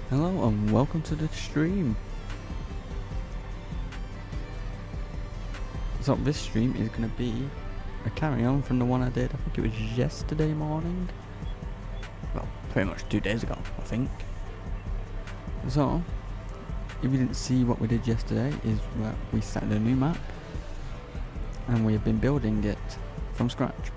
Hello and welcome to the stream. So this stream is going to be a carry on from the one I did, I think it was yesterday morning. Well, pretty much 2 days ago, I think. So, if you didn't see what we did yesterday, is that we started a new map and we have been building it from scratch.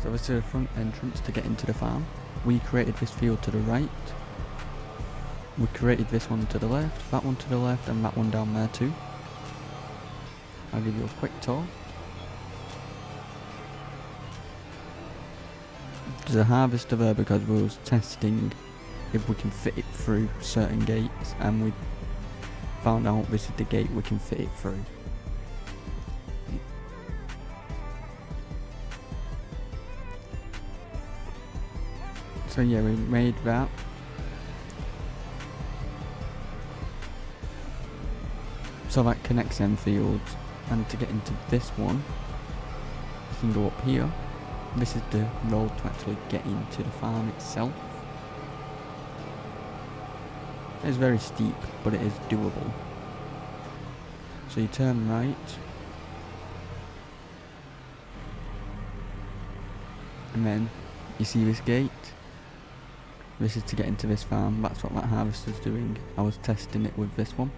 So this is the front entrance to get into the farm. We created this field to the right. We created this one to the left, that one to the left, and that one down there too. I'll give you a quick tour. There's a harvester there because we was testing if we can fit it through certain gates, and we found out this is the gate we can fit it through. So yeah, we made that. So that connects them fields, and to get into this one, you can go up here. This is the road to actually get into the farm itself. It's very steep, but it is doable. So you turn right, and then you see this gate. This is to get into this farm. That's what that harvester's doing. I was testing it with this one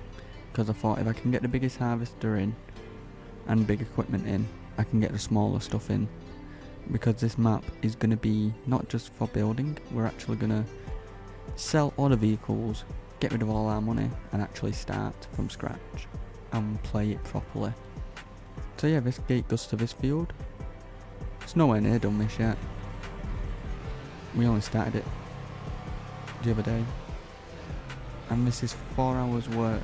because I thought if I can get the biggest harvester in and big equipment in, I can get the smaller stuff in, because this map is going to be not just for building. We're actually going to sell all the vehicles, get rid of all our money, and actually start from scratch and play it properly. So yeah, this gate goes to this field. It's nowhere near done this yet. We only started it the other day, and this is 4 hours work.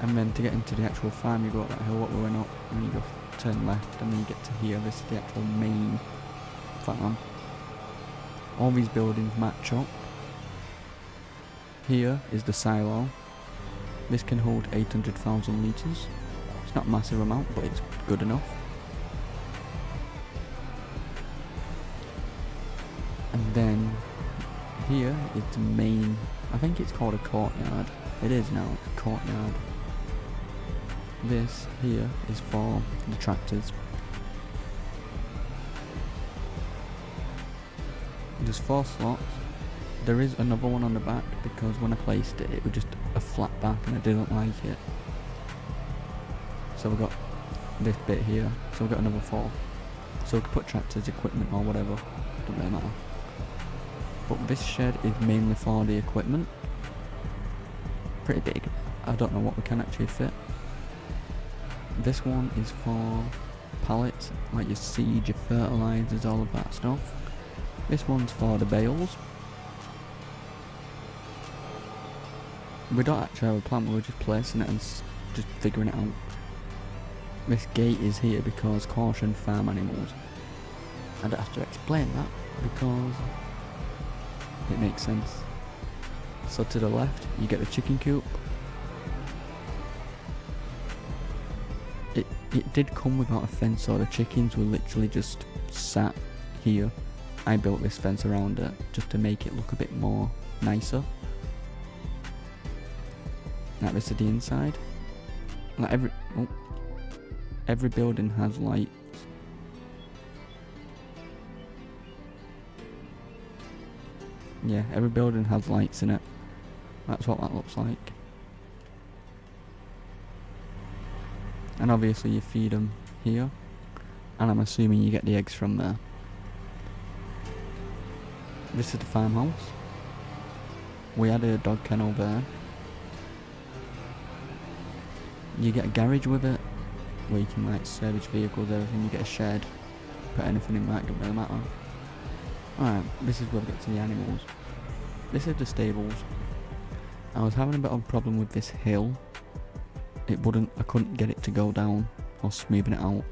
And then to get into the actual farm, you go up that hill what we went up, and you go turn left, and then you get to here. This is the actual main farm. All these buildings match up. Here is the silo. This can hold 800,000 litres. It's not a massive amount, but it's good enough. And then here is the main, I think it's called a courtyard. It is now, it's a courtyard. This here is for the tractors. There's 4 slots. There is another one on the back because when I placed it, it was just a flat back and I didn't like it. So we've got this bit here, so we've got another 4. So we can put tractors, equipment or whatever, doesn't really matter. But this shed is mainly for the equipment. Pretty big. I don't know what we can actually fit. This one is for pallets, like your seed, your fertilizers, all of that stuff. This one's for the bales. We don't actually have a plan, we're just placing it and just figuring it out. This gate is here because caution farm animals. I don't have to explain that because it makes sense. So to the left, you get the chicken coop. It did come without a fence, so the chickens were literally just sat here. I built this fence around it just to make it look a bit more nicer. Like this is the inside. Like every building has lights. Yeah, every building has lights in it. That's what that looks like. And obviously you feed them here, and I'm assuming you get the eggs from there. This is the farmhouse. We added a dog kennel there. You get a garage with it, where you can like service vehicles, everything. You get a shed, put anything in that, don't really matter. Alright, this is where we get to the animals. This is the stables. I was having a bit of a problem with this hill. I couldn't get it to go down or smoothing it out.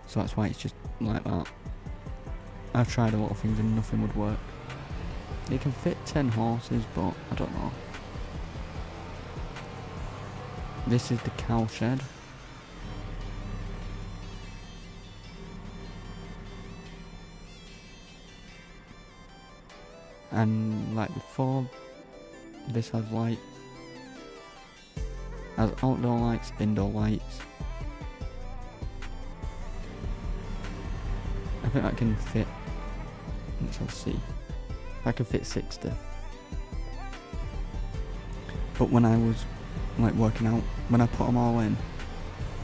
So that's why it's just like that. I've tried a lot of things and nothing would work. It can fit 10 horses, but I don't know. This is the cow shed. And like before, this has light, has outdoor lights, indoor lights. I think that can fit, let's see, I can fit 60. But when I was like working out, when I put them all in,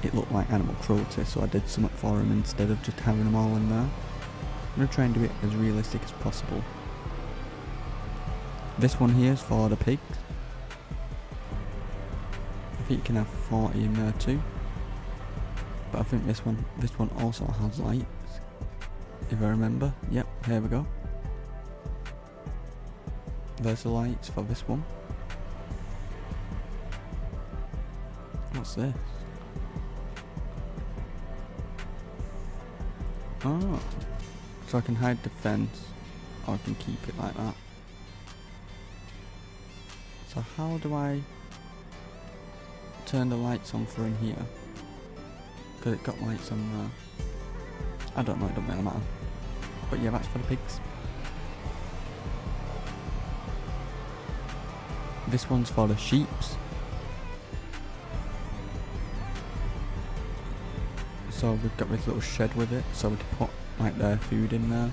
it looked like animal cruelty, so I did something for them instead of just having them all in there. I'm going to try and do it as realistic as possible. This one here is for the pigs. I think you can have 40 in there too. But I think this one also has lights, if I remember. Yep, here we go. There's the lights for this one. What's this? Oh, so I can hide the fence, or I can keep it like that. So how do I turn the lights on for in here? Because it got lights on there. I don't know, it don't really matter. But yeah, that's for the pigs. This one's for the sheeps. So we've got this little shed with it, so we can put like their food in there.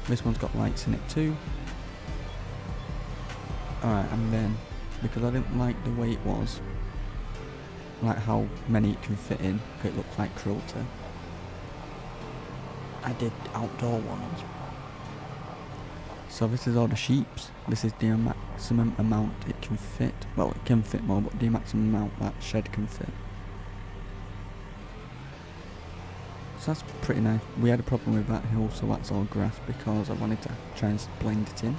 This one's got lights in it too. Alright, and then, because I didn't like the way it was, like how many it can fit in, it looks like cruelty, I did outdoor ones. So this is all the sheeps. This is the maximum amount it can fit. Well, it can fit more, but the maximum amount that shed can fit. So that's pretty nice. We had a problem with that hill, so that's all grass because I wanted to try and blend it in.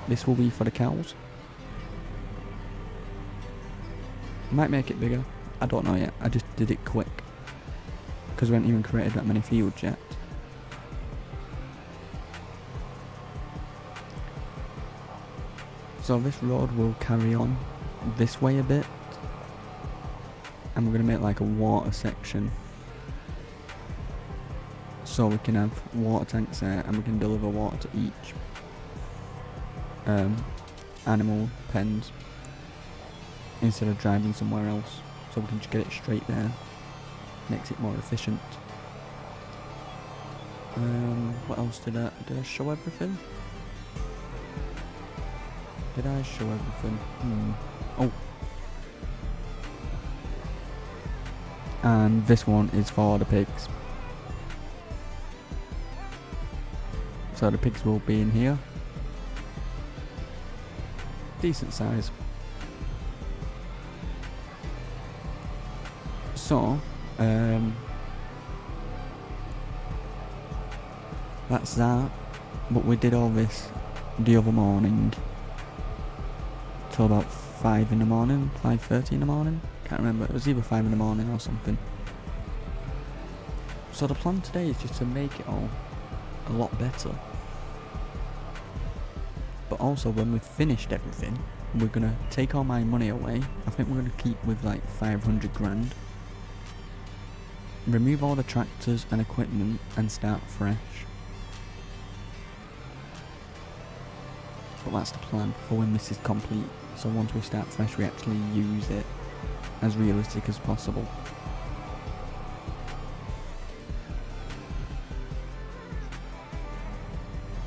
This will be for the cows. Might make it bigger. I don't know yet. I just did it quick because we haven't even created that many fields yet. So this road will carry on this way a bit. And we're going to make like a water section, so we can have water tanks there and we can deliver water to each animal pens instead of driving somewhere else, so we can just get it straight there. Makes it more efficient. What else did I show everything? Did I show everything? Oh. And this one is for the pigs. So the pigs will be in here. Decent size. So, that's that. But we did all this the other morning till about 5 in the morning, 5:30 in the morning. Can't remember, it was either 5 in the morning or something. So the plan today is just to make it all a lot better. But also when we've finished everything, we're gonna take all my money away. I think we're gonna keep with like 500 grand. Remove all the tractors and equipment and start fresh. But that's the plan for when this is complete. So once we start fresh, we actually use it as realistic as possible.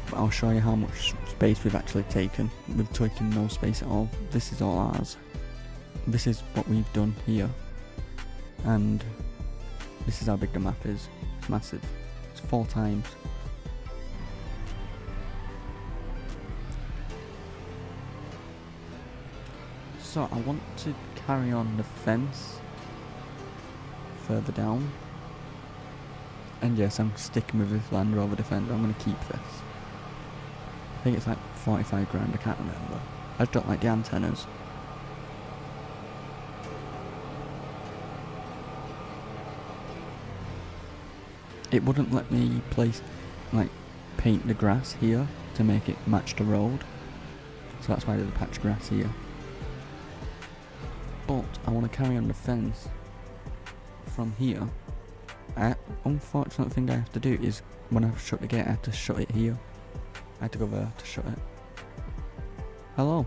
But I'll show you how much space we've actually taken. We've taken no space at all. This is all ours. This is what we've done here. And this is how big the map is. It's massive. It's 4 times. So I want to carry on the fence further down. And yes, I'm sticking with this Land Rover Defender. I'm going to keep this. I think it's like 45 grand, I can't remember. I just don't like the antennas. It wouldn't let me paint the grass here to make it match the road. So that's why there's a patch of grass here. But I want to carry on the fence from here Unfortunate thing I have to do is when I shut the gate, I have to shut it here. I have to go there to shut it. Hello.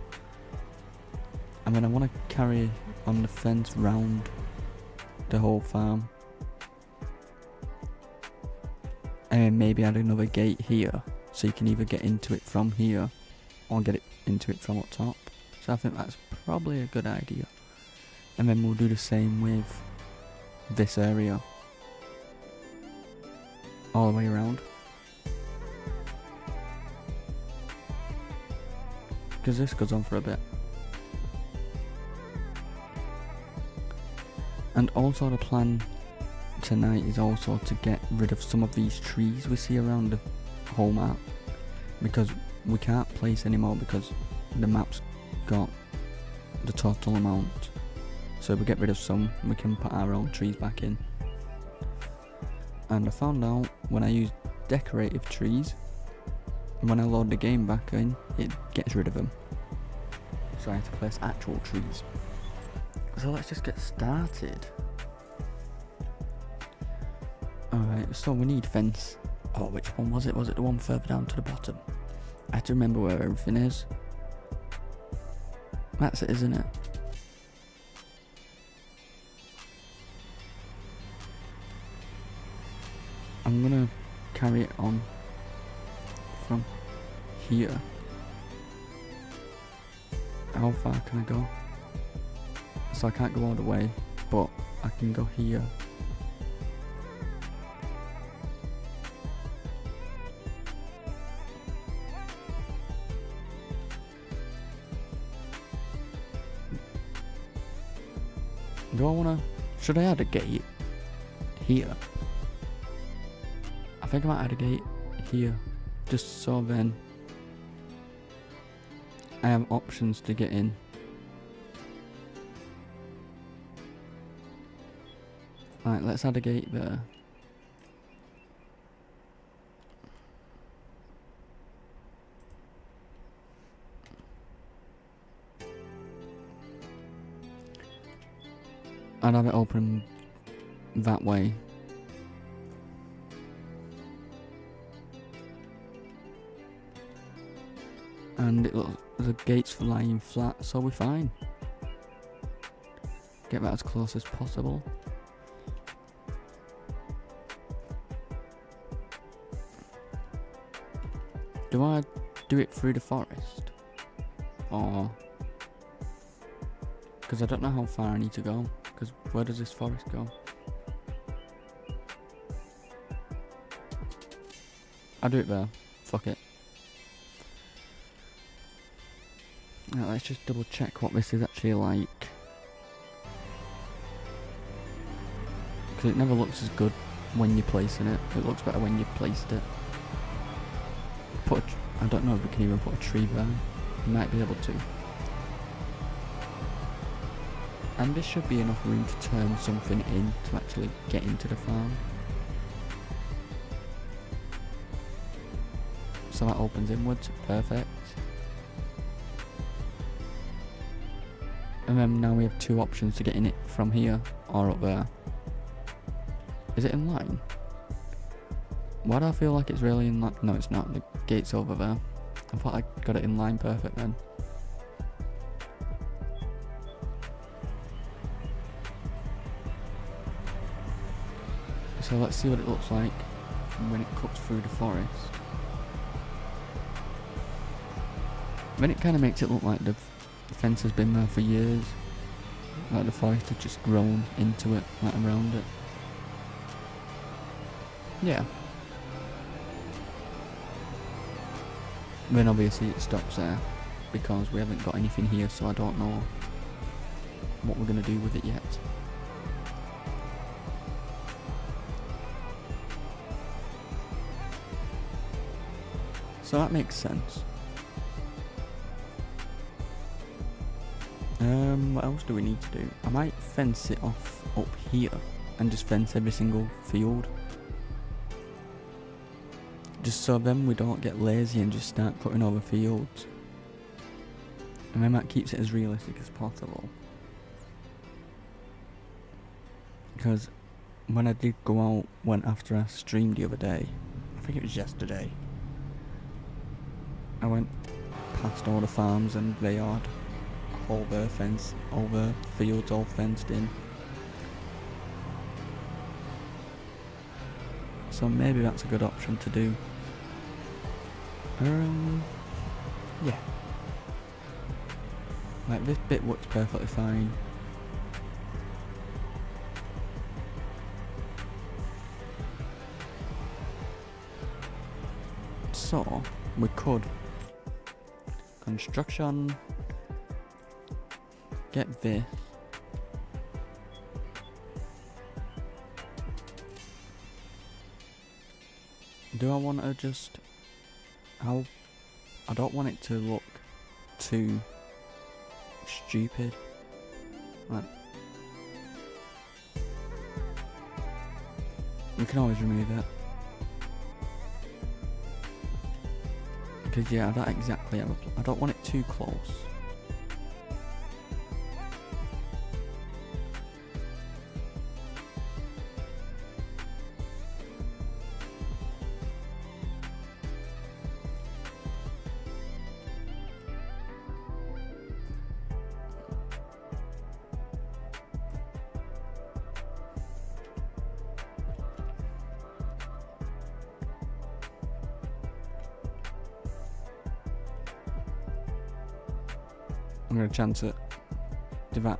I mean, I want to carry on the fence round the whole farm. And maybe add another gate here, so you can either get into it from here, or get it into it from up top. So I think that's probably a good idea. And then we'll do the same with this area. All the way around. Because this goes on for a bit. And also the plan tonight is also to get rid of some of these trees we see around the whole map. Because we can't place anymore because the map's got the total amount. So if we get rid of some, we can put our own trees back in. And I found out when I use decorative trees, when I load the game back in, it gets rid of them. So I have to place actual trees. So let's just get started. Alright, so we need fence. Oh, which one was it? Was it the one further down to the bottom? I have to remember where everything is. That's it, isn't it? I'm gonna carry it on from here. How far can I go? So I can't go all the way, but I can go here. Do I wanna... should I add a gate here? I think I might add a gate here, just so then I have options to get in. Right, let's add a gate there. I'd have it open that way. And it looks, the gate's lying flat, so we're fine. Get that as close as possible. Do I do it through the forest? Or... because I don't know how far I need to go. Because where does this forest go? I'll do it there. Fuck it. Now let's just double check what this is actually like. Because it never looks as good when you're placing it. It looks better when you've placed it. I don't know if we can even put a tree there. We might be able to. And there should be enough room to turn something in to actually get into the farm. So that opens inwards, perfect. And then now we have two options to get in it from here or up there. Is it in line? Why do I feel like it's really in line? No, it's not. The gate's over there. I thought I got it in line perfect then. So let's see what it looks like when it cuts through the forest. Then it kind of makes it look like the fence has been there for years. Like the forest has just grown into it, like around it. Yeah. Then obviously it stops there because we haven't got anything here, so I don't know what we're going to do with it yet. So that makes sense. What else do we need to do? I might fence it off up here and just fence every single field. Just so then we don't get lazy and just start cutting over fields. And then that keeps it as realistic as possible. Because when I did go out, went after I streamed the other day, I think it was yesterday, I went past all the farms and they had all their fields all fenced in. So maybe that's a good option to do. Yeah. Like, this bit works perfectly fine. So, we could construction, get this, do I want to just, I don't want it to look too stupid, like, we can always remove it. Because yeah, I don't exactly have I don't want it too close. I'm going to chance it. Do that.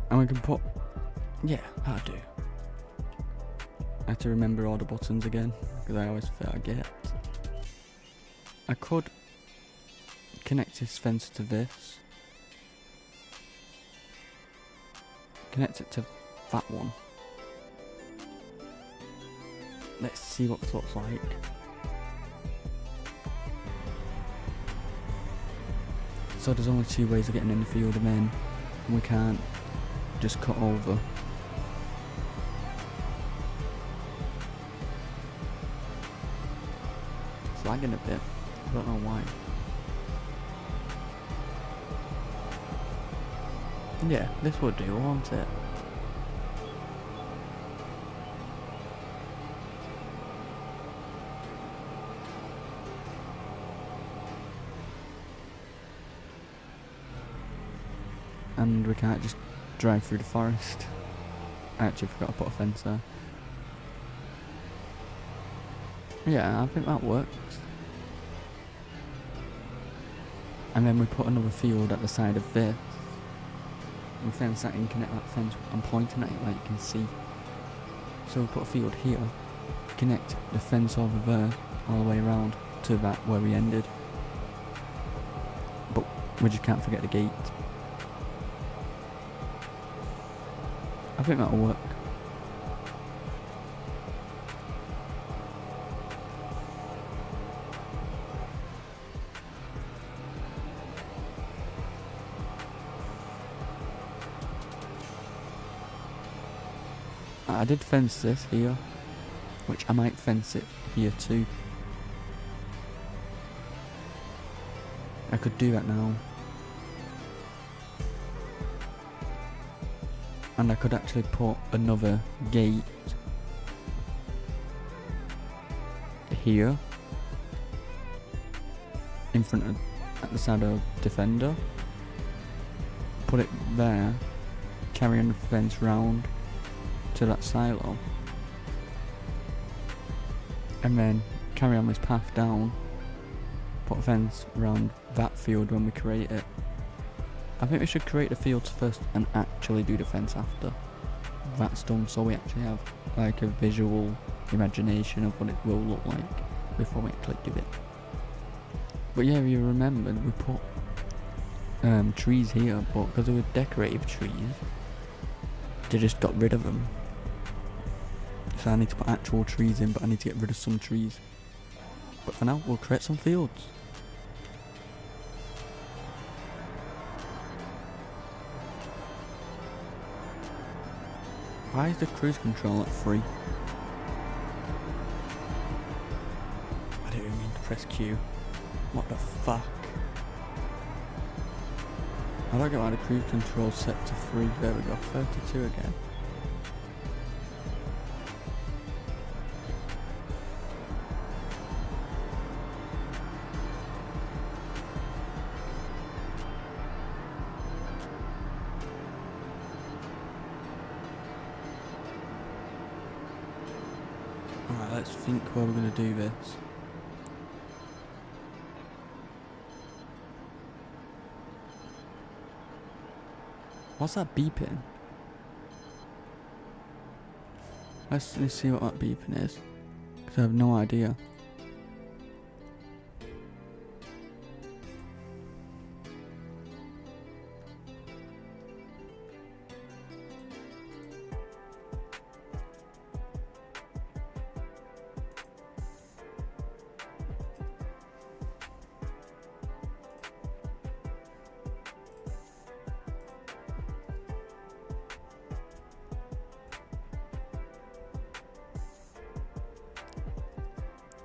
And we can put... Yeah, that'll do. I have to remember all the buttons again, because I always forget. I could connect this fence to this. Connect it to that one. Let's see what it looks like. So there's only two ways of getting in the field, and then we can't just cut over. It's lagging a bit, I don't know why. Yeah, this would do, won't it? And we can't just drive through the forest. I actually forgot to put a fence there. Yeah, I think that works. And then we put another field at the side of this. And fence that in, connect that fence. I'm pointing at it like you can see. So we put a field here, connect the fence over there, all the way around to that where we ended. But we just can't forget the gate. I think that'll work. I did fence this here, which I might fence it here too. I could do that now. And I could actually put another gate here in front of, at the side of defender. Put it there, carry on the fence round to that silo, and then carry on this path down, put a fence around that field when we create it. I think we should create the fields first and actually do the fence after that's done, so we actually have like a visual imagination of what it will look like before we actually do it. But yeah, if you remember, we put trees here, but because they were decorative trees, they just got rid of them. So I need to put actual trees in, but I need to get rid of some trees. But for now, we'll create some fields. Why is the cruise control at 3? I didn't even mean to press Q. What the fuck? I don't get why the cruise control set to 3. There we go, 32 again. let's think where we're going to do this. What's that beeping? Let's see what that beeping is, because I have no idea.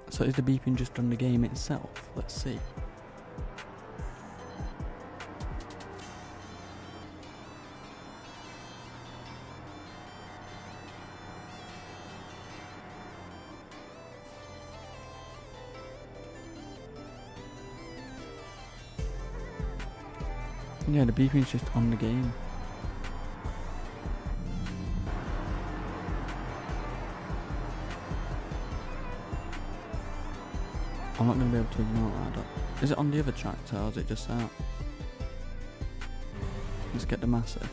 So is the beeping just on the game itself? Let's see. Yeah, the beeping's just on the game. I'm not going to be able to ignore that. Is it on the other tractor or is it just that? Let's get the massive.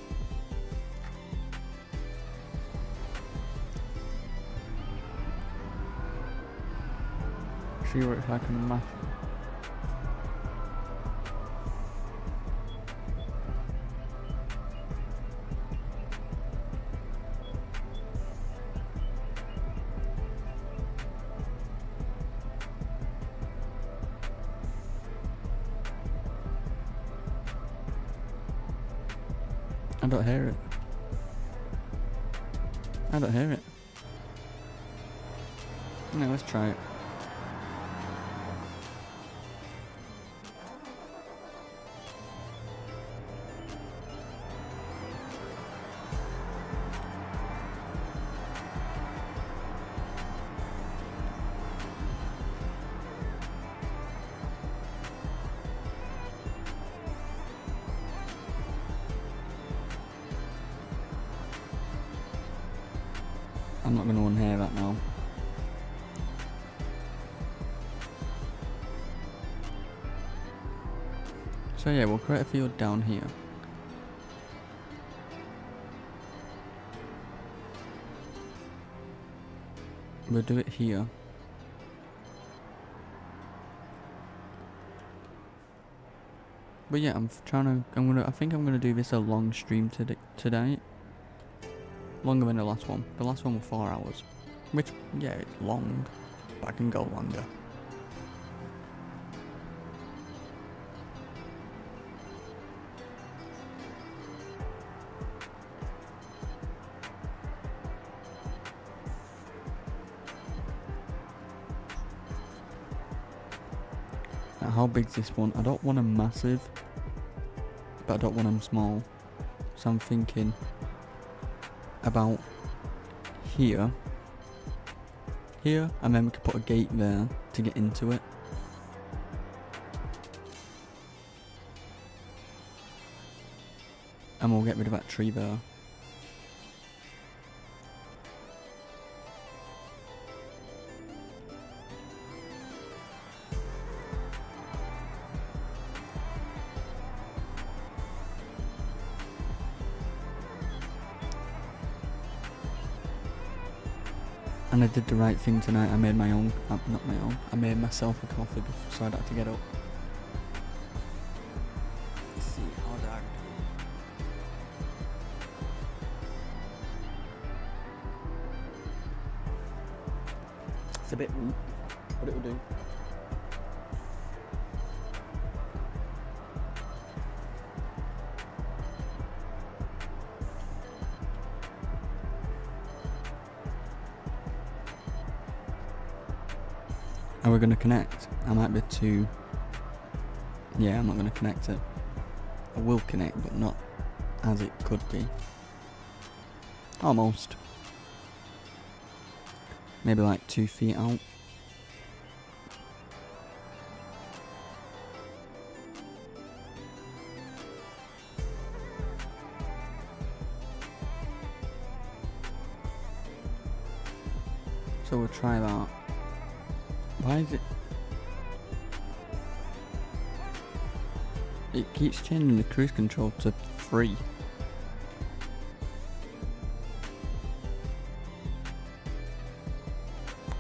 See what it's like on the massive. I don't hear it. I don't hear it. No, let's try it. I'm not going to unhear that now. So yeah, we'll create a field down here. We'll do it here. But yeah, I think I'm gonna do this a long stream today. Longer than the last one. The last one was 4 hours. Which, yeah, it's long, but I can go longer. Now, how big's this one? I don't want them massive, but I don't want them small. So I'm thinking about here, and then we could put a gate there to get into it. And we'll get rid of that tree there. And I did the right thing tonight. I made my own, not my own, I made myself a coffee so I had to get up. Let's see, how dark it's a bit weak, but it will do. Are we going to connect? I might be too... Yeah, I'm not going to connect it. I will connect, but not as it could be. Almost. Maybe like 2 feet out. So we'll try that. Why is it? It keeps changing the cruise control to 3.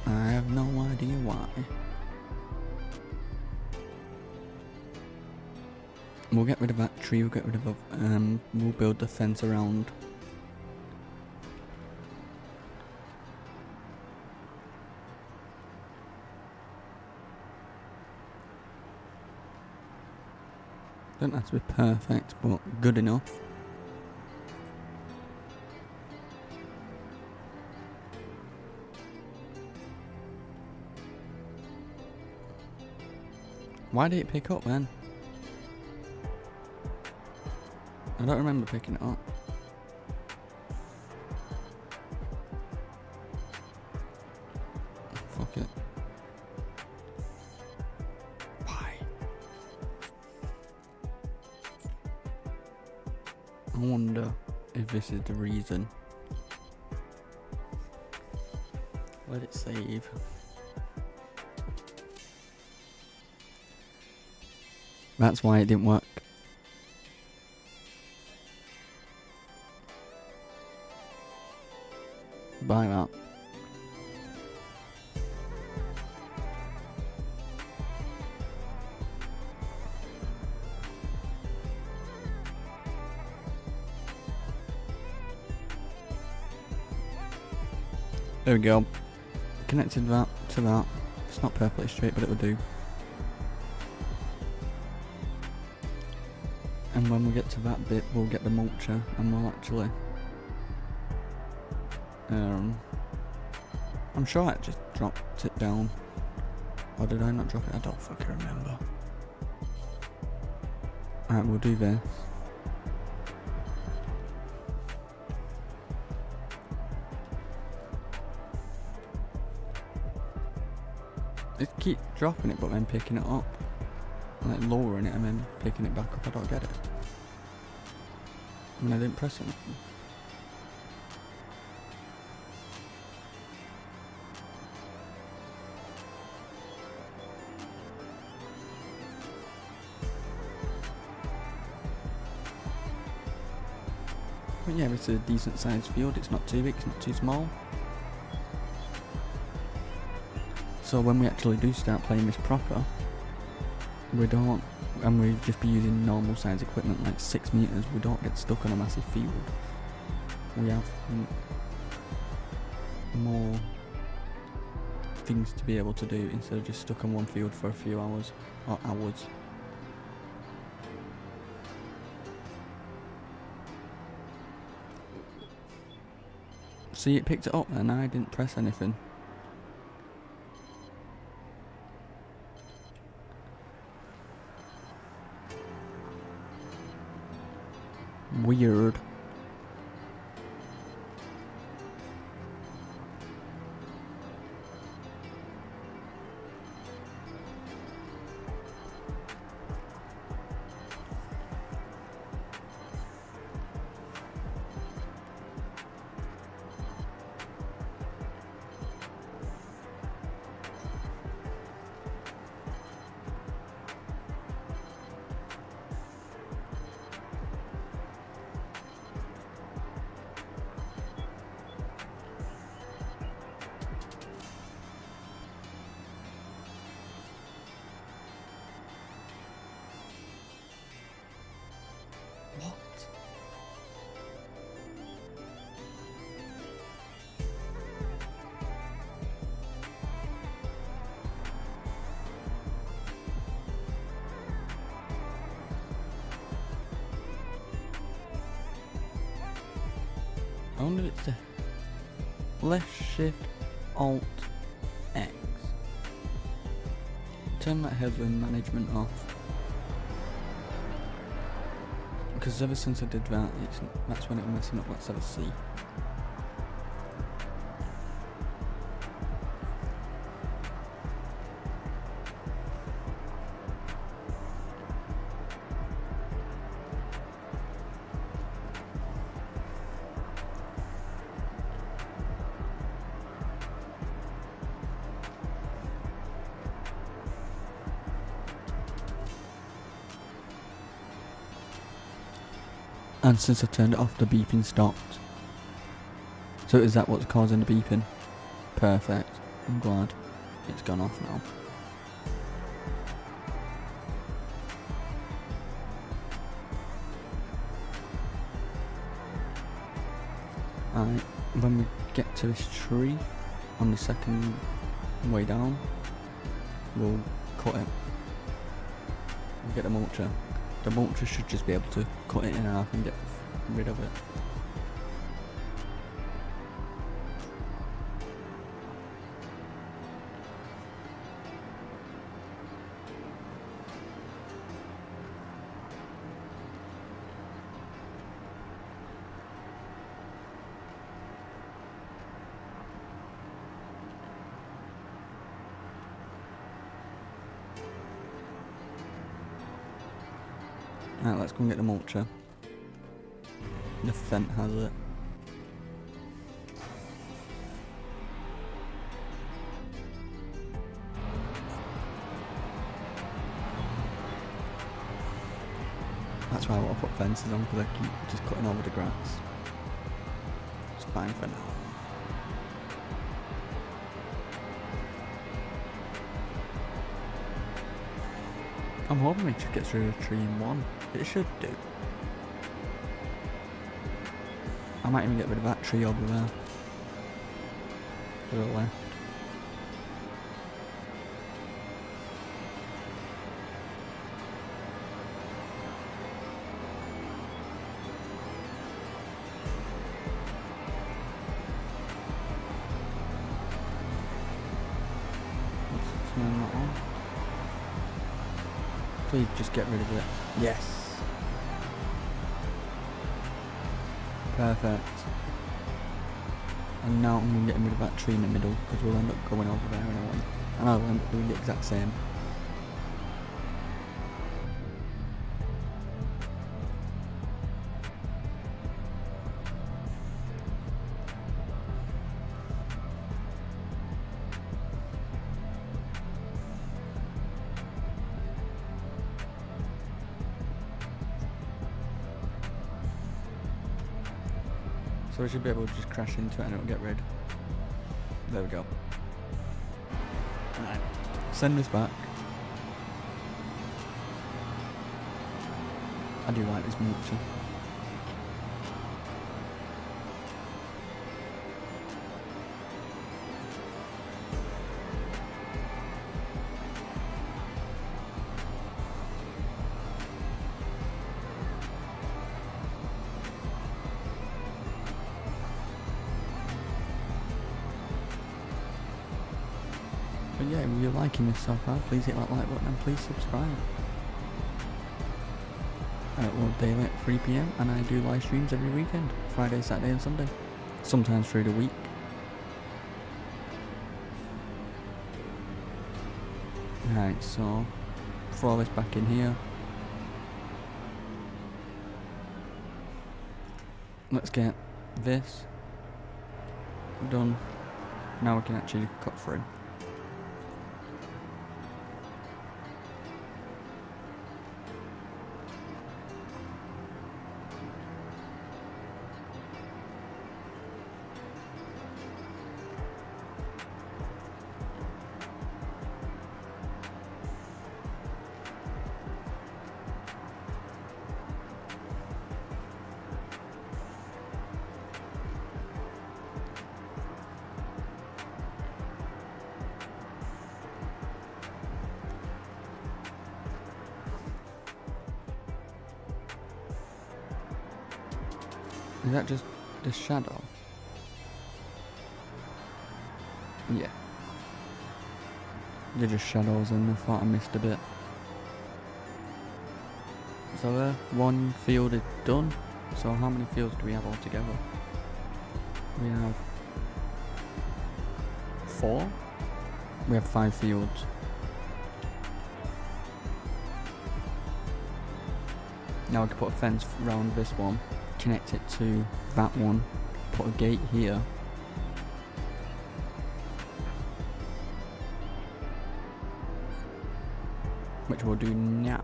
I have no idea why. We'll get rid of that tree, we'll get rid of, we'll build the fence around. Don't have to be perfect, but good enough. Why did it pick up then? I don't remember picking it up. Fuck it. Why? I wonder if this is the reason. Let it save. That's why it didn't work. Buy that. There we go. Connected that to that. It's not perfectly straight, but it will do. And when we get to that bit, we'll get the mulcher and we'll actually... I'm sure I just dropped it down. Or did I not drop it? I don't fucking remember. Alright, we'll do this. It keep dropping it but then picking it up. Like lowering it and then picking it back up. I don't get it. I mean, I didn't press anything. But yeah, it's a decent sized field. It's not too big, it's not too small. So when we actually do start playing this proper, we don't, and we just be using normal size equipment like 6 meters, we don't get stuck on a massive field. We have more things to be able to do instead of just stuck on one field for a few hours or hours. See, it picked it up and I didn't press anything. Weird. I wonder if it's the left shift alt X. Turn that headwind management off. Because ever since I did that, that's when it was messing up. Let's have a see. And since I turned it off, the beeping stopped. So is that what's causing the beeping? Perfect. I'm glad it's gone off now. Alright, when we get to this tree on the second way down, we'll cut it. We'll get the mulcher. The mulcher should just be able to cut it in half and get rid of it. Alright, let's go and get the mulcher. The Fent has it. That's why I want to put fences on, because I keep just cutting over the grass. It's fine for now. I'm hoping it just gets through the tree in one. It should do. I might even get rid of that tree over there. To the left. Let's turn that on. Please just get rid of it. Yes. Perfect. And now I'm getting rid of that tree in the middle, because we'll end up going over there anyway. And I'll end up doing the exact same. So we should be able to just crash into it and it'll get rid. There we go. Alright. Send this back. I do like this mulcher. But yeah, if you're liking this so far, please hit that like button and please subscribe. I upload daily at 3 PM and I do live streams every weekend, Friday, Saturday and Sunday. Sometimes through the week. Right, so throw this back in here. Let's get this done. Now we can actually cut through. Is that just the shadow? Yeah. They're just shadows and I thought I missed a bit. So there, one field is done. So how many fields do we have altogether? We have 4? We have 5 fields. Now I can put a fence around this one, connect it to that one, put a gate here. Which we'll do now.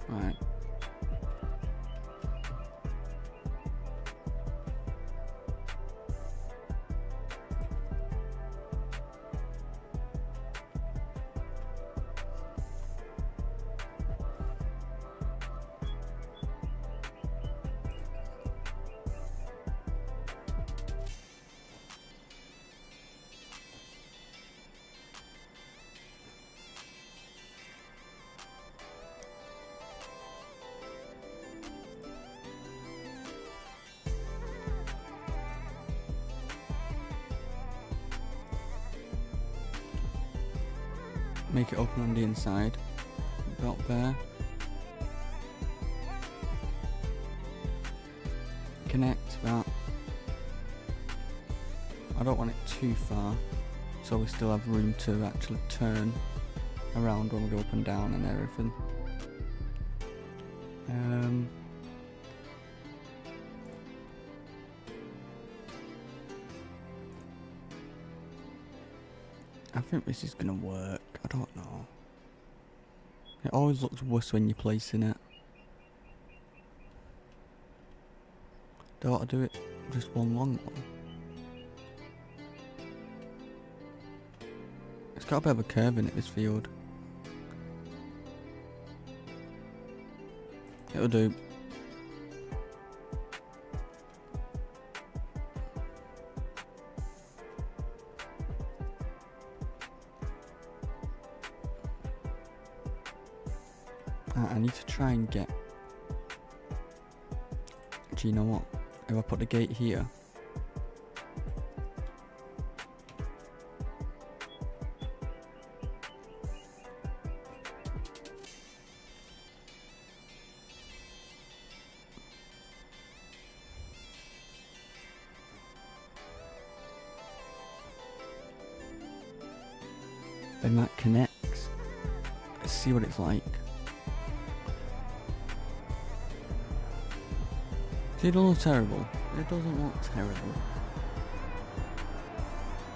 Right. make it open on the inside. About there. Connect that. I don't want it too far, so we still have room to actually turn around when we go up and down and everything. I think this is gonna work. I don't know. It always looks worse when you're placing it. Do I want to do it just one long one? It's got a bit of a curve in it, this field. It'll do. I need to try and get... Do you know what? If I put the gate here... then that connects. Let's see what it's like. See, it doesn't look terrible. It doesn't look terrible.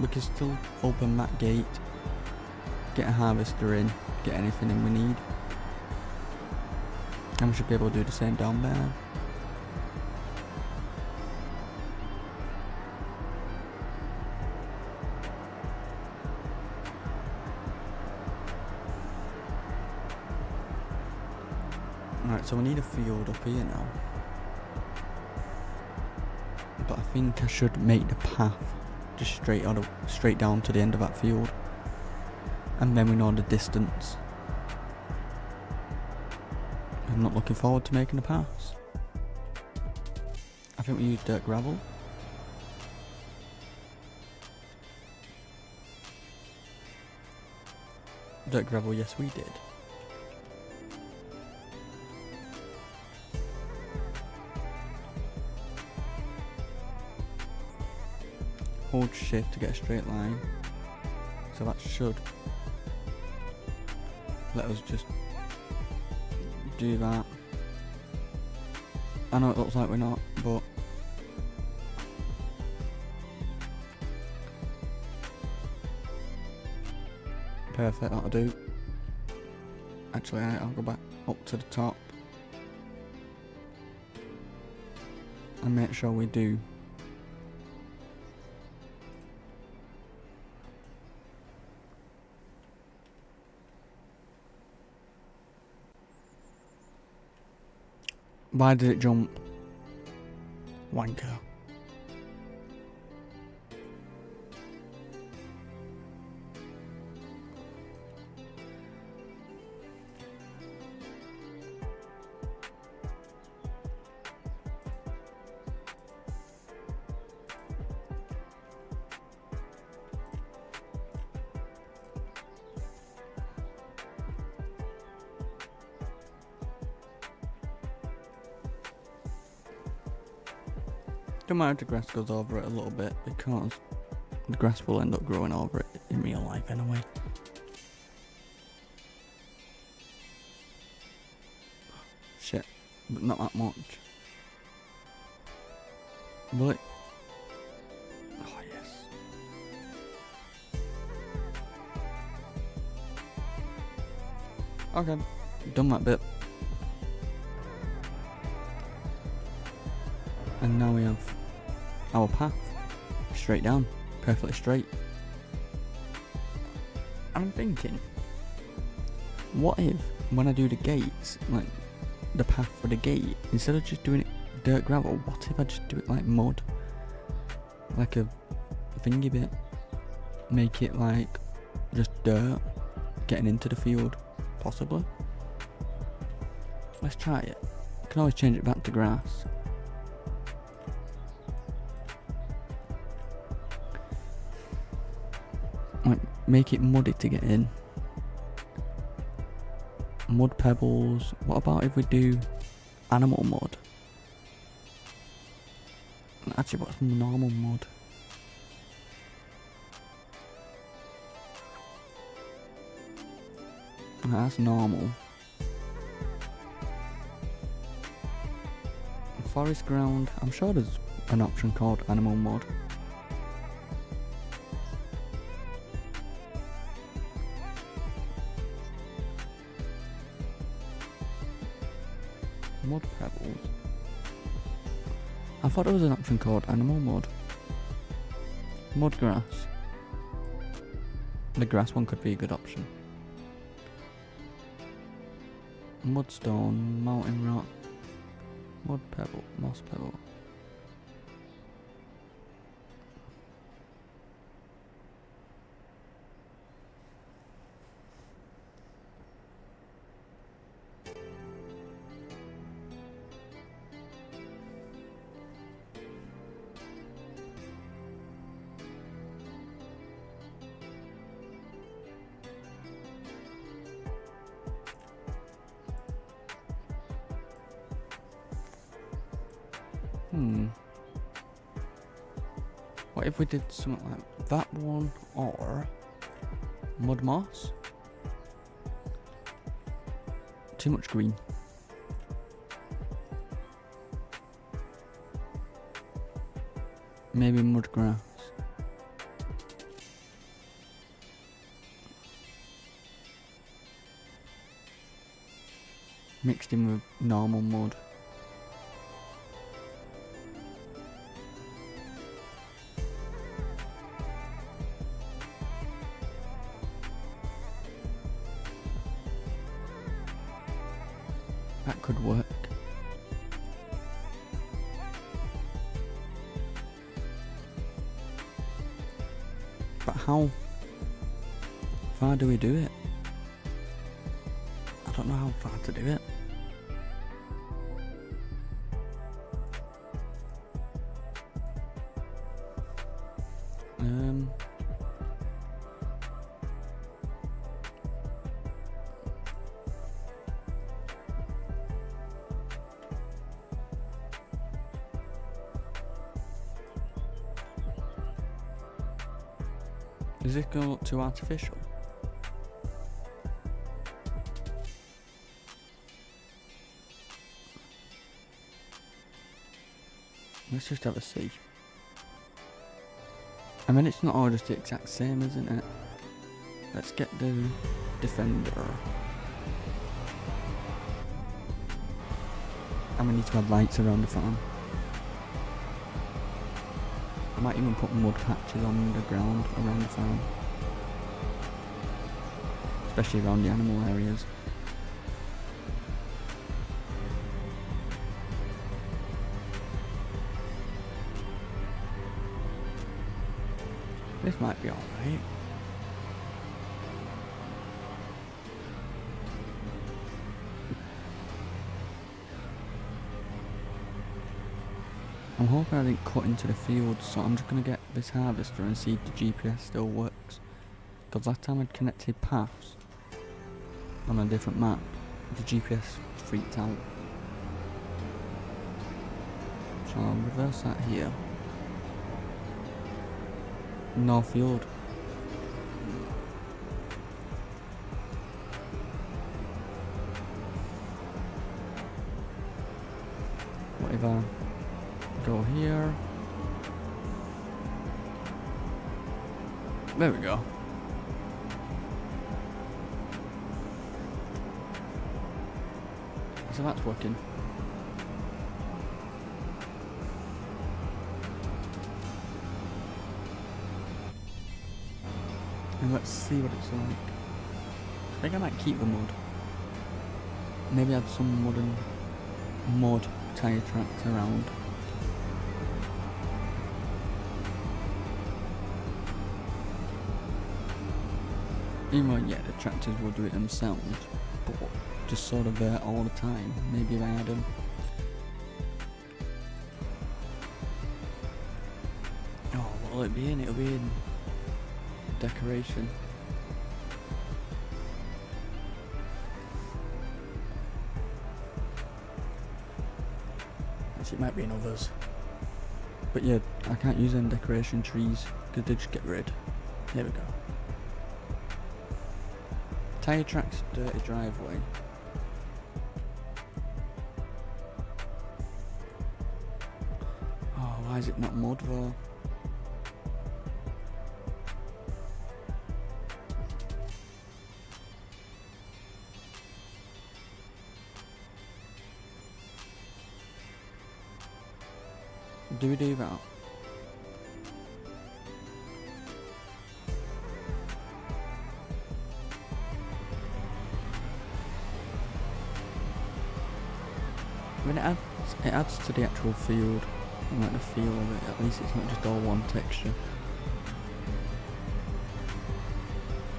We can still open that gate, get a harvester in, get anything in we need. And we should be able to do the same down there. Alright, so we need a field up here now. But I think I should make the path just straight down to the end of that field. And then we know the distance. I'm not looking forward to making the paths. I think we use dirt gravel. Dirt gravel, yes we did. Hold shift to get a straight line. So that should let us just do that. I know it looks like we're not, but perfect, that'll do. Actually, I'll go back up to the top and make sure we do. Why did it jump? Wanker. Don't matter if the grass goes over it a little bit, because the grass will end up growing over it in real life anyway. Shit, but not that much. Will it? Oh yes. Okay, done that bit. And now we have our path straight down, perfectly straight. I'm thinking, what if when I do the gates, like the path for the gate, instead of just doing it dirt gravel, what if I just do it like mud, like a thingy bit, make it like just dirt getting into the field, possibly. Let's try it. I can always change it back to grass. Like, make it muddy to get in. Mud pebbles. What about if we do animal mud? Actually, what's normal mud? That's normal. Forest ground. I'm sure there's an option called animal mud. Mud pebbles. I thought there was an option called animal mud. Mud grass. The grass one could be a good option. Mudstone, mountain rock, mud pebble, moss pebble. What if we did something like that one, or mud moss? Too much green. Maybe mud grass. Mixed in with normal mud. That could work. But how far do we do it? I don't know how far to do it. Does this go up too artificial? Let's just have a see. I mean, it's not all just the exact same, isn't it? Let's get the defender. And we need to have lights around the farm. I might even put mud patches on the ground around the farm. Especially around the animal areas. This might be alright. I'm hoping I didn't cut into the field, so I'm just going to get this harvester and see if the GPS still works. Because last time I'd connected paths on a different map, the GPS freaked out. So I'll reverse that here. No field. What if I go here? There we go. So that's working. And let's see what it's like. I think I might keep the mud. Maybe add some wooden mud tyre tracks around. Even though, yeah, the tractors will do it themselves, but just sort of there all the time. Maybe if I add them. Oh, what will it be in? It'll be in decoration. been others. But yeah, I can't use them decoration trees because they just get rid. There we go. Tyre tracks, dirty driveway. Oh, why is it not mud though? Do we do that? I mean, it adds to the actual field, and like the feel of it. At least it's not just all one texture.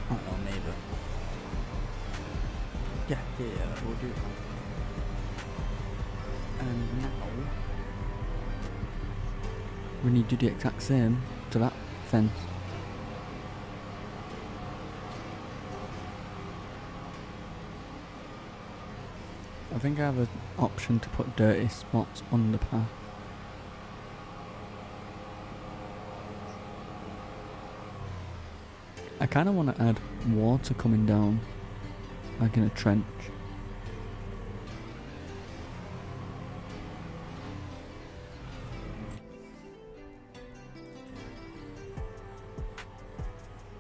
I don't know, maybe. Yeah, we'll do that. And now we need to do the exact same to that fence. I think I have an option to put dirty spots on the path. I kind of want to add water coming down, like in a trench.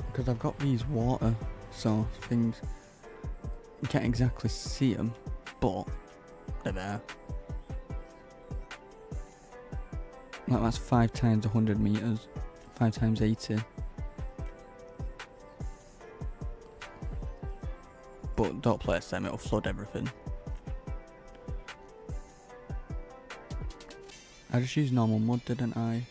Because I've got these water source things. You can't exactly see them, but they're there. Like that's 5 times 100 meters, 5 times 80. But don't place them, it'll flood everything. I just used normal mud, didn't I?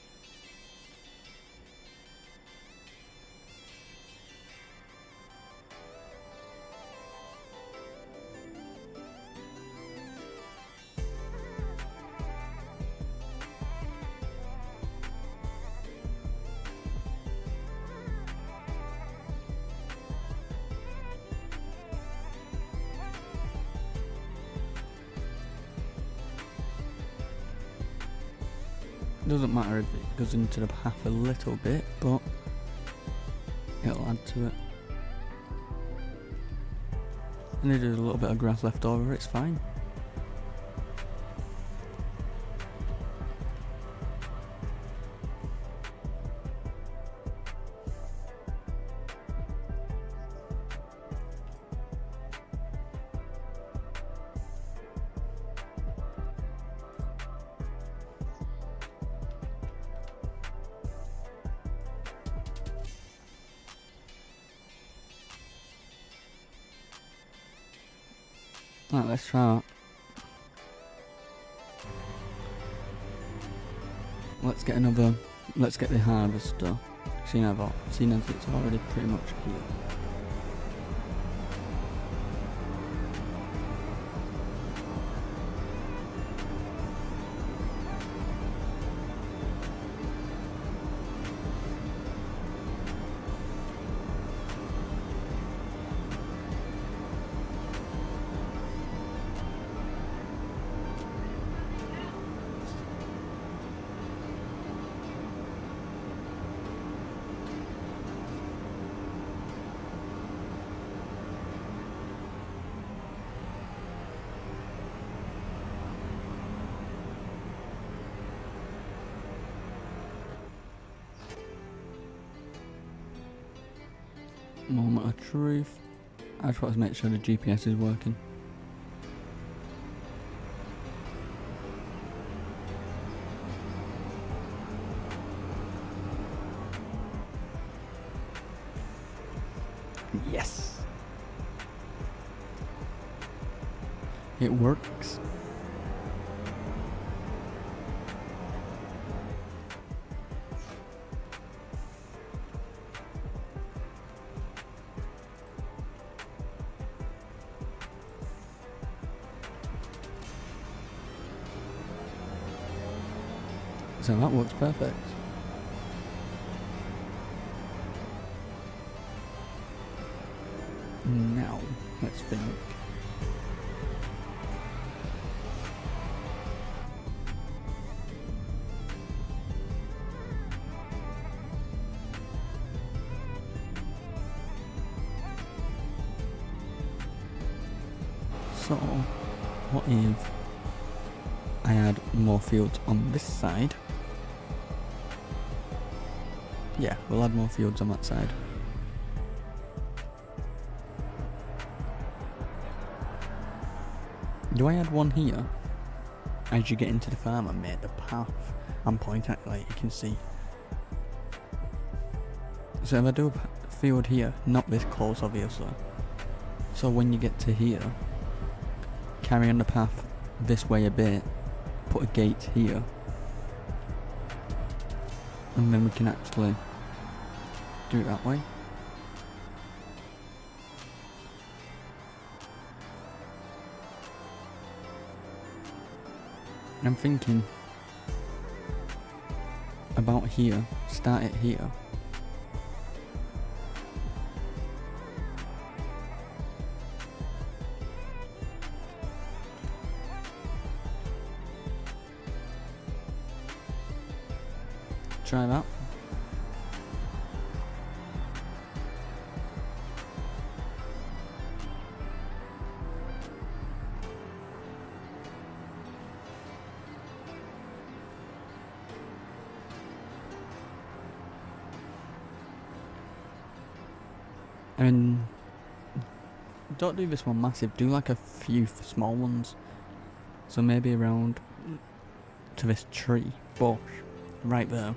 Doesn't matter if it goes into the path a little bit, but it'll add to it. And if there's a little bit of grass left over, it's fine. Right, let's try that. Let's get the harvester. Seeing as it's already pretty much here. Moment of truth. I just want to make sure the GPS is working. Yes! It works. So that works perfect. Now, let's think. So, what if I add more fields on this side? Yeah, we'll add more fields on that side. Do I add one here? As you get into the farm and make the path and point at, like you can see. So if I do a field here, not this close obviously. So when you get to here, carry on the path this way a bit, put a gate here, and then we can actually do it that way. I'm thinking about here, start it here. Try that. And don't do this one massive, do like a few small ones. So maybe around to this tree, bush, right there.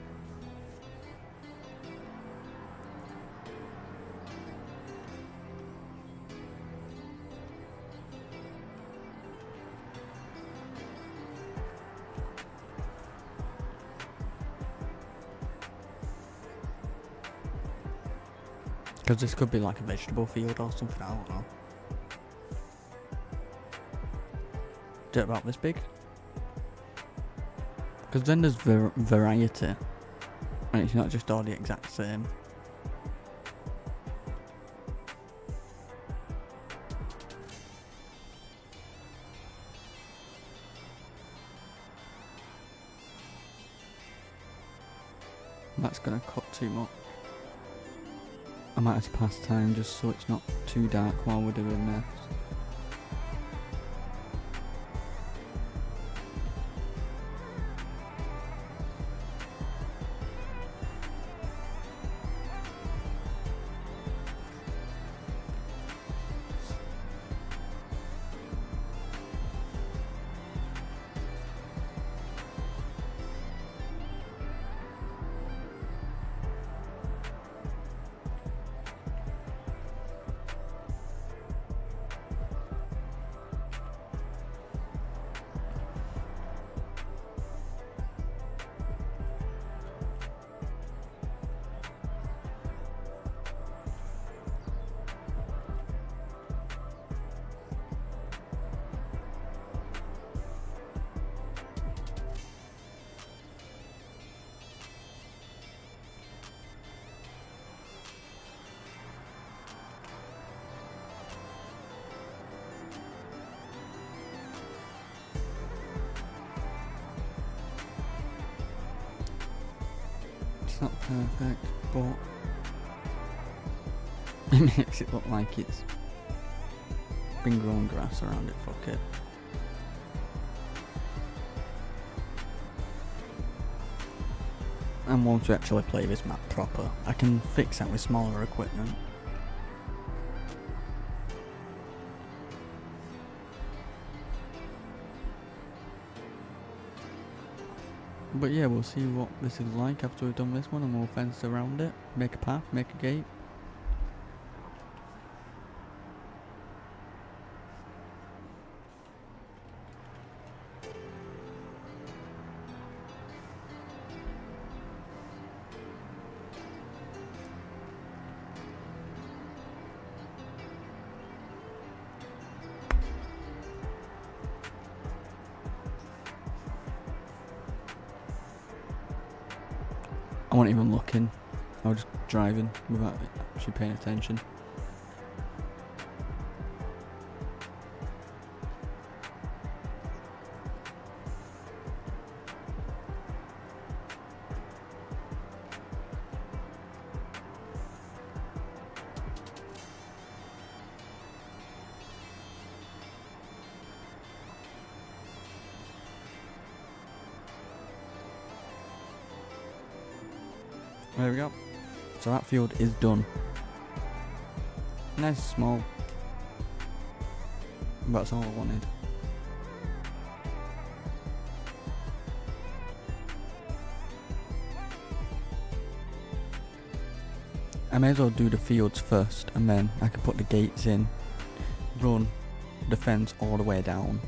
Because this could be like a vegetable field or something, I don't know. Do it about this big. Because then there's variety. And it's not just all the exact same. That's gonna cut too much. I might have to pass time just so it's not too dark while we're doing this. It's not perfect, but it makes it look like it's been growing grass around it, fuck it. And once we actually play this map proper, I can fix that with smaller equipment. But yeah, we'll see what this is like after we've done this one, and we'll fence around it, make a path, make a gate. I wasn't even looking, I was just driving without actually paying attention. There we go. So that field is done. Nice small. That's all I wanted. I may as well do the fields first, and then I can put the gates in, run the fence all the way down.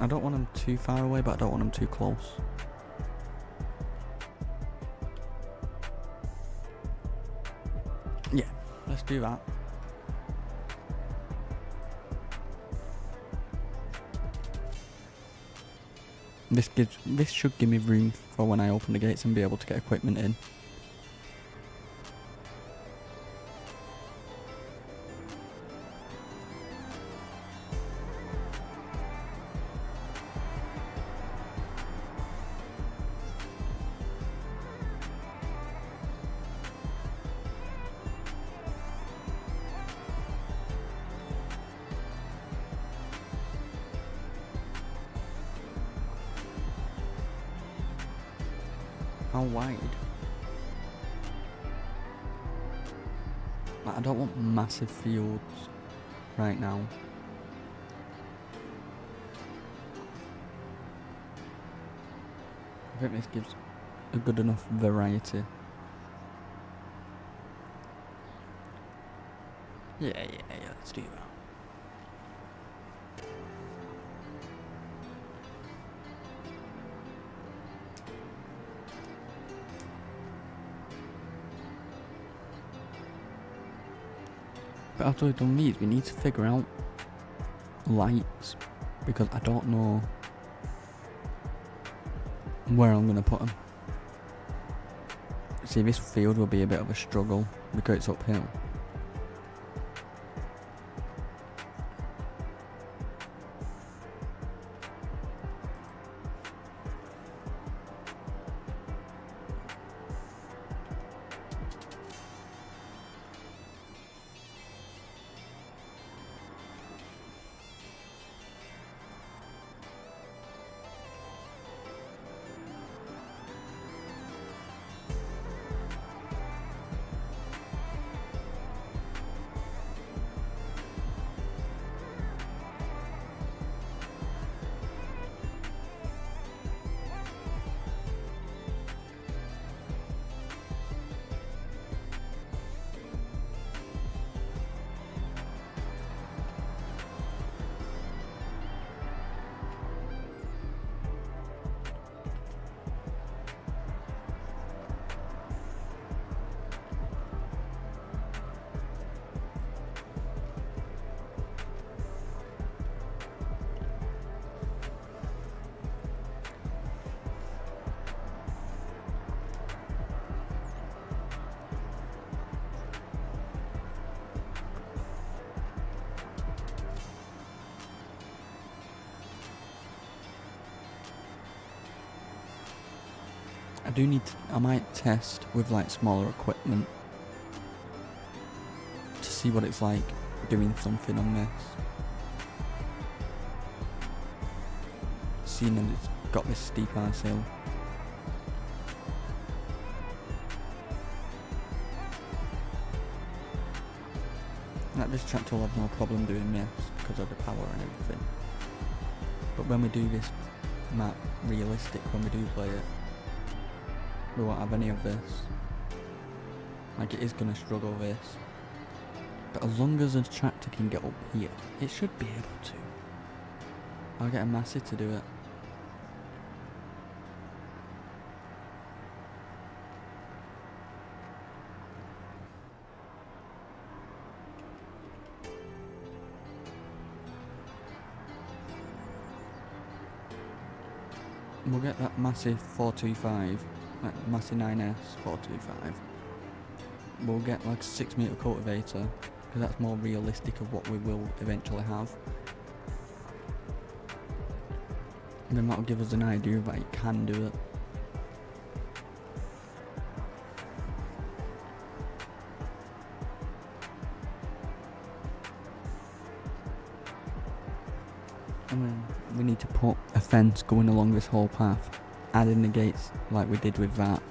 I don't want them too far away, but I don't want them too close. Yeah, let's do that. This should give me room for when I open the gates and be able to get equipment in. How wide? Like, I don't want massive fields right now. I think this gives a good enough variety. Yeah, let's do that. But after we've done these, we need to figure out lights, because I don't know where I'm going to put them. See, this field will be a bit of a struggle because it's uphill. I might test with like smaller equipment to see what it's like doing something on this. Seeing that it's got this steep ass hill. Like, this tractor will have no problem doing this because of the power and everything. But when we do this map realistic, when we do play it, we won't have any of this. Like, it is going to struggle this. But as long as the tractor can get up here, it should be able to. I'll get a Massey to do it. We'll get that Massey 425, like Massey 9S 425. We'll get like a 6 metre cultivator, because that's more realistic of what we will eventually have. And then that'll give us an idea that it can do it. I mean, we need to put a fence going along this whole path, adding the gates like we did with that.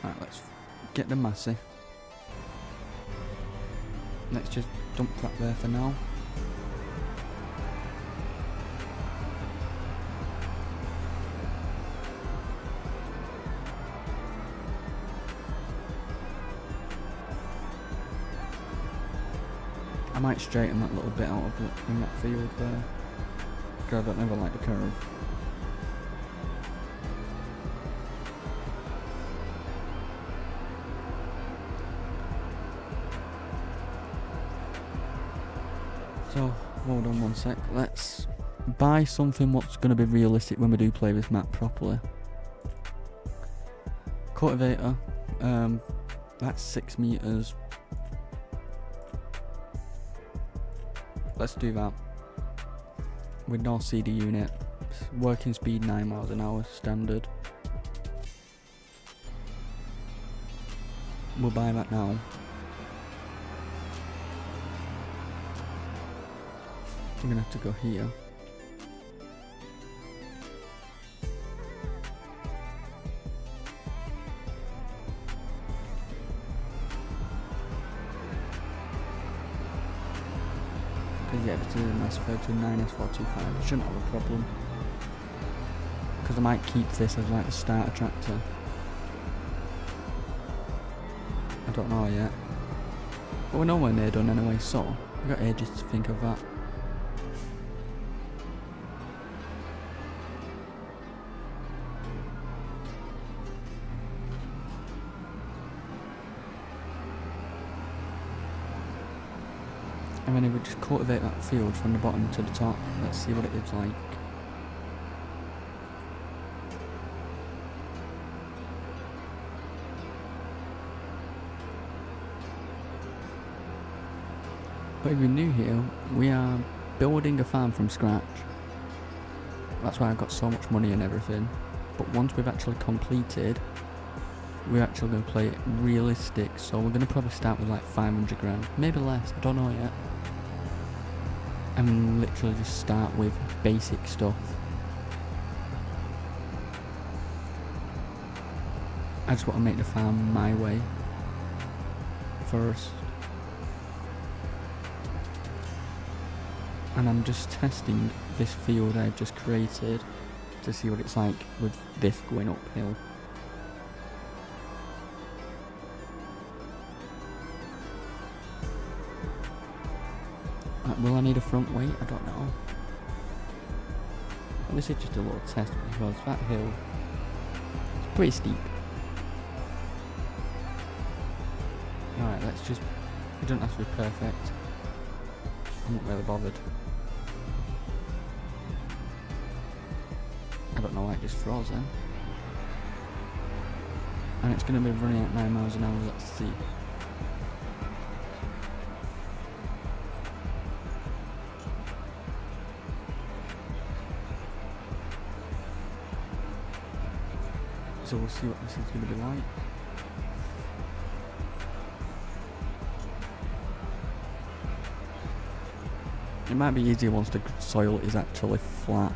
Right, let's get the massey. Let's just dump that there for now. I might straighten that little bit out of it in that field there, because I don't ever like the curve. So, hold on one sec, let's buy something what's going to be realistic when we do play this map properly. Cultivator, that's 6 meters. Let's do that. With no CD unit, working speed 9 miles an hour, standard. We'll buy that now. I'm gonna have to go here. Because yeah, if it's an S429, S425, it shouldn't have a problem. Because I might keep this as like a starter tractor. I don't know yet. But we're nowhere near done anyway, so we've got ages to think of that. And then if we just cultivate that field from the bottom to the top, let's see what it is like. But if you're new here, we are building a farm from scratch. That's why I've got so much money and everything. But once we've actually completed, we're actually going to play it realistic. So we're going to probably start with like 500 grand, maybe less, I don't know yet. And literally just start with basic stuff. I just want to make the farm my way first. And I'm just testing this field I've just created to see what it's like with this going uphill. Will I need a front weight? I don't know. Well, this is just a little test because that hill is pretty steep. Alright, let's just... It doesn't have to be perfect. I'm not really bothered. I don't know why it just froze then. And it's going to be running at 9 miles an hour, let's see. So we'll see what this is going to be like. It might be easier once the soil is actually flat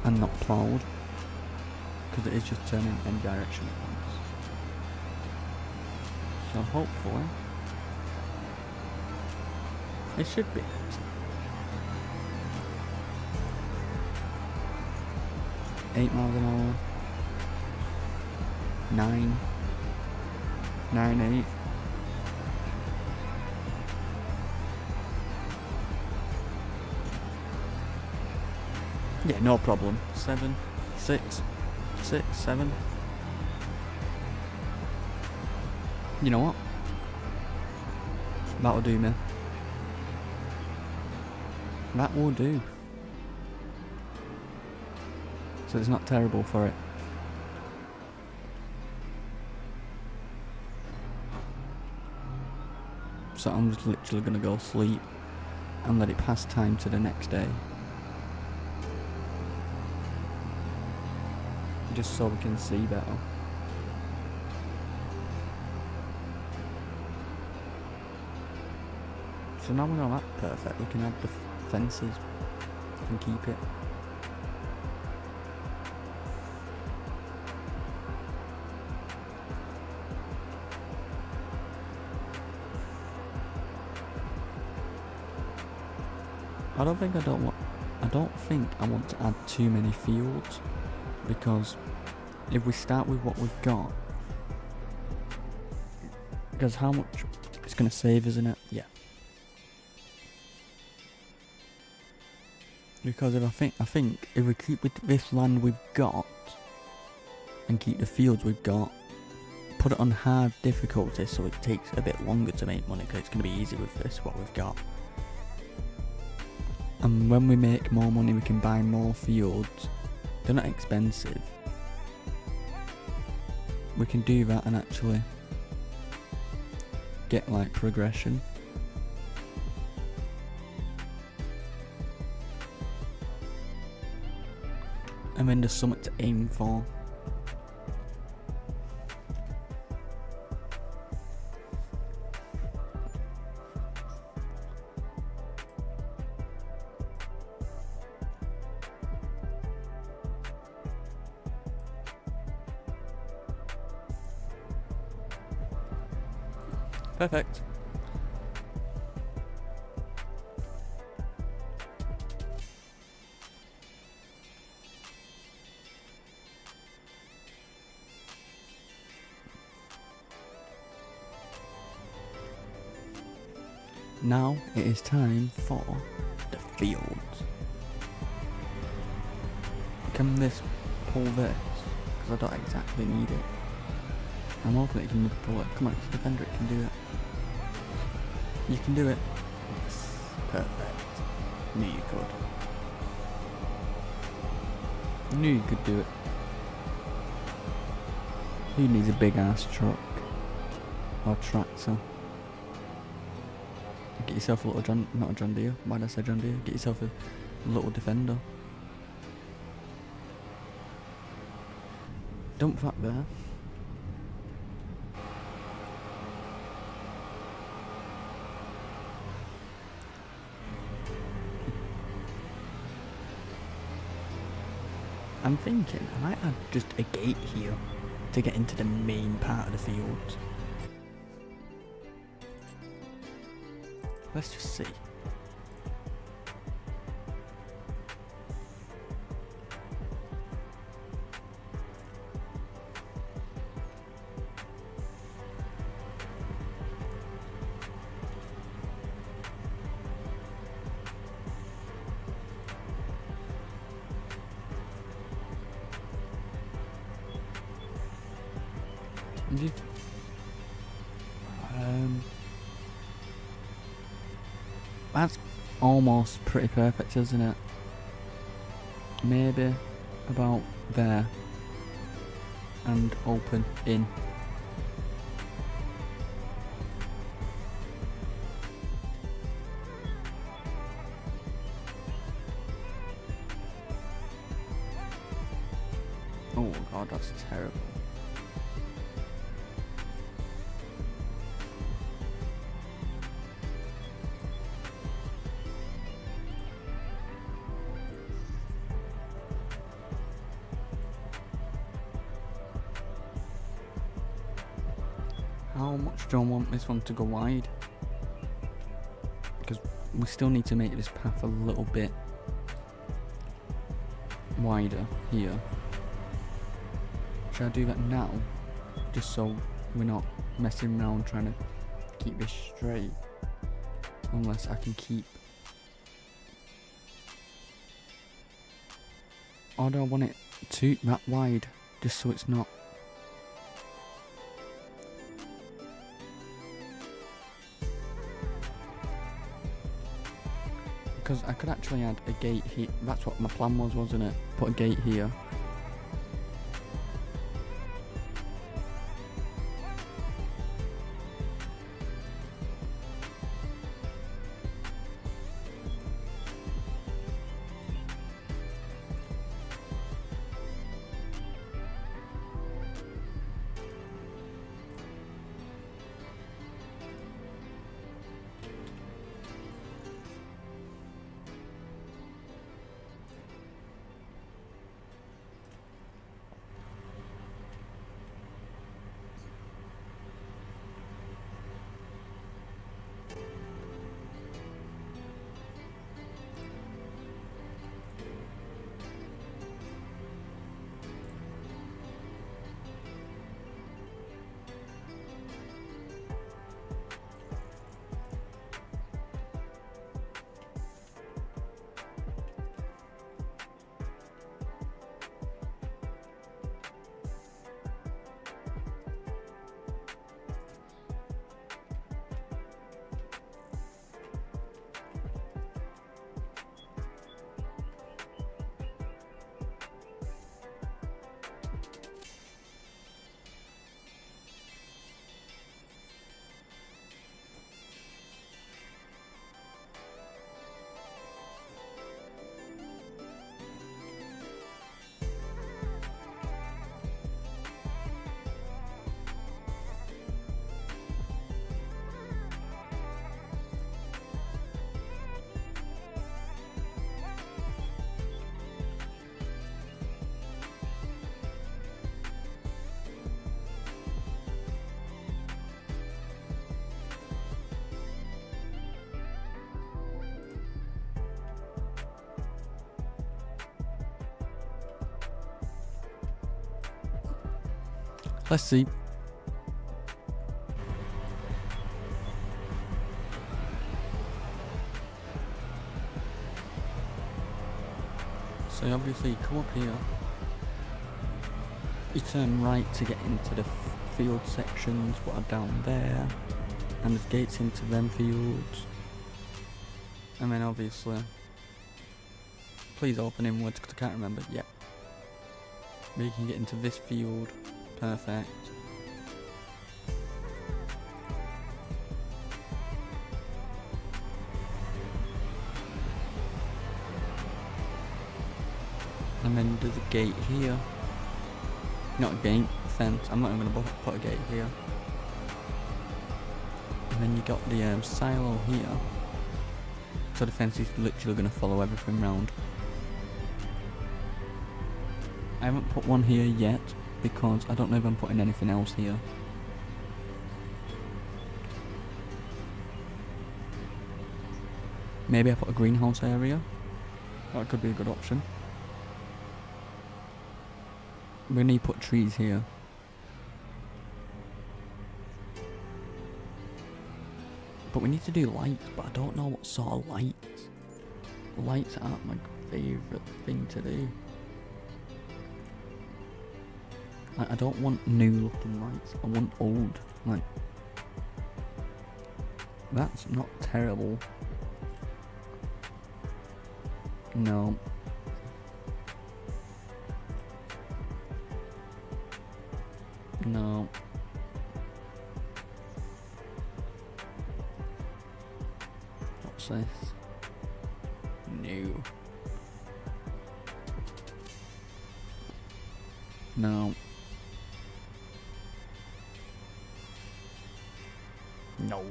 and not ploughed, because it is just turning in any direction at once. So hopefully it should be. 8 miles an hour. 9, 8. Yeah, no problem. 7, 6, 7. You know what? That'll do me. That will do. So it's not terrible for it. So I'm just literally gonna go sleep and let it pass time to the next day. Just so we can see better. So now we know that perfect, we can add the fences and keep it. I don't think I want to add too many fields, because if we start with what we've got, because how much it's going to save, isn't it? Yeah. Because if I think if we keep with this land we've got and keep the fields we've got, put it on hard difficulty so it takes a bit longer to make money, because it's going to be easy with this what we've got. And when we make more money we can buy more fields. They're not expensive. We can do that and actually get like progression. And then there's something to aim for. Perfect. Now it is time for the fields. Can this pull this? Because I don't exactly need it. I'm hoping it can pull it. Come on, it's a defender, it can do it. You can do it. Yes. Perfect. Knew you could. I knew you could do it. Who needs a big ass truck? Or tractor? Get yourself a little not a John Deere. Why did I say John Deere? Get yourself a little defender. Dump that there. I'm thinking I might add just a gate here to get into the main part of the field. Let's just see. That's almost pretty perfect, isn't it? Maybe about there and open in. Oh god, that's terrible. How much do I want this one to go wide? Because we still need to make this path a little bit wider here. Should I do that now? Just so we're not messing around trying to keep this straight. Unless I can keep... Or do I want it that wide? Just so it's not... Because I could actually add a gate here. That's what my plan was, wasn't it? Put a gate here. Let's see. So obviously you come up here, you turn right to get into the field sections what are down there, and there's gates into them fields, and then obviously, please open inwards because I can't remember, yep. But you can get into this field, perfect. And then there's a gate here. Not a gate, fence. I'm not even going to put a gate here. And then you got the silo here. So the fence is literally going to follow everything round. I haven't put one here yet because I don't know if I'm putting anything else here. Maybe I put a greenhouse area. That could be a good option. We need to put trees here. But we need to do lights, but I don't know what sort of lights. Lights aren't my favourite thing to do. Like, I don't want new looking lights, I want old. Like, that's not terrible. No. No. What's this? No. No. No.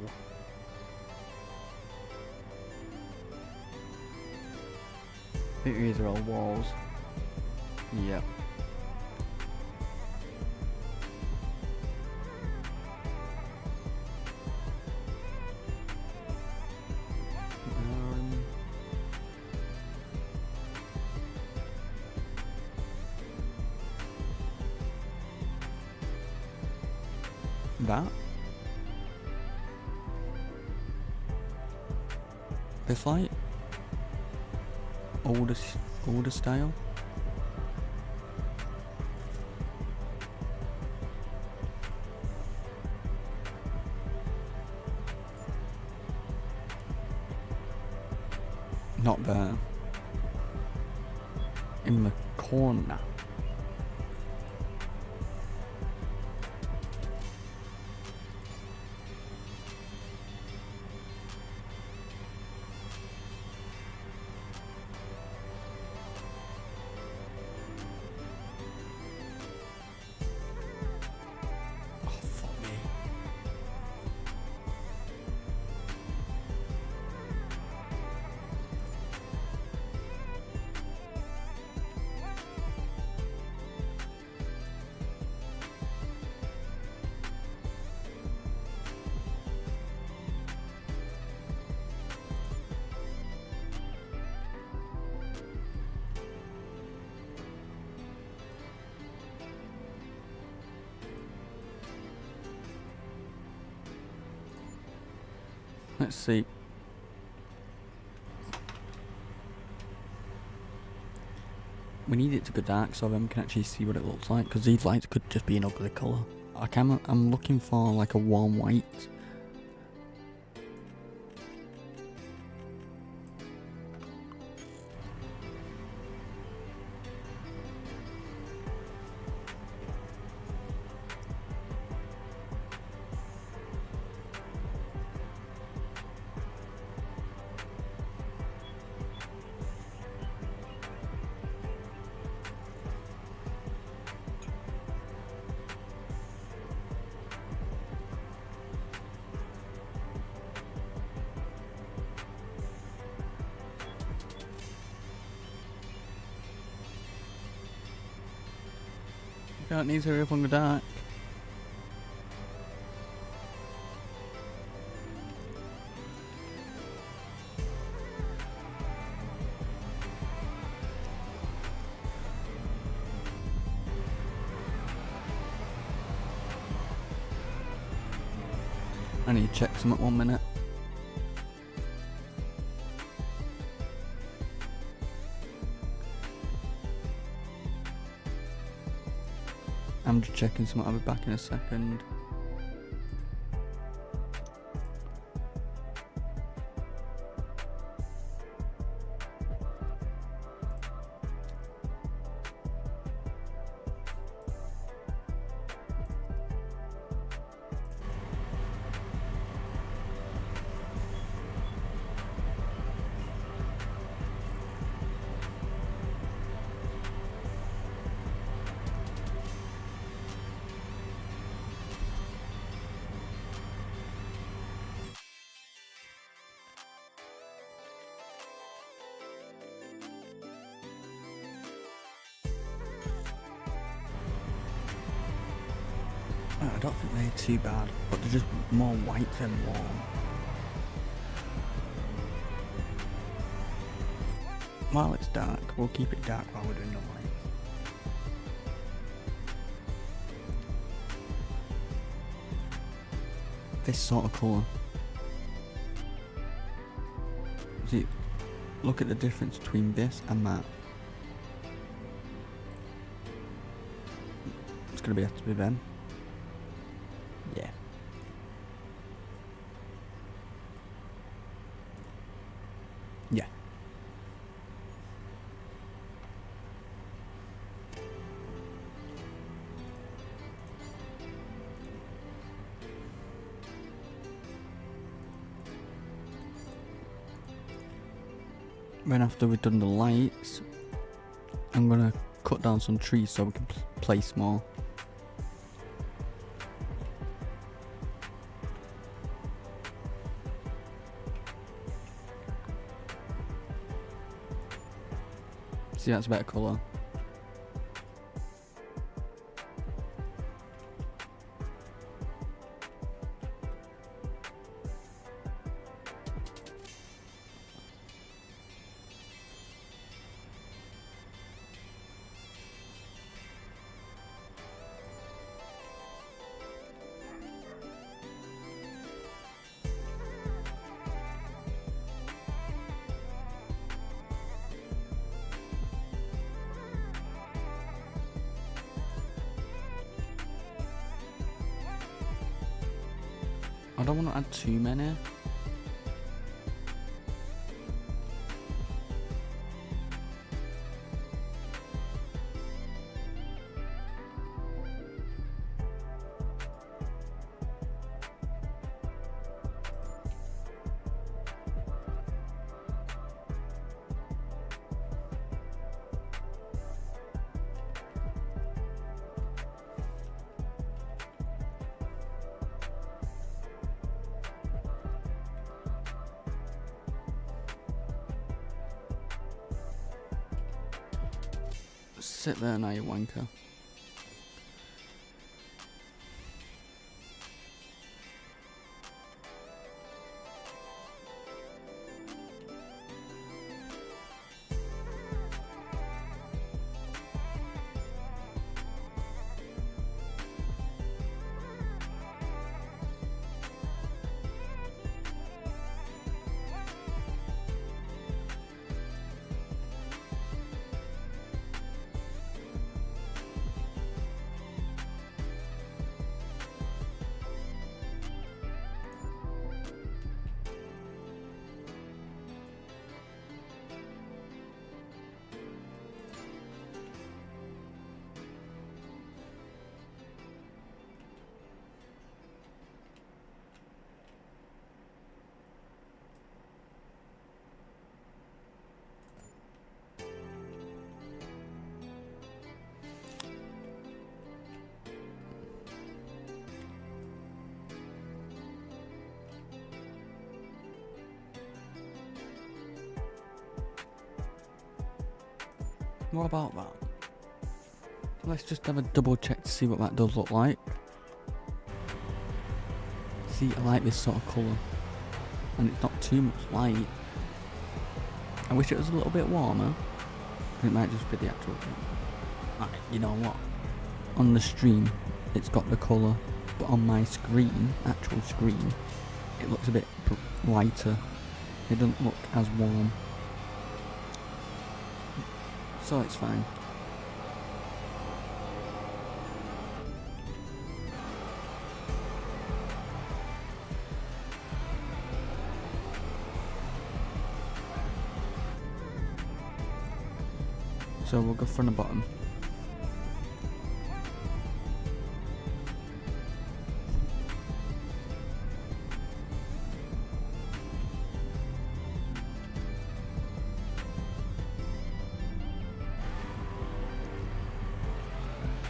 These are all walls. Yep. That? This light? Older style? Not there. In the corner. Let's see. We need it to go dark so then we can actually see what it looks like, because these lights could just be an ugly colour. I'm looking for like a warm white. That needs to hurry up on the dark. I need to check some at 1 minute. I'm just checking some. I'll be back in a second. I don't think they're too bad, but they're just more white than warm. While it's dark, we'll keep it dark while we're doing the lights. This sort of colour. See, look at the difference between this and that. It's gonna have to be them. Yeah. Yeah. Then after we've done the lights, I'm gonna cut down some trees so we can place more. See, that's a better colour. I don't want to add too many. Sit there now, you wanker. What about that? Let's just have a double check to see what that does look like. See, I like this sort of colour. And it's not too much light. I wish it was a little bit warmer. It might just be the actual thing. Alright, you know what? On the stream, it's got the colour but on my screen, actual screen, it looks a bit lighter. It doesn't look as warm. So it's fine. So we'll go from the bottom.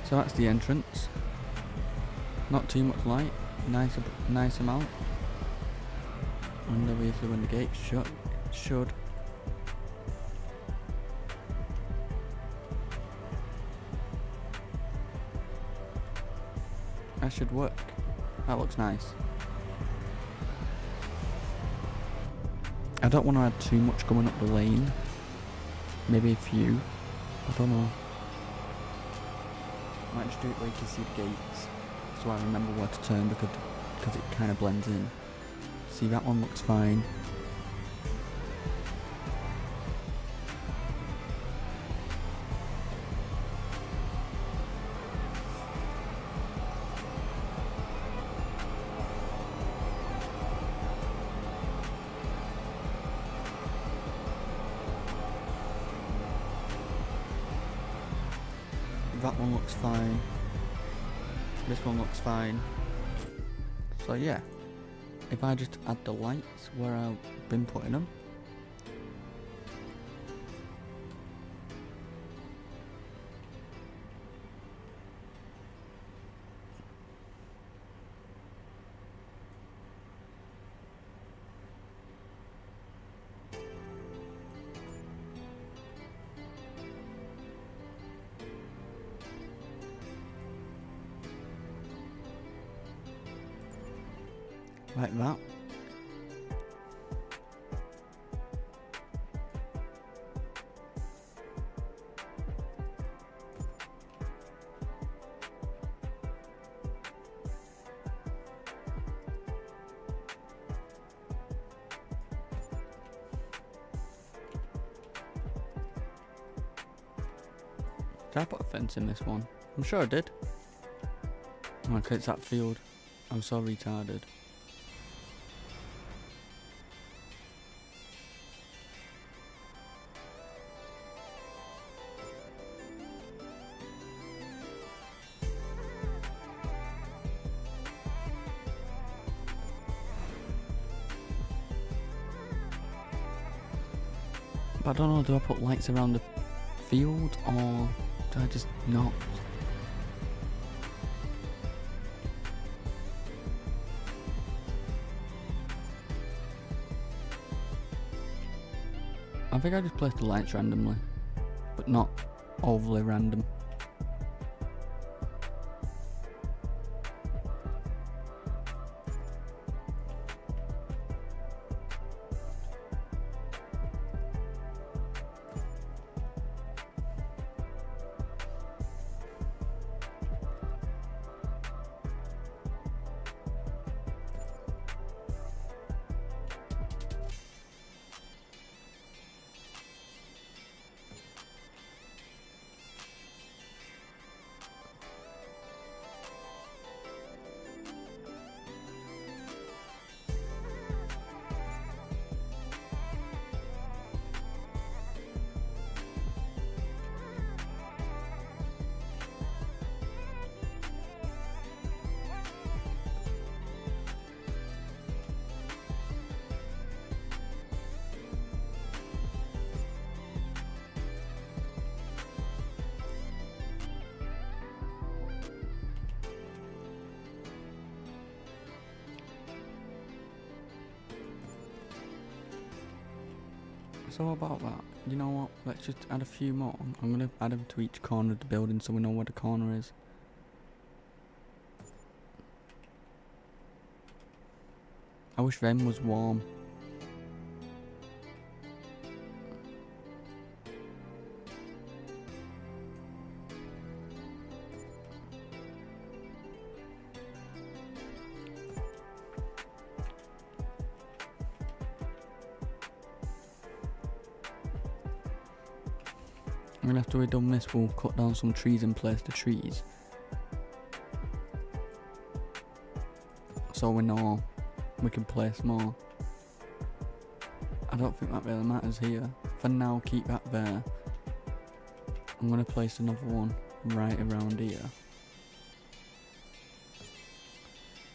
So that's the entrance. Not too much light, nice amount. And obviously when the gate's shut, it should. That should work. That looks nice. I don't want to add too much coming up the lane. Maybe a few. I don't know. Might just do it where you can see the gates, so I remember where to turn because it kind of blends in. See, that one looks fine. That one looks fine. This one looks fine. So yeah, if I just add the lights where I've been putting them. Like that. Did I put a fence in this one? I'm sure I did. Okay, it's that field. I'm so retarded. But I don't know, do I put lights around the field or do I just not? I think I just placed the lights randomly, but not overly random. So about that, you know what, let's just add a few more. I'm going to add them to each corner of the building so we know where the corner is. I wish them was warm. And after we've done this, we'll cut down some trees and place the trees. So we know we can place more. I don't think that really matters here. For now, keep that there. I'm going to place another one right around here.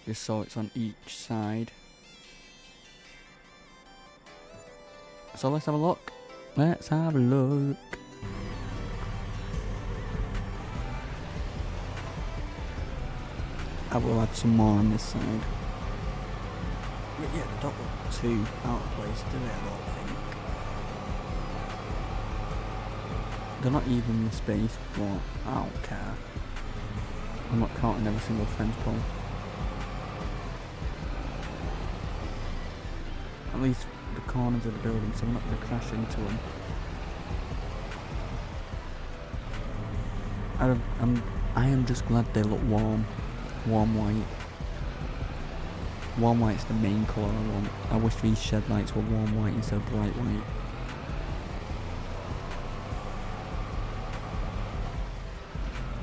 Just so it's on each side. So let's have a look. Let's have a look. I will add some more on this side. But yeah, they don't look too out of place, do they? I don't think. They're not even the space, but I don't care. I'm not counting every single fence pole. At least the corners of the building, so we're not going to crash into them. I am just glad they look warm. Warm white. Warm white's the main colour I want. I wish these shed lights were warm white instead of bright white.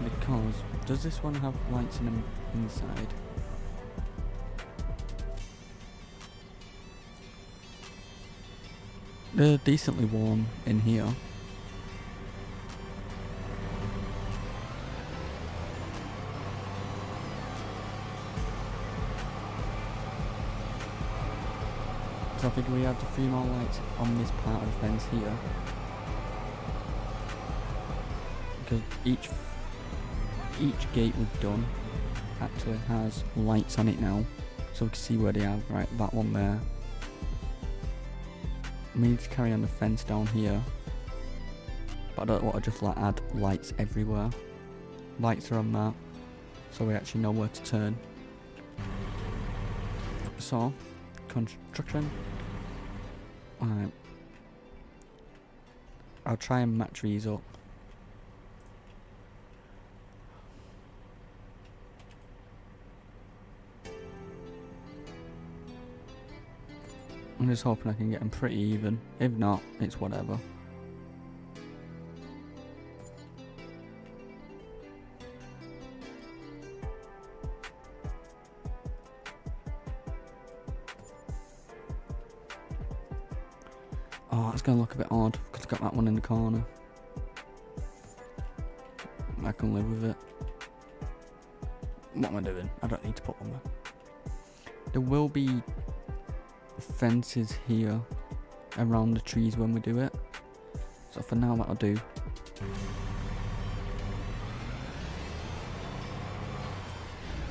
Because, does this one have lights in them inside? They're decently warm in here. So I think we add a few more lights on this part of the fence here. Because each gate we've done actually has lights on it now. So we can see where they are. Right, that one there. We need to carry on the fence down here. But I don't want to just like add lights everywhere. Lights are on that. So we actually know where to turn. So, construction. Alright. I'll try and match these up. I'm just hoping I can get them pretty even. If not, it's whatever. Oh, it's going to look a bit odd because I've got that one in the corner. I can live with it. What am I doing? I don't need to put one there. There will be fences here around the trees when we do it. So for now that'll do.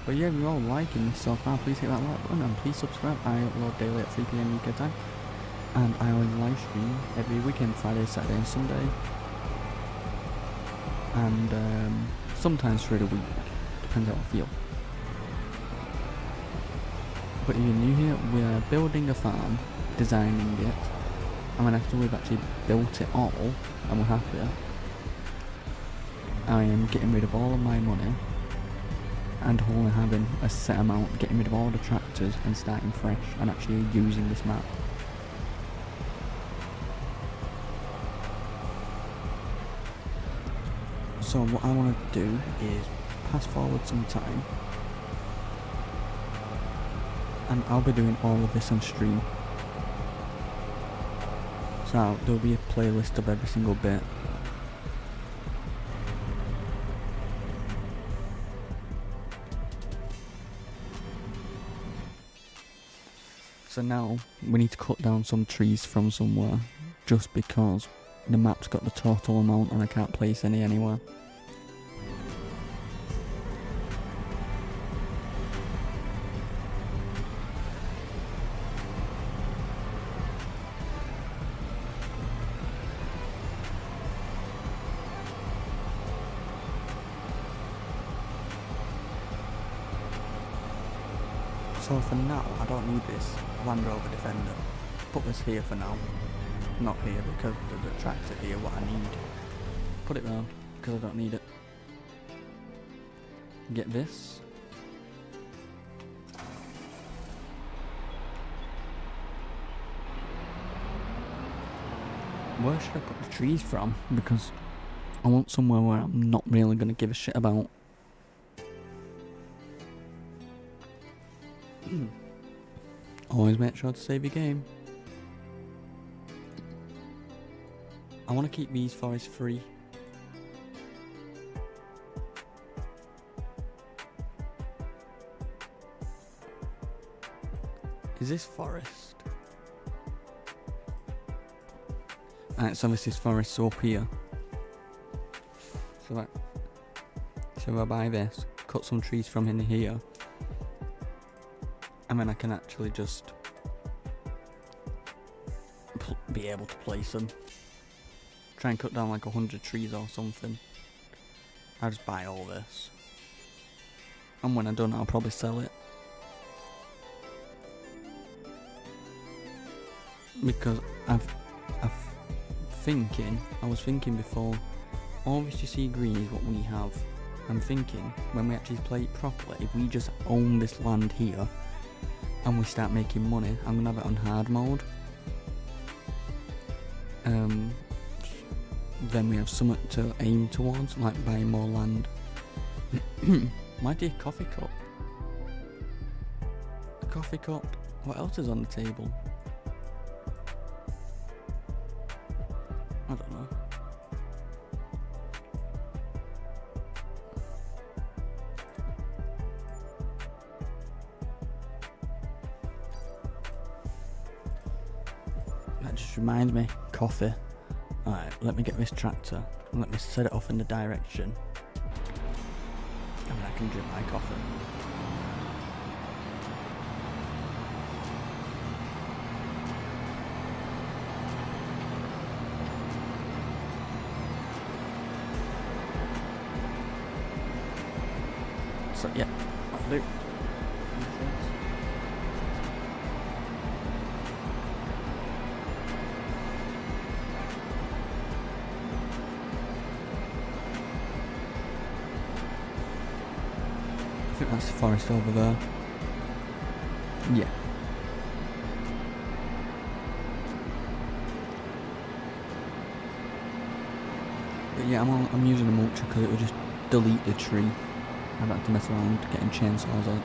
But yeah, if you're all liking this so far, please hit that like button and please subscribe. I upload daily at 3 PM UK time. And I will live stream every weekend, Friday, Saturday and Sunday. And sometimes through the week, depends how I feel. But if you're new here, we're building a farm, designing it, and then after we've actually built it all, and we're happy, I am getting rid of all of my money, and only having a set amount, getting rid of all the tractors and starting fresh, and actually using this map. So what I want to do is pass forward some time, and I'll be doing all of this on stream. So there'll be a playlist of every single bit. So now we need to cut down some trees from somewhere, just because the map's got the total amount and I can't place any anywhere. So for now, I don't need this Land Rover Defender. Put this here for now. Not here because there's a tractor here, what I need. Put it there because I don't need it. Get this. Where should I put the trees from? Because I want somewhere where I'm not really going to give a shit about. Always make sure to save your game. I want to keep these forests free. Is this forest? Alright, so this is forest up here. So if I buy this, cut some trees from in here, and then I can actually just be able to place them. Try and cut down like 100 trees or something. I'll just buy all this. And when I'm done, I'll probably sell it. Because I was thinking before, all this you see green is what we have. I'm thinking, when we actually play it properly, if we just own this land here, and we start making money, I'm gonna have it on hard mode. Then we have something to aim towards, like buying more land. My dear coffee cup. A coffee cup. What else is on the table? I don't know. That just reminds me, coffee. Alright, let me get this tractor and let me set it off in the direction. And then I can drink my coffee. So yeah, that'll do. I think that's the forest over there. Yeah. But yeah, I'm using a mulcher because it will just delete the tree. I don't have to mess around getting chainsaws or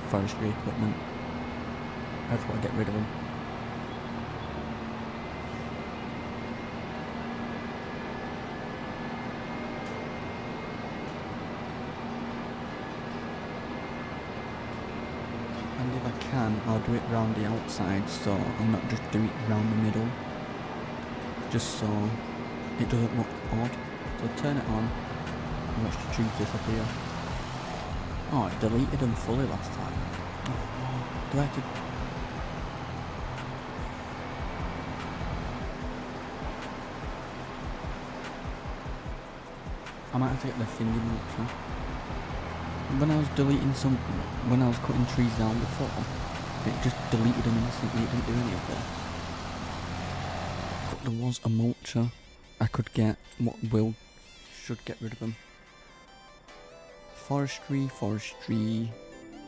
forestry equipment. I just want to get rid of them. And if I can, I'll do it round the outside, so I'll not just do it round the middle. Just so it doesn't look odd. So turn it on and watch the trees disappear. Oh, it deleted them fully last time. Oh, do I have to... I might have to get the finger mulcher. When I was deleting when I was cutting trees down before, it just deleted them instantly, it didn't do any of this. But there was a mulcher I could get, what should get rid of them. Forestry,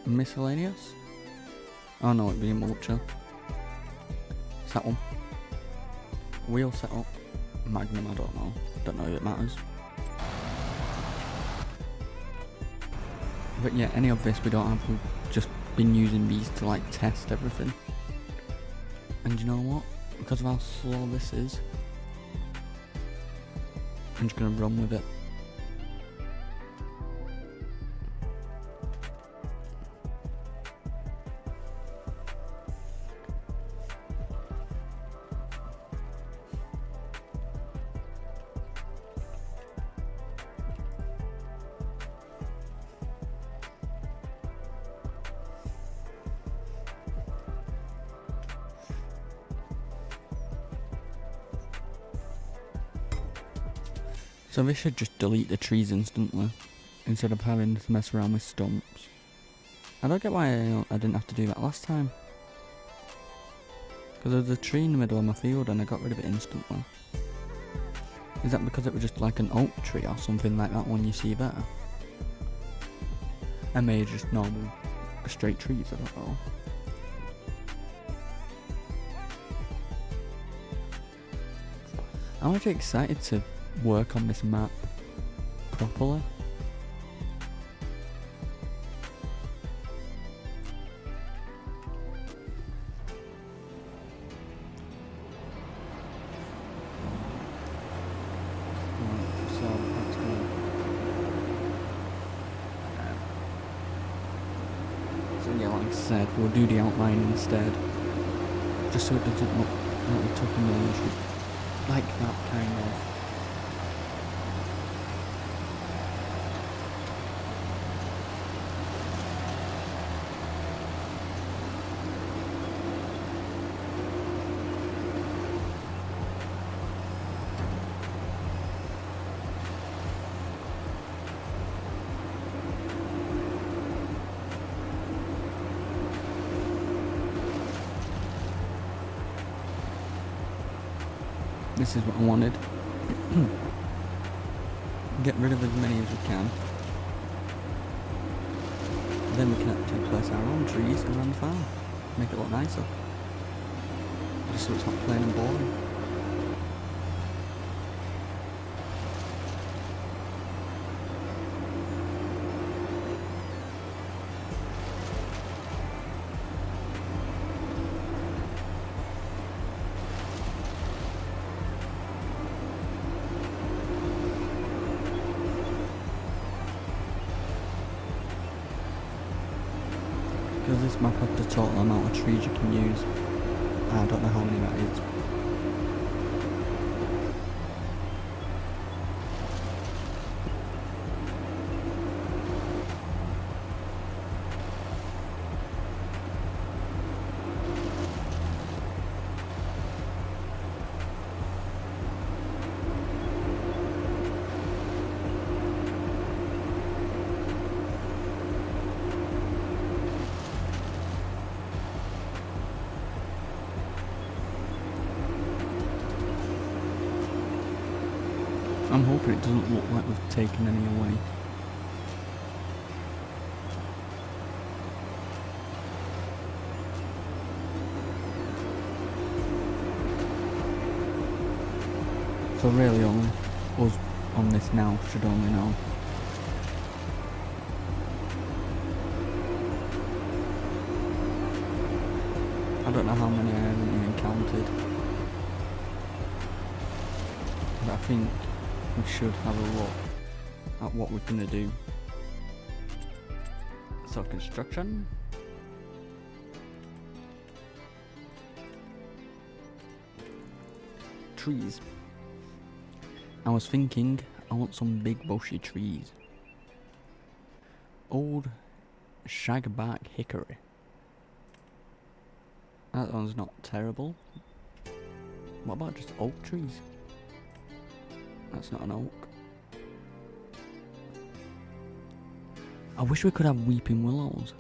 miscellaneous? Oh no, it'd be a mulcher. It's that one. Wheel setup, Magnum, I don't know if it matters. But yeah, any of this we don't have, we've just been using these to like test everything. And you know what? Because of how slow this is, I'm just gonna run with it. So this should just delete the trees instantly, instead of having to mess around with stumps. I don't get why I didn't have to do that last time. Because there was a tree in the middle of my field and I got rid of it instantly. Is that because it was just like an oak tree or something like that one you see there? And maybe just normal straight trees, I don't know. I'm actually excited to work on this map properly. So let's go. So yeah, like I said, we'll do the outline instead, just so it doesn't look like we took a million shots. Like that kind of. This is what I wanted. Get rid of as many as we can. Then we can actually place our own trees around the farm. Make it look nicer. Just so it's not plain and boring. Because this map has the total amount of trees you can use. I don't know how many that is. I'm hoping it doesn't look like we've taken any away. So really only us on this now should only know. I don't know how many I haven't even counted. But I think we should have a look at what we're gonna do. So construction. Trees. I was thinking I want some big bushy trees. Old shagbark hickory. That one's not terrible. What about just oak trees? That's not an oak. I wish we could have weeping willows.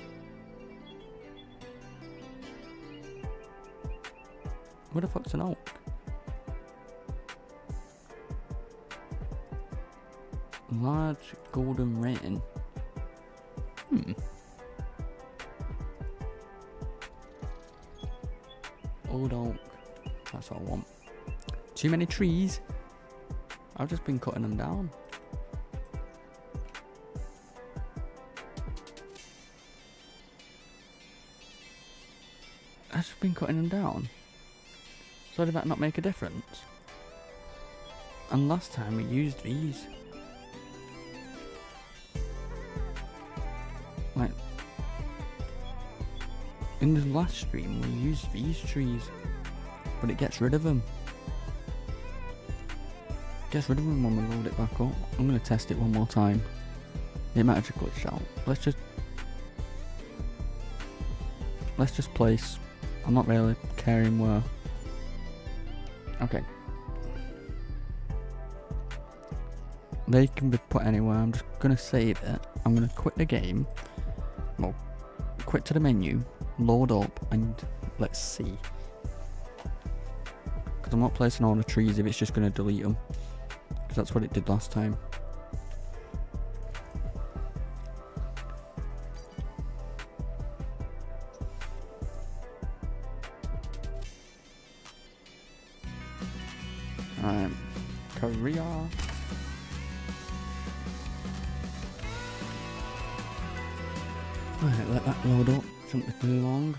Where the fuck's an oak? Large golden rain. Old oak. That's what I want. Too many trees. I've just been cutting them down. I've just been cutting them down. So did that not make a difference? And last time we used these. Like, in the last stream we used these trees. But it gets rid of them. Gets rid of them when we load it back up. I'm going to test it one more time. It might have just glitched out. Let's just place. I'm not really caring where. Okay. They can be put anywhere. I'm just going to save it. I'm going to quit the game. Well, quit to the menu. Load up and let's see. Because I'm not placing all the trees if it's just going to delete them. Because that's what it did last time. Alright. Korea. Right, let that load up, shouldn't be too long.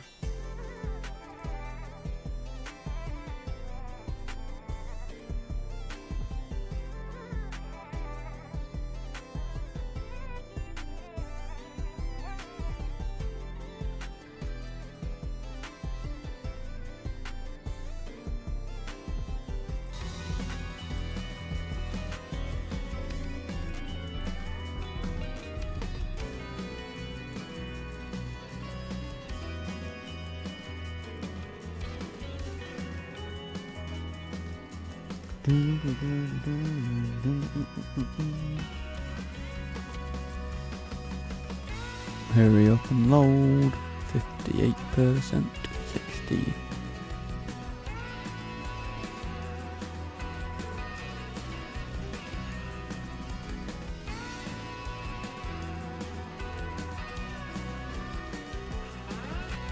Hurry up and load. 58%, 60.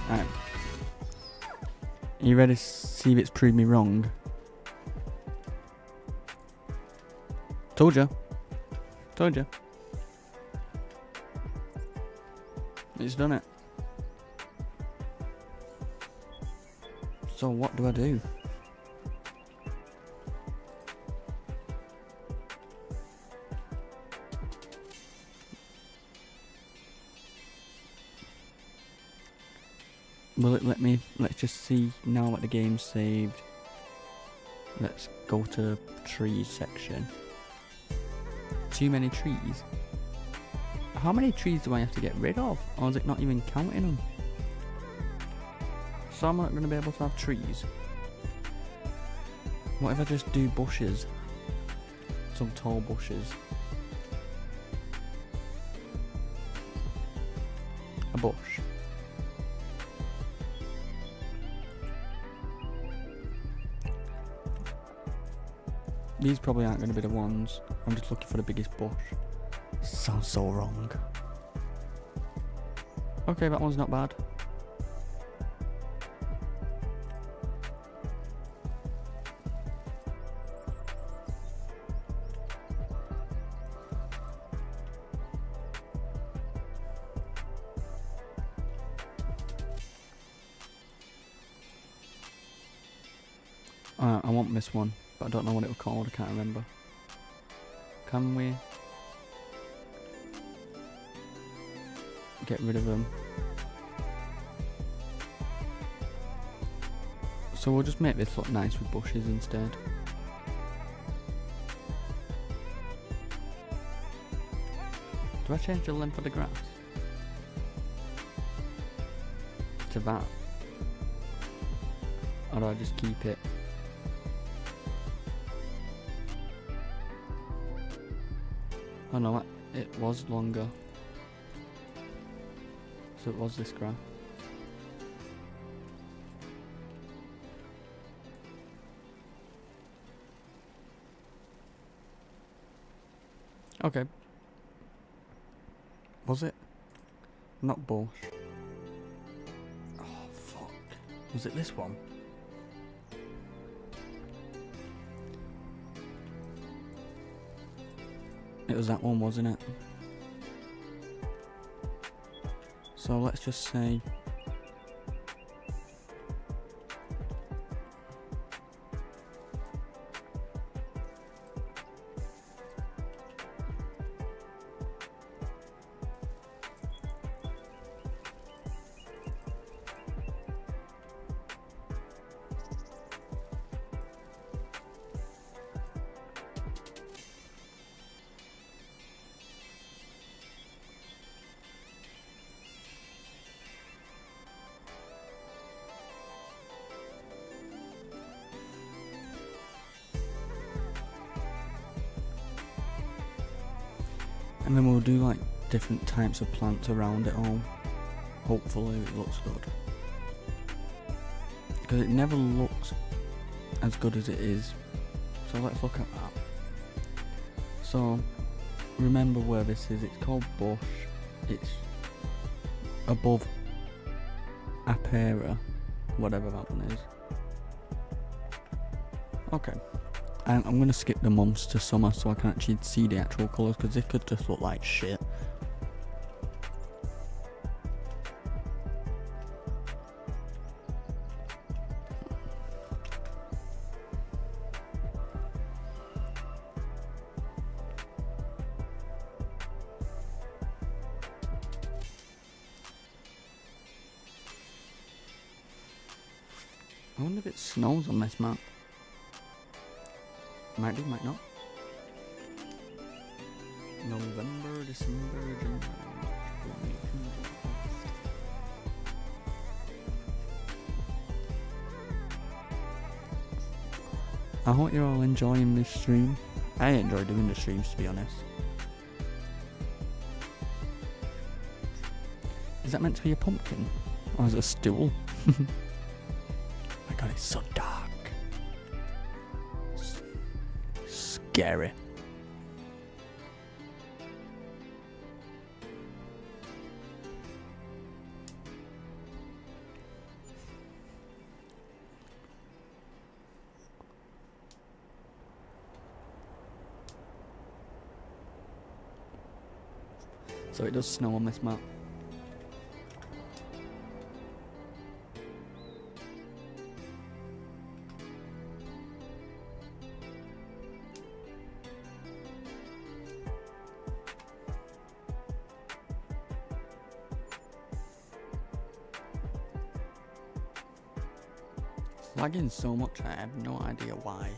Right. Are you ready to see if it's proved me wrong? Told you. Told you. It's done it. So what do I do? Will it let me? Let's just see now what the game's saved. Let's go to trees section. Too many trees. How many trees do I have to get rid of? Or is it not even counting them? So I'm not going to be able to have trees. What if I just do bushes? Some tall bushes. A bush. These probably aren't going to be the ones. I'm just looking for the biggest bush. Sounds so wrong. Okay, that one's not bad. I want this one, but I don't know what it was called. I can't remember. Can we get rid of them? So we'll just make this look nice with bushes instead. Do I change the length of the grass to that? Or do I just keep it? Oh no, it was longer. So it was this graph. Okay. Was it? Not bush. Oh fuck. Was it this one? It was that one, wasn't it? So let's just say and then we'll do like different types of plants around it all. Hopefully it looks good. Because it never looks as good as it is. So let's look at that. So remember where this is. It's called bush. It's above apera, whatever that one is. Okay. And I'm going to skip the months to summer so I can actually see the actual colours, because they could just look like shit. I wonder if it snows on this map. Might do, might not. November, December, January. I hope you're all enjoying this stream. I enjoy doing the streams, to be honest. Is that meant to be a pumpkin? Or is it a stool? Oh my god, it's so dark. Scary. So it does snow on this map. It's lagging so much, I have no idea why.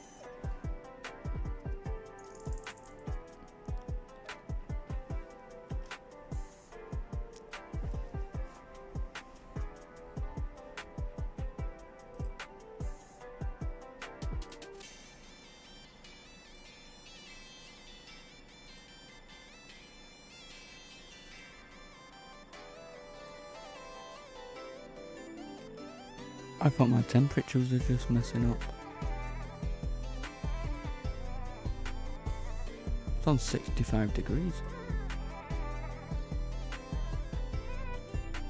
I thought my temperatures were just messing up. It's on 65 degrees.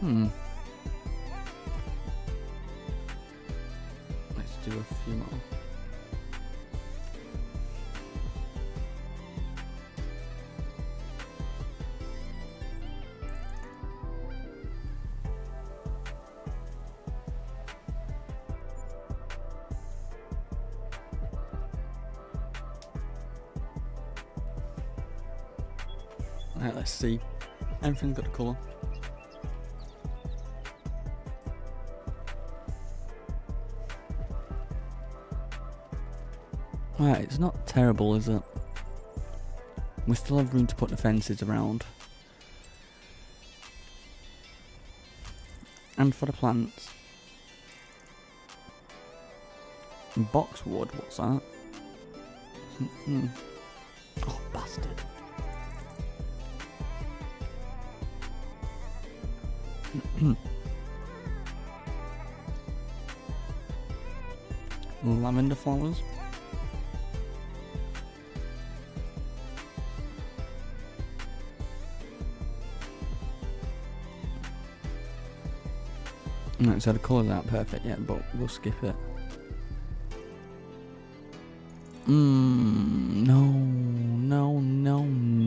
Let's do a few more. Right, let's see. Everything's got a colour. Right, it's not terrible, is it? We still have room to put the fences around. And for the plants. Boxwood, what's that? Oh, bastard. Lavender flowers. Right, so the colours aren't perfect yet, but we'll skip it.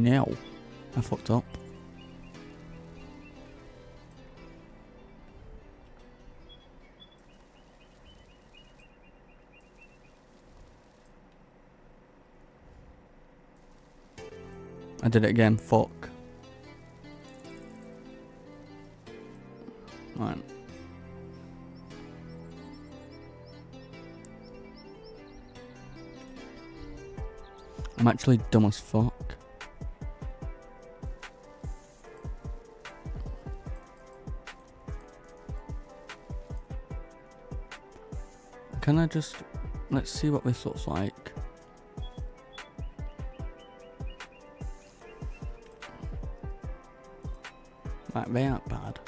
No. I fucked up. I did it again, fuck. Right. I'm actually dumb as fuck. Can I just... let's see what this looks like. Right, they aren't bad.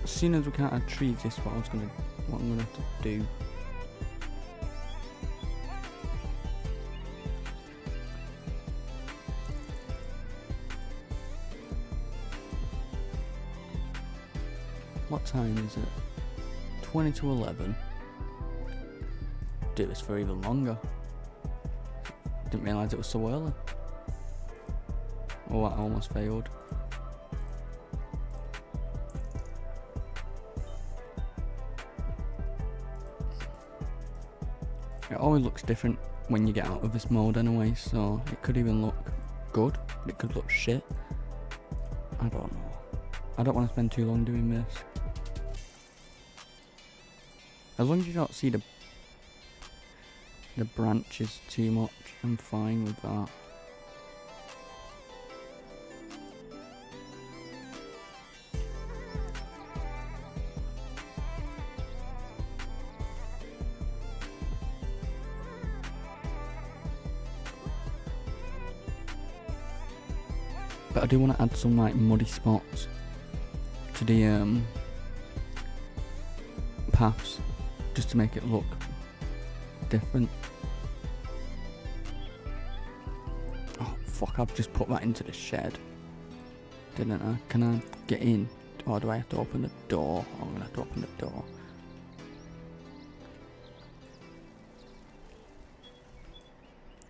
As soon as we can't have trees, this is what I'm gonna have to do. What time is it? 20 to 11. Do this for even longer. Didn't realise it was so early. Oh, that almost failed. It always looks different when you get out of this mode anyway, so it could even look good, but it could look shit. I don't know. I don't want to spend too long doing this. As long as you don't see the branches too much, I'm fine with that. But I do want to add some like muddy spots to the paths, just to make it look different. Oh fuck, I've just put that into the shed, didn't I? Can I get in? Or do I have to open the door? Oh, I'm gonna have to open the door.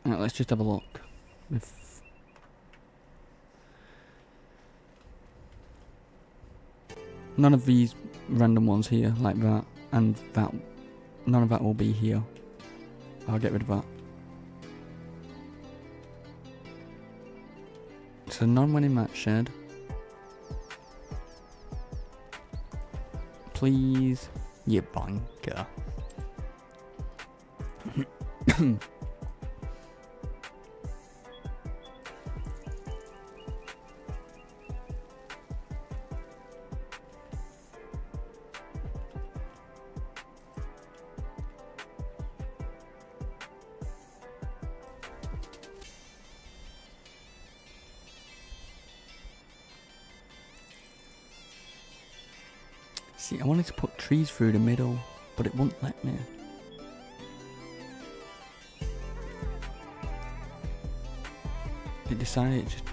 Alright, let's just have a look. None of these random ones here, like that, and that, none of that will be here. I'll get rid of that. So none went in that shed. Please, you banker. See, I wanted to put trees through the middle, but it wouldn't let me. It decided it just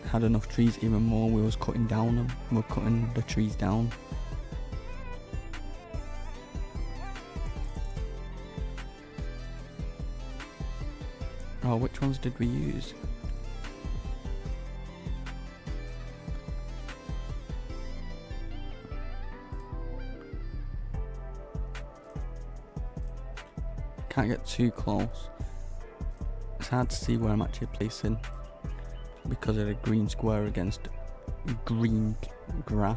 had enough trees even more. We was cutting down them. We were cutting the trees down. Oh, which ones did we use? Can't get too close. It's hard to see where I'm actually placing because of the green square against green grass.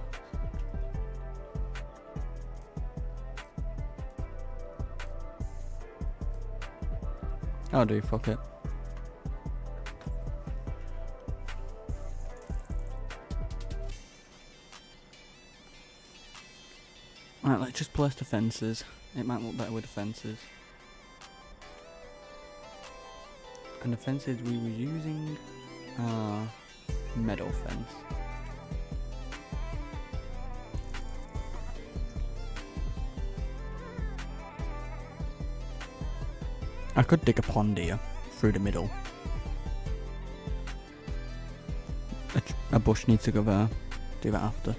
I'll do, fuck it. Alright, let's just place the fences. It might look better with the fences. And the fences we were using are meadow fence. I could dig a pond here through the middle. A bush needs to go there. Do that after.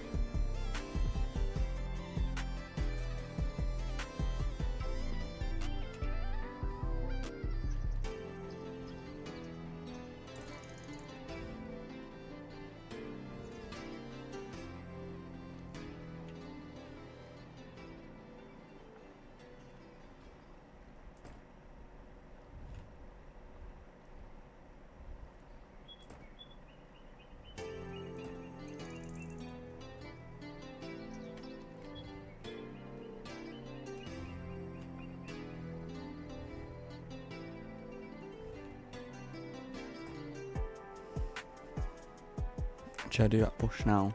Should I do that bush now?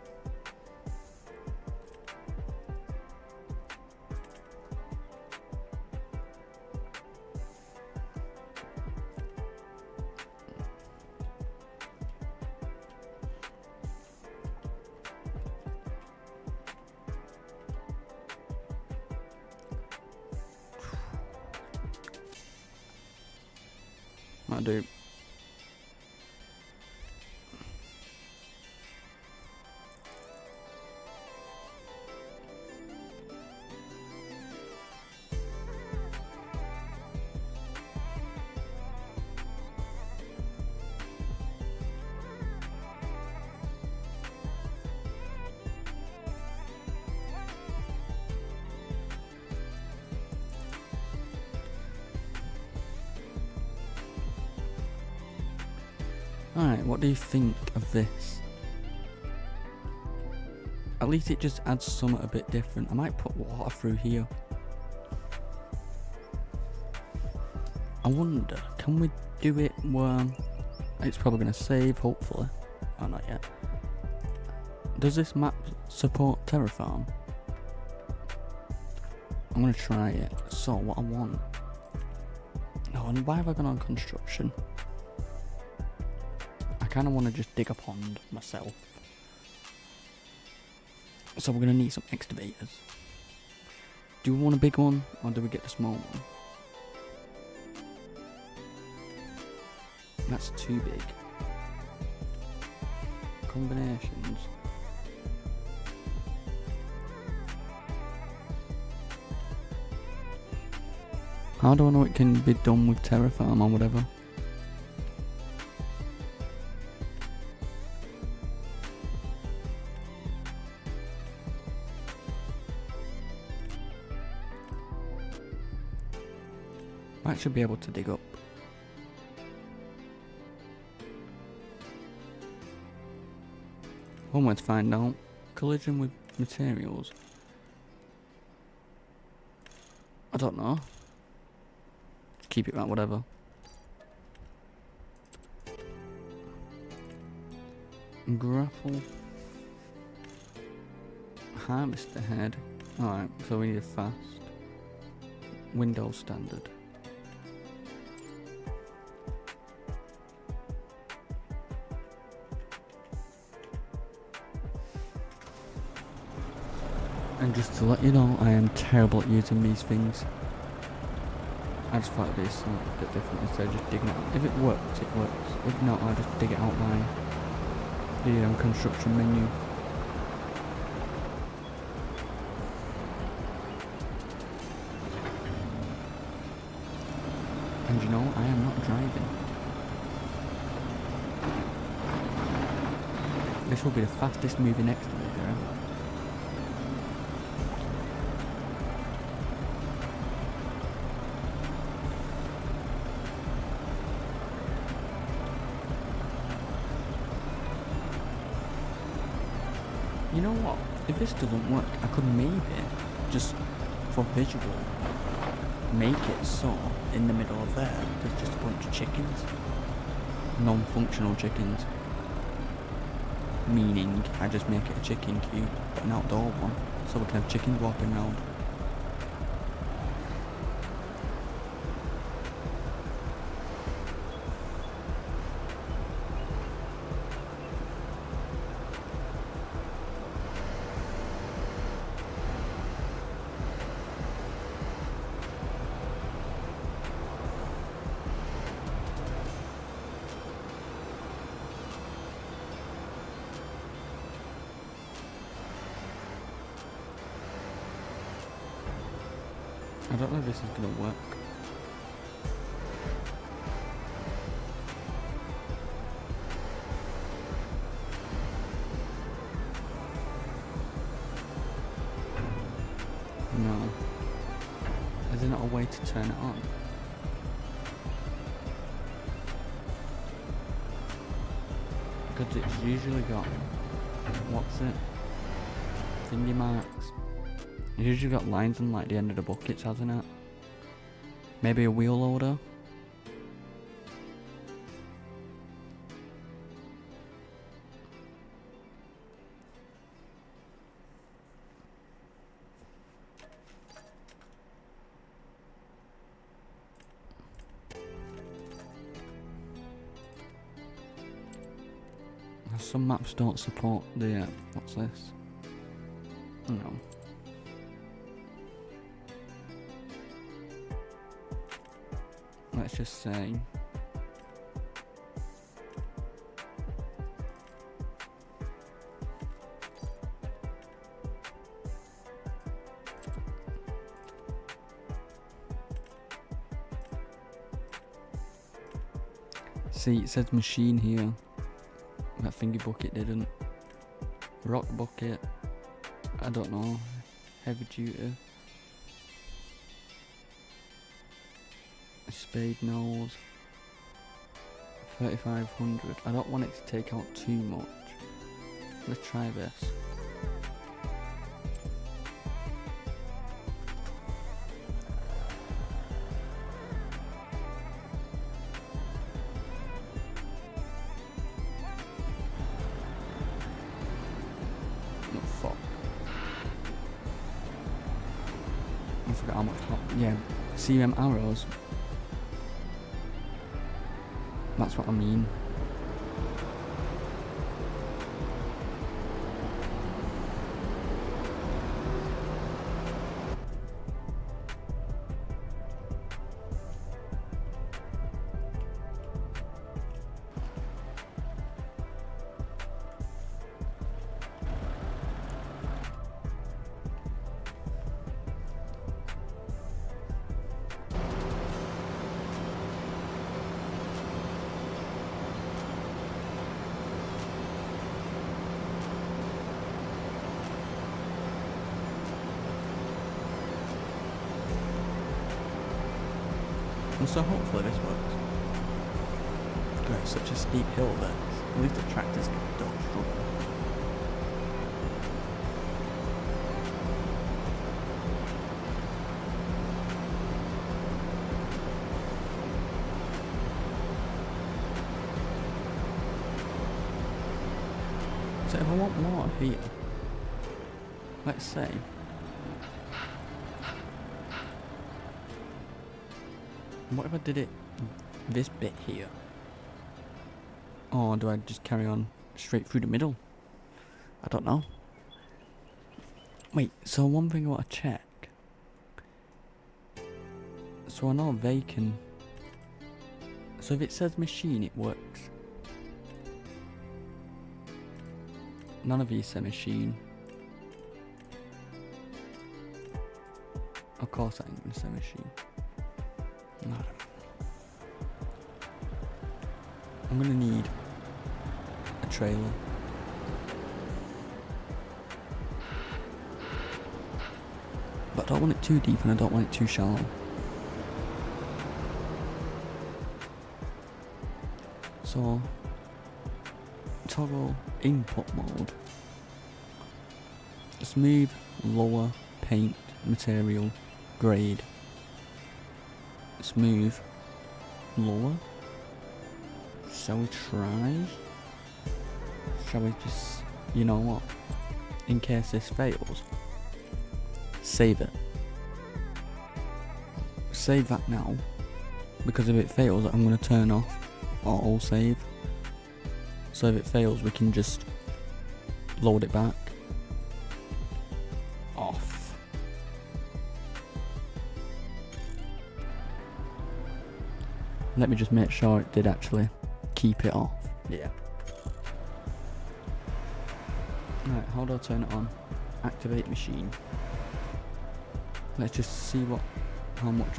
I'll do. Alright, what do you think of this? At least it just adds something a bit different. I might put water through here. I wonder, can we do it where it's probably going to save, hopefully. Oh, not yet. Does this map support Terraform? I'm going to try it. So, what I want... Oh, and why have I gone on construction? I kind of want to just dig a pond myself. So we're going to need some excavators. Do we want a big one, or do we get the small one? That's too big. Combinations. How do I know it can be done with Terraform or whatever? I should be able to dig up. One way to find out. Collision with materials. I don't know. Keep it right, whatever. Grapple. Harvest ahead. Alright, so we need a fast. Windows standard. And just to let you know, I am terrible at using these things. I just thought it'd be something a bit different instead of just digging it out. If it works, it works. If not, I'll just dig it out by the construction menu. And you know, I am not driving. This will be the fastest moving excavator ever. You know what? If this doesn't work, I could maybe just, for visual, make it so in the middle of there, there's just a bunch of chickens. Non-functional chickens. Meaning, I just make it a chicken coop, but an outdoor one, so we can have chickens walking around. I don't know if this is gonna work. No. Is there not a way to turn it on? Because it's usually got... What's it? Thingy marks. It's usually got lines on like the end of the buckets, hasn't it? Maybe a wheel loader? Some maps don't support the, what's this? No. Let's just say see, it says machine here. That thingy bucket didn't. Rock bucket, I don't know. Heavy duty. Spade nose. 3,500. I don't want it to take out too much. Let's try this. Oh fuck. I forgot how much. Yeah, see them arrows? That's what I mean. And so hopefully this works. God, it's such a steep hill that at least the tractors don't struggle. So if I want water here, let's say, what if I did it this bit here? Or do I just carry on straight through the middle? I don't know. Wait, so one thing I want to check. So I know they can... So if it says machine, it works. None of these say machine. Of course I ain't gonna say machine. Not. I'm gonna need a trailer. But I don't want it too deep and I don't want it too shallow. So, toggle input mode. Smooth, lower, paint, material, grade. Smooth, lower. Shall we try? Shall we just, you know what? In case this fails, save it. Save that now, because if it fails, I'm going to turn off auto save. So if it fails, we can just load it back. Off. Let me just make sure it did actually keep it off. Yeah. Right, how do I turn it on? Activate machine. Let's just see how much.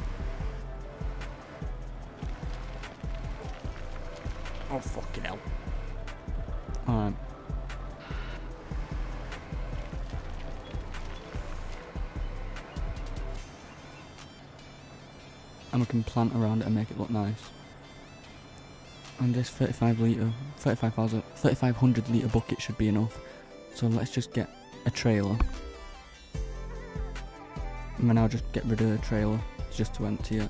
Oh fucking hell. Alright. And we can plant around it and make it look nice. And this 3,500 litre bucket should be enough. So let's just get a trailer. And then I'll just get rid of the trailer just to empty it.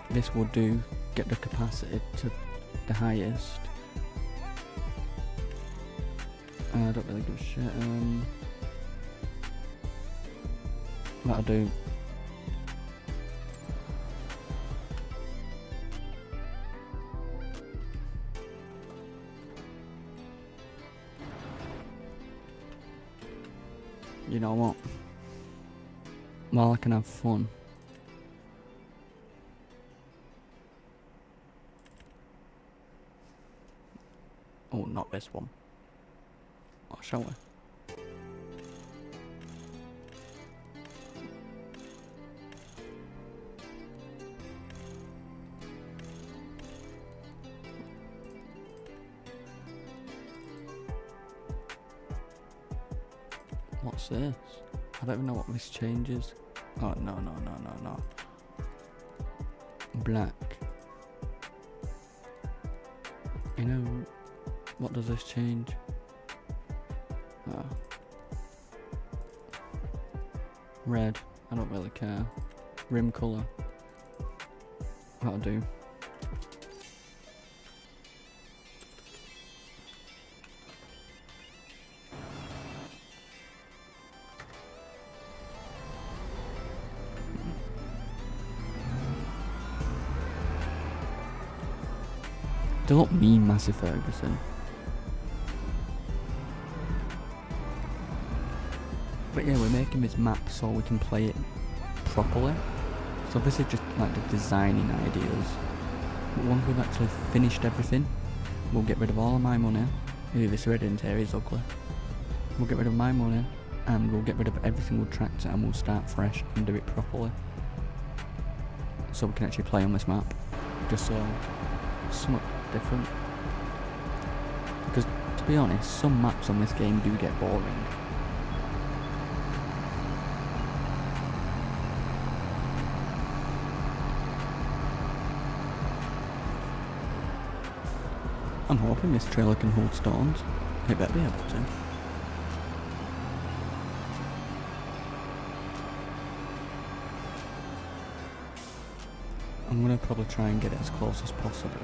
This will do, get the capacity to the highest. I don't really give a shit. That'll do. You know what? While I can have fun. Oh, not this one. Oh, shall we? What's this? I don't even know what this changes. Oh, no. Black. You know, what does this change? Oh. Red, I don't really care. Rim colour, that'll do. They look mean, Massey Ferguson. But yeah, we're making this map so we can play it properly. So this is just like the designing ideas. But once we've actually finished everything, we'll get rid of all of my money. Ooh, this red interior is ugly. We'll get rid of my money, and we'll get rid of every single tractor, and we'll start fresh and do it properly. So we can actually play on this map. Just so somewhat different. Because to be honest, some maps on this game do get boring. I'm hoping this trailer can hold stones. It better be able to. I'm gonna probably try and get it as close as possible.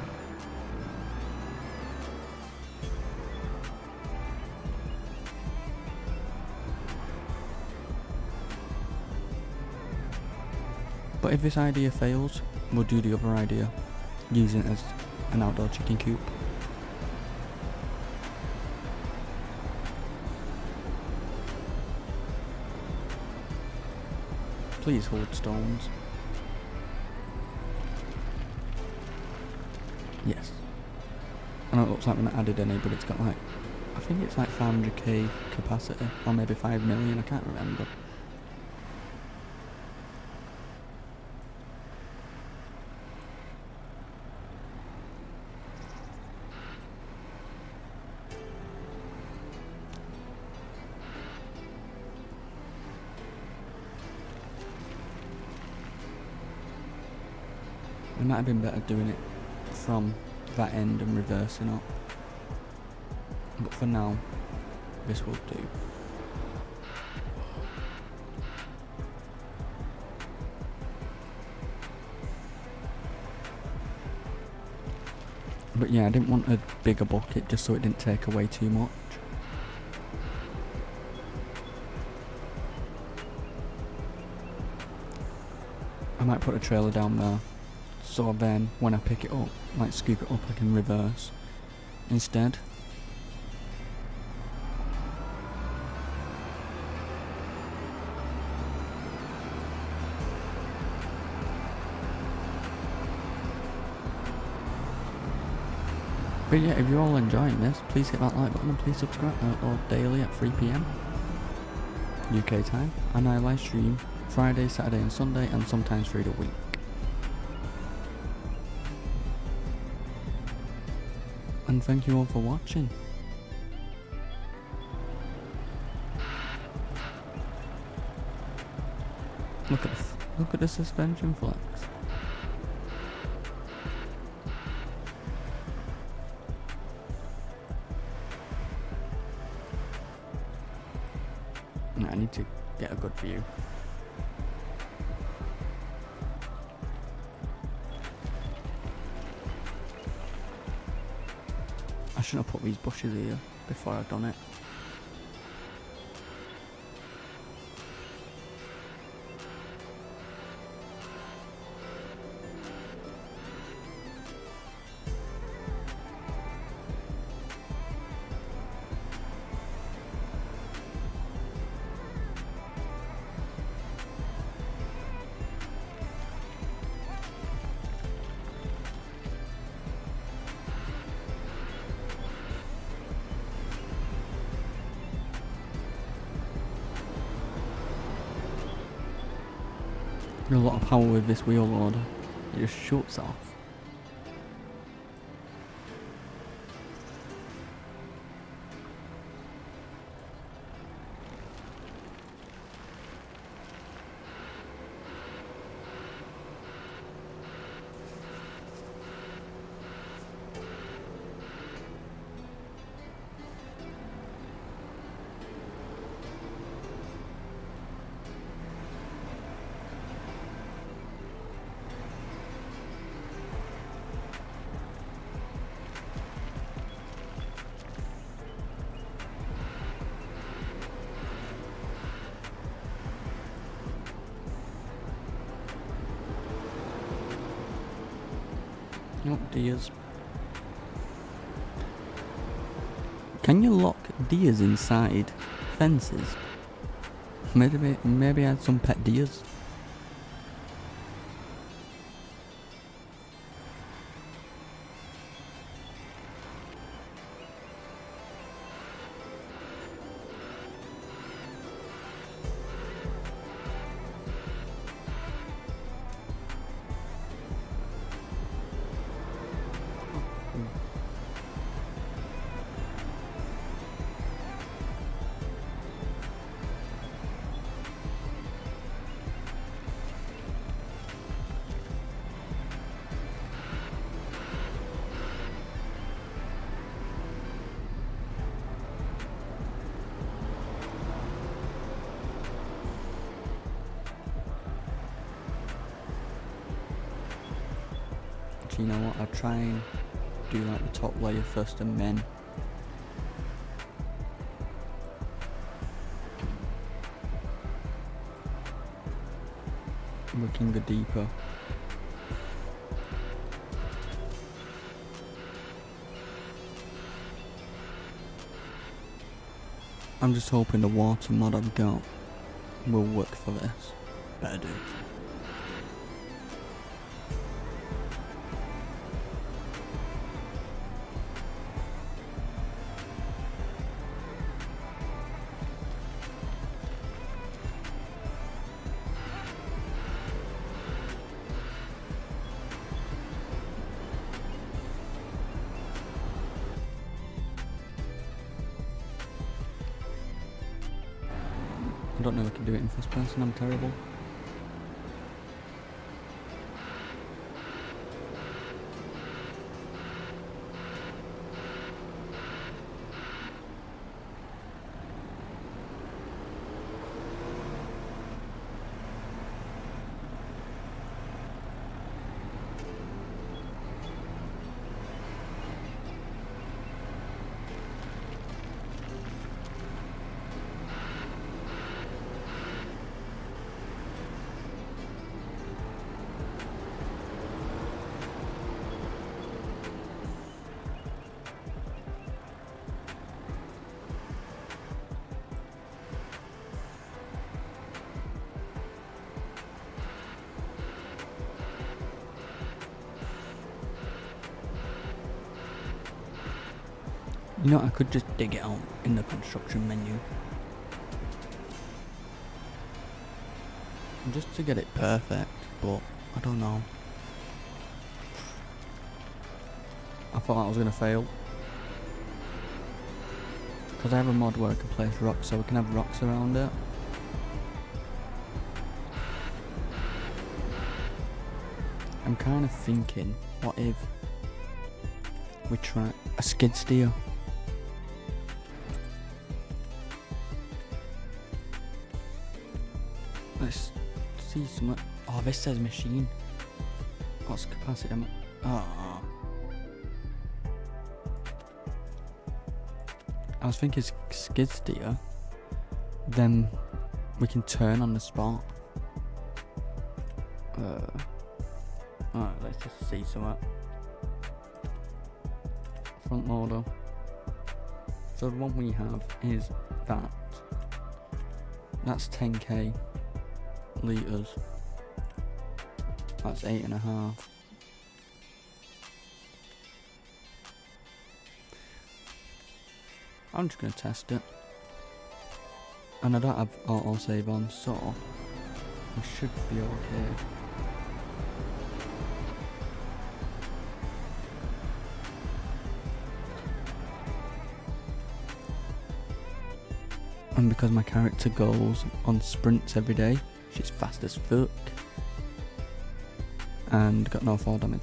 But if this idea fails, we'll do the other idea, using it as an outdoor chicken coop. Please hold stones. Yes. I know it looks like we're not added any, but it's got like, I think it's like 500k capacity, or maybe 5 million, I can't remember. It might have been better doing it from that end and reversing up. But for now, this will do. But yeah, I didn't want a bigger bucket just so it didn't take away too much. I might put a trailer down there, so then when I pick it up, like scoop it up, I can reverse instead. But yeah, if you're all enjoying this, please hit that like button and please subscribe. I upload daily at 3 PM UK time, and I live stream Friday, Saturday and Sunday, and sometimes through the week. And thank you all for watching. Look at the suspension flex. I need to get a good view. I shouldn't have put these bushes here before I'd done it. There's a lot of power with this wheel loader. It just shuts off. Not deers. Can you lock deers inside fences? Maybe I had some pet deers. You know what, I'll try and do like the top layer first and then looking the deeper. I'm just hoping the water mod I've got will work for this. Better do. I don't know if I can do it in first person, I'm terrible. You know, I could just dig it out in the construction menu. Just to get it perfect, but I don't know. I thought that was going to fail. Because I have a mod where I can place rocks, so we can have rocks around it. I'm kind of thinking, what if we try a skid steer? Let's see some. Oh, this says machine. What's capacity? Oh. I was thinking skid steer. Then we can turn on the spot. Alright, let's just see some. Front loader. So the one we have is that. That's 10k litres. That's 8.5. I'm just going to test it. And I don't have autosave on, so I should be okay. And because my character goes on sprints every day, she's fast as fuck. And got no fall damage.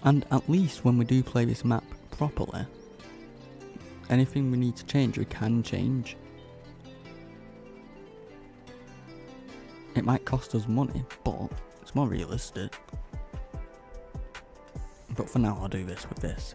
And at least when we do play this map properly, anything we need to change, we can change. It might cost us money, but it's more realistic. But for now, I'll do this with this.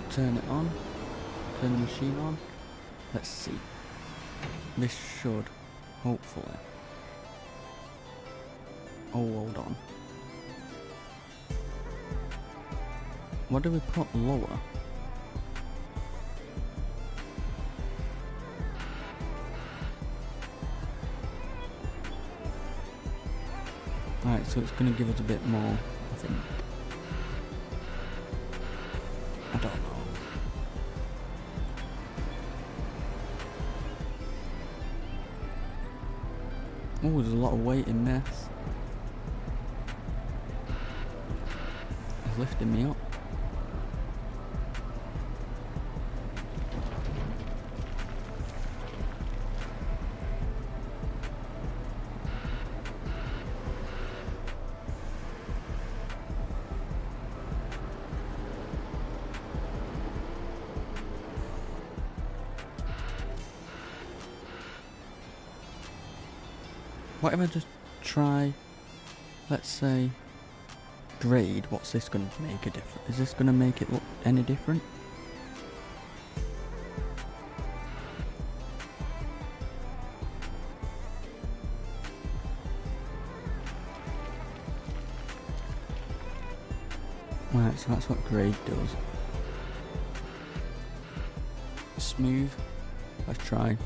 Turn it on. Turn the machine on. Let's see. This should, hopefully. Oh, hold on. What do we put lower? Right, so it's going to give us a bit more, I think. I don't know. Oh, there's a lot of weight in this. It's lifting me up. What if I just try, let's say, grade? What's this going to make a difference? Is this going to make it look any different? Right, so that's what grade does. Smooth. Let's try.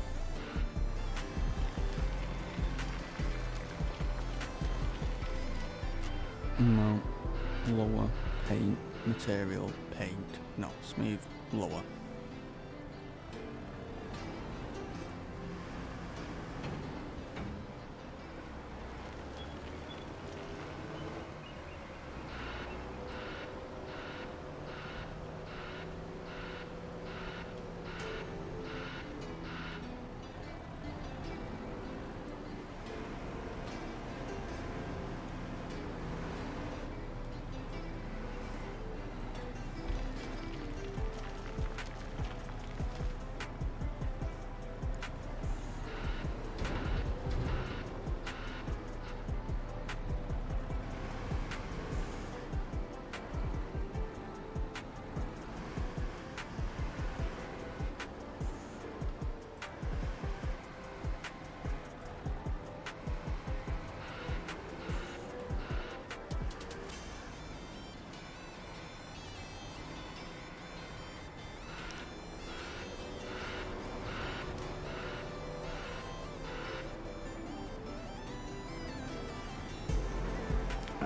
No, lower, paint, material, paint, no, smooth, lower.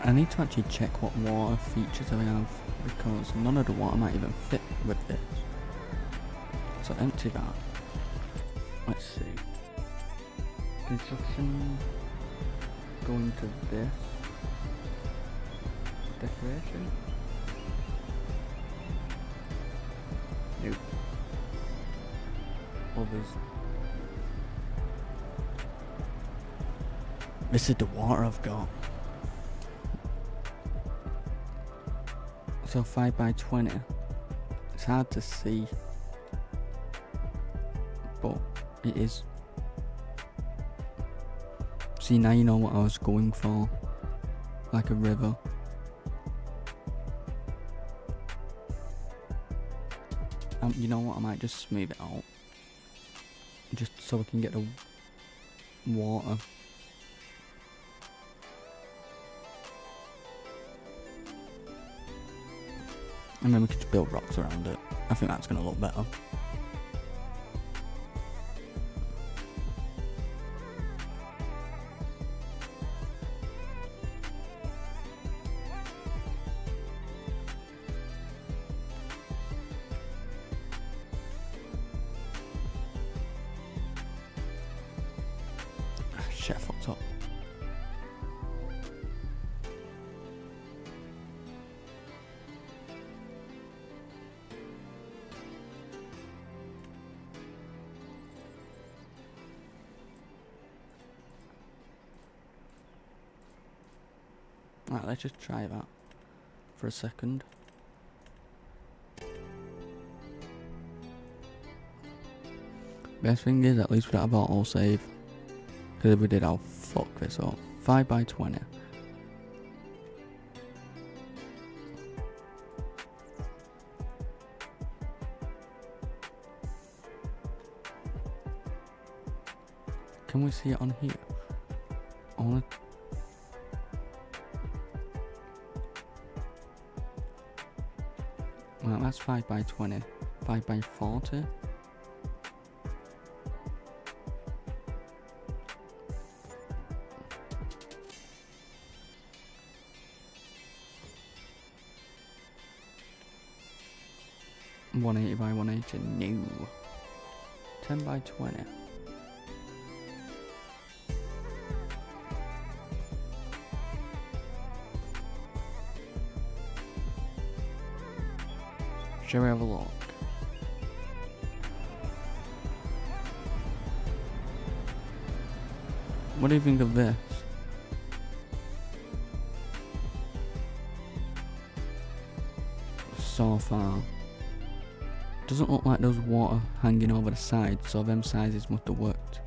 I need to actually check what water features I have, because none of the water might even fit with this. So empty that. Let's see. Construction. Go into this. Decoration. Nope. Others. This is the water I've got. So 5x20, it's hard to see, but it is. See, now you know what I was going for, like a river. You know what, I might just smooth it out, just so we can get the water. And then we could just build rocks around it. I think that's going to look better. Shit, I fucked up. Right, let's just try that for a second. Best thing is, at least we don't have auto save. Because if we did, I'll fuck this up. 5 by 20. Can we see it on here? I wanna... Well, that's 5 by 20. 5 by 40. $180 by 180. No. 10 by 20. Shall we have a look? What do you think of this? So far. Doesn't look like there's water hanging over the side, so them sizes must have worked.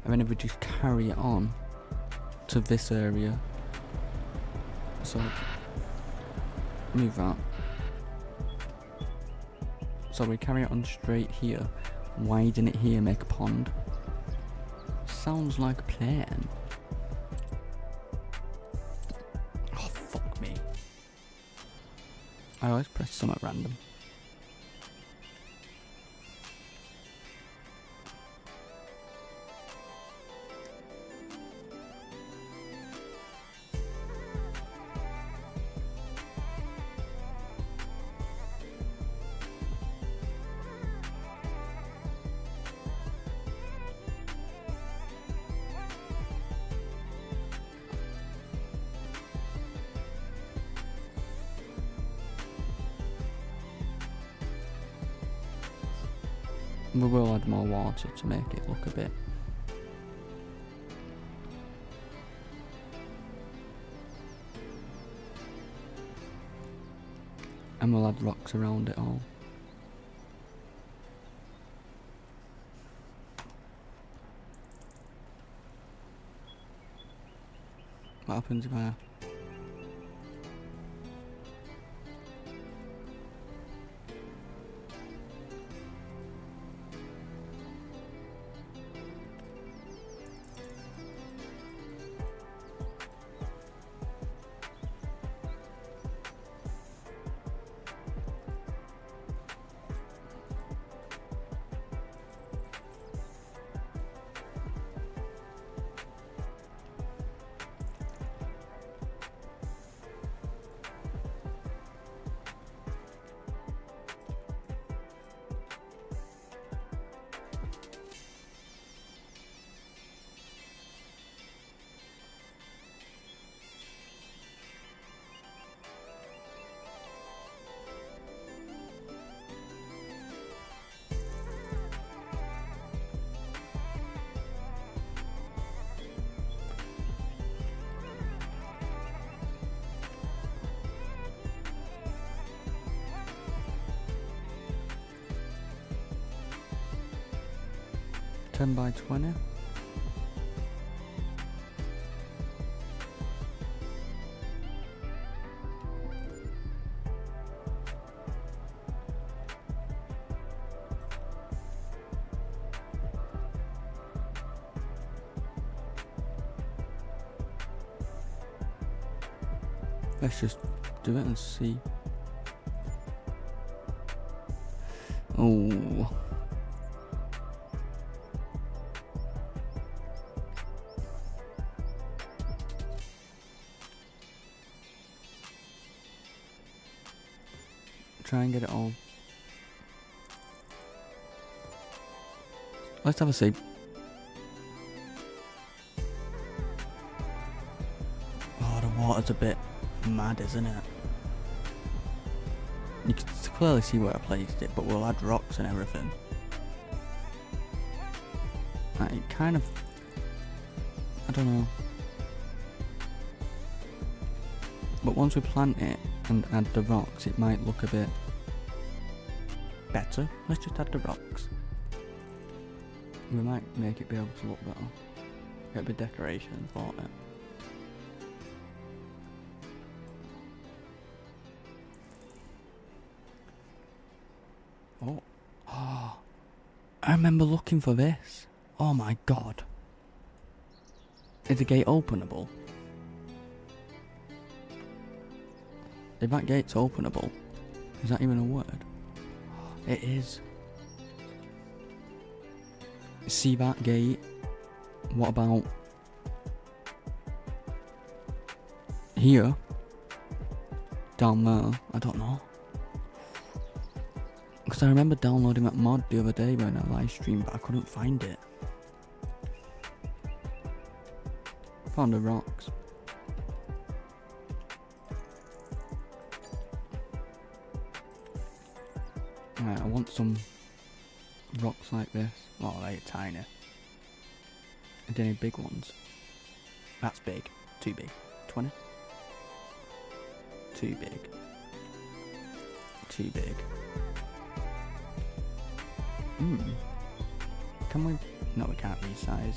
And then if we just carry it on to this area. So move that. So we carry it on straight here, widen it here, make a pond. Sounds like a plan. Oh, fuck me. I always press something random. We will add more water to make it look a bit. And we'll add rocks around it all. What happens if I... $10 by 20. Let's just do it and see. Oh. Try and get it all. Let's have a see. Oh, the water's a bit mad, isn't it? You can clearly see where I placed it, but we'll add rocks and everything. It kind of... I don't know. But once we plant it and add the rocks, it might look a bit better. Let's just add the rocks. We might make it be able to look better. Get a bit of decoration for it. Oh. Oh. I remember looking for this. Oh my god. Is the gate openable? If that gate's openable, is that even a word? It is. See that gate? What about here? Down there? I don't know. Because I remember downloading that mod the other day when I live streamed, but I couldn't find it. Found the rocks. Right, I want some rocks like this. Oh, they're tiny. Are there any big ones? That's big. Too big. 20? Too big. Too big. Can we? No, we can't resize.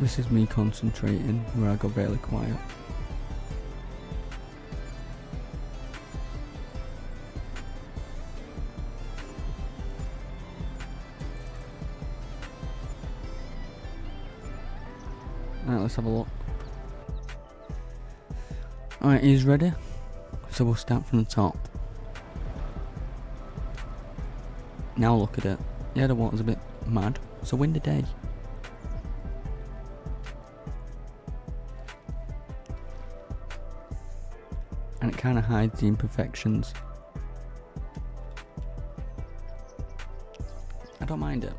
This is me concentrating where I got really quiet. Alright, let's have a look. Alright, he's ready. So we'll start from the top. Now look at it. Yeah, the water's a bit mad. It's a windy day. And it kind of hides the imperfections. I don't mind it.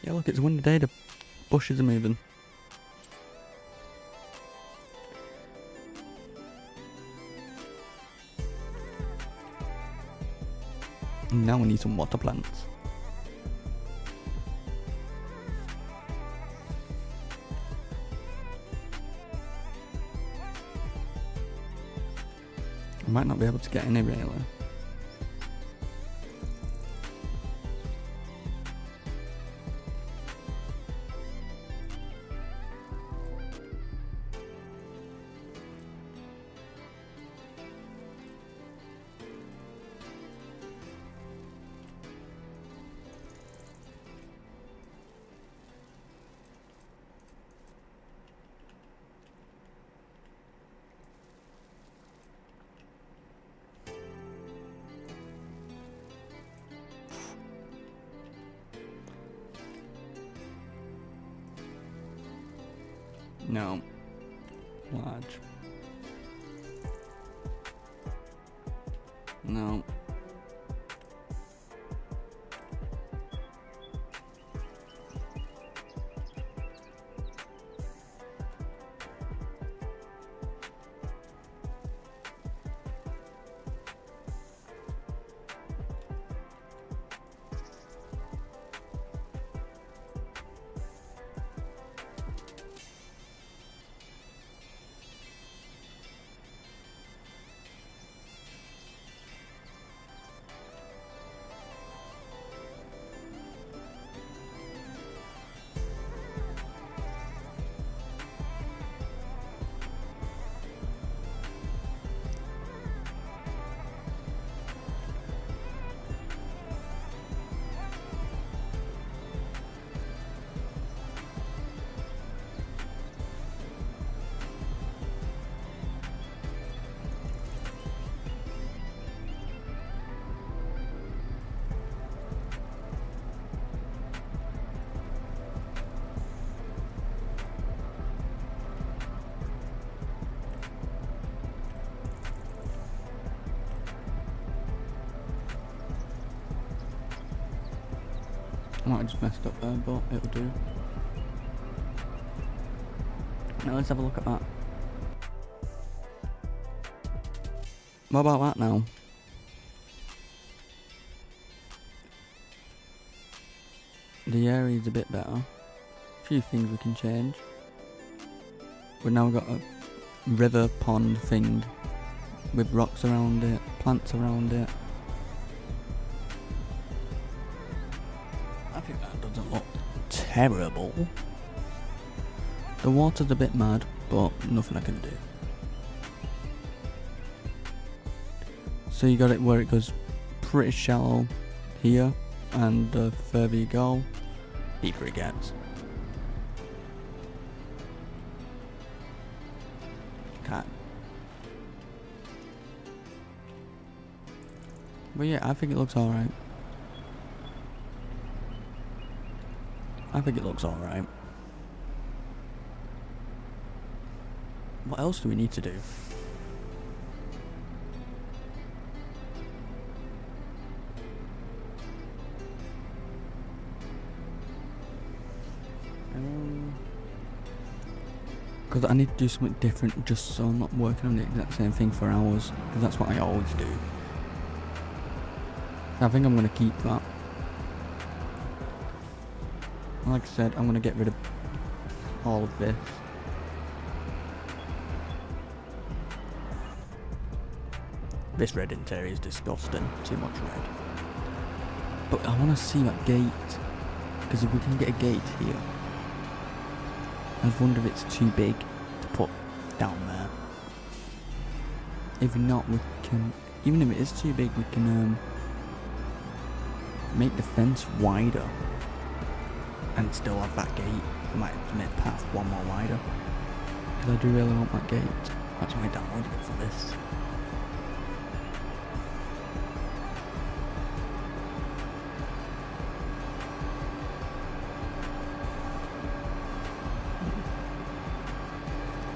Yeah, look, it's a windy day, the bushes are moving. Now we need some water plants. I might not be able to get any really. No. Large. No. I might have just messed up there, but it'll do. Now let's have a look at that. What about that now? The area's a bit better. A few things we can change. We've now got a river pond thing with rocks around it, plants around it. I think that doesn't look terrible. The water's a bit mad, but nothing I can do. So you got it where it goes pretty shallow here, and the further you go, deeper it gets. Can't. But yeah, I think it looks alright. I think it looks alright. What else do we need to do? Because I need to do something different just so I'm not working on the exact same thing for hours. Because that's what I always do. I think I'm going to keep that. Like I said, I'm going to get rid of all of this. This red interior is disgusting. Too much red. But I want to see that gate. Because if we can get a gate here, I just wonder if it's too big to put down there. If not, we can, even if it is too big, we can make the fence wider and still have that gate. We might have to make the path one more wider. Because I do really want that gate. That's why I downloaded it for this.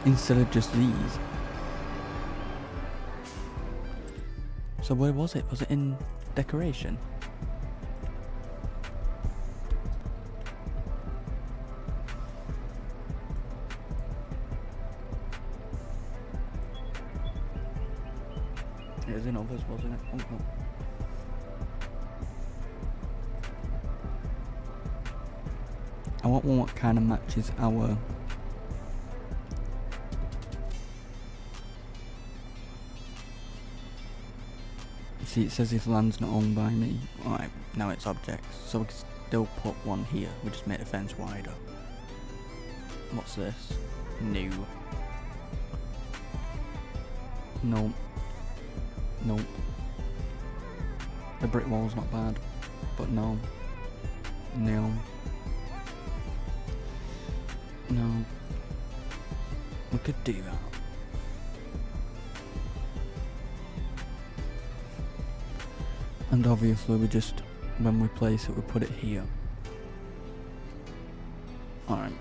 Instead of just these. So where was it? Was it in decoration? It was in others, wasn't it? Oh, no. I want one what kind of matches our... See, it says if land's not owned by me. Alright, now it's objects. So we can still put one here. We just make the fence wider. What's this? New. Nope. Nope. The brick wall's not bad. But no. No. No. We could do that. And obviously we just, when we place it, we put it here. Alright.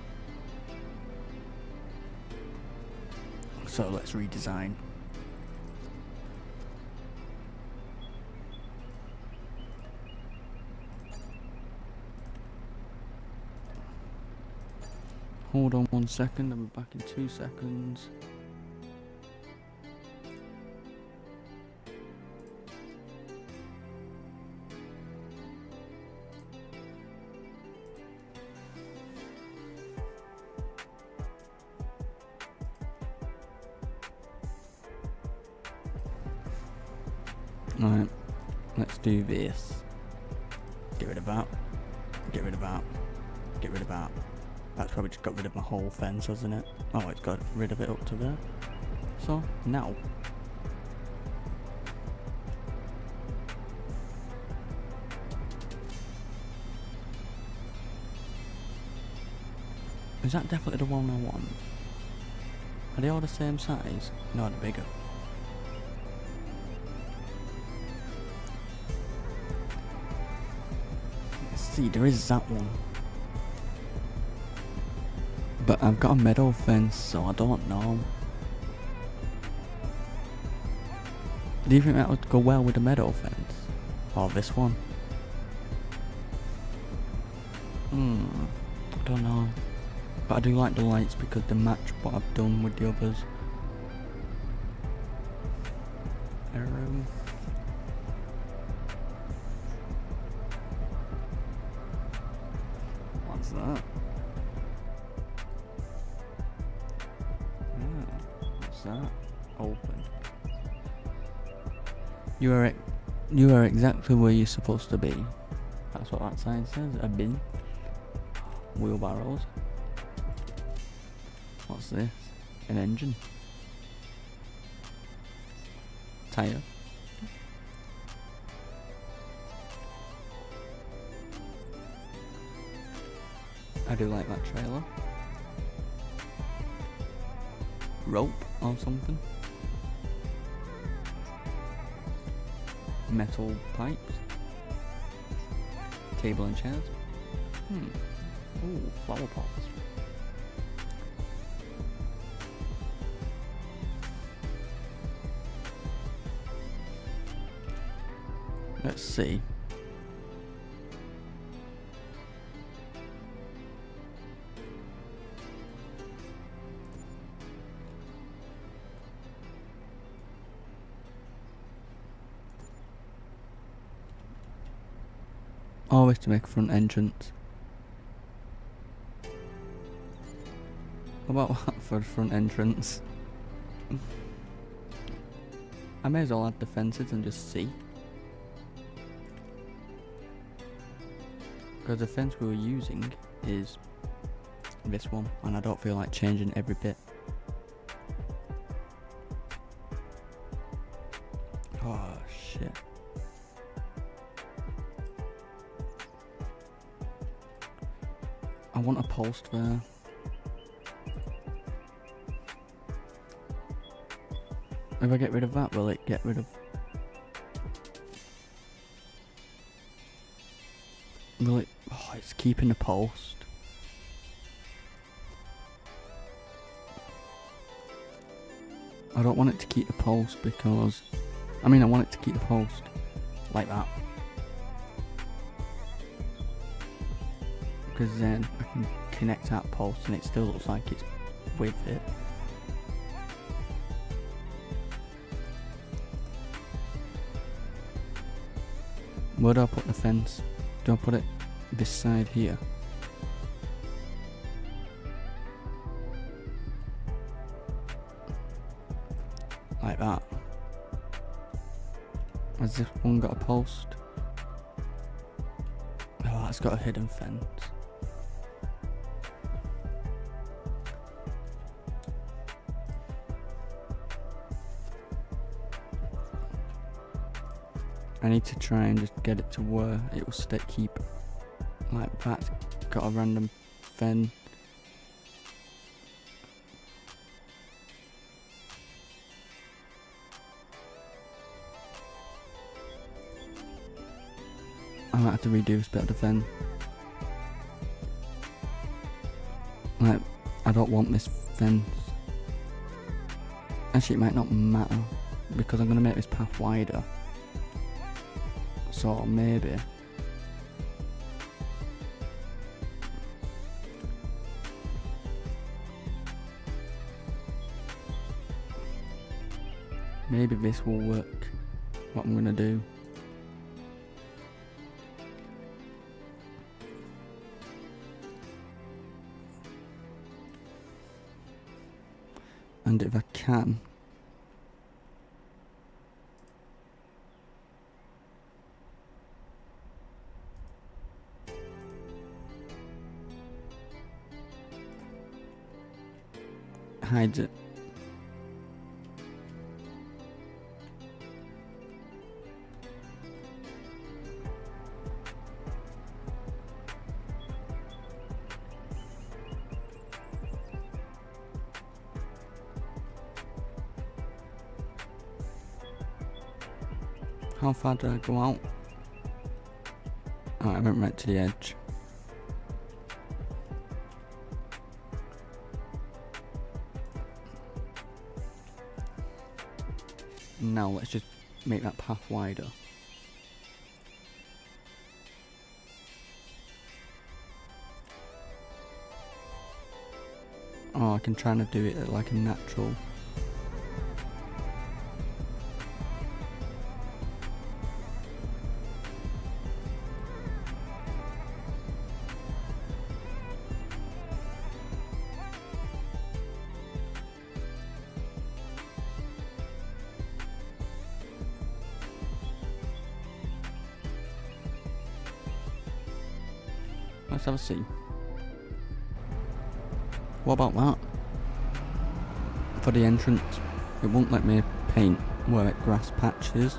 So let's redesign. Hold on 1 second, I'll be back in 2 seconds. Alright, let's do this. Get rid of that. Get rid of that. Get rid of that. That's probably just got rid of my whole fence, hasn't it? Oh, it's got rid of it up to there. So, now. Is that definitely the one I want? Are they all the same size? No, they're bigger. Let's see, there is that one. But I've got a metal fence, so I don't know. Do you think that would go well with the metal fence? Or this one? I don't know. But I do like the lights because they match what I've done with the others. What's that? What's that? Open. You are exactly where you're supposed to be. That's what that sign says. A bin. Wheelbarrows. What's this? An engine. Tyre. I do like that trailer. Rope or something. Metal pipes. Table and chairs. Ooh, flower pots. Let's see. Always to make a front entrance. What about that for the front entrance? I may as well add the fences and just see. Because the fence we were using is this one, and I don't feel like changing every bit. Oh shit. I want a post there. If I get rid of that, will it get rid of... Will it... Oh, it's keeping the post. I don't want it to keep the post because... I mean, I want it to keep the post. Like that. Because then I can connect that post and it still looks like it's with it. Where do I put the fence? Do I put it this side here? one got a post? Oh, that's got a hidden fence. I need to try and just get it to where it will keep like that's got a random fence. I might have to redo this bit of the fence. Like, I don't want this fence. Actually, it might not matter because I'm going to make this path wider. So maybe this will work. What I'm going to do. And if I can, hides it. How far did I go out? Oh, I went right to the edge. Now let's just make that path wider. Oh, I can try to do it at like a natural. Let's have a see. What about that? For the entrance, it won't let me paint where it grass patches.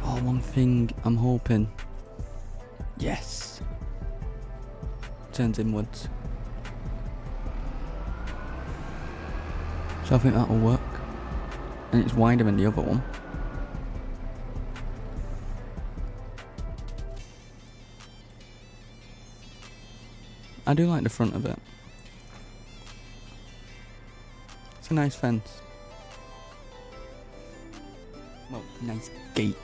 Oh, one thing I'm hoping. Yes. Turns inwards. So I think that'll work. And it's wider than the other one. I do like the front of it. It's a nice fence. Well, nice gate.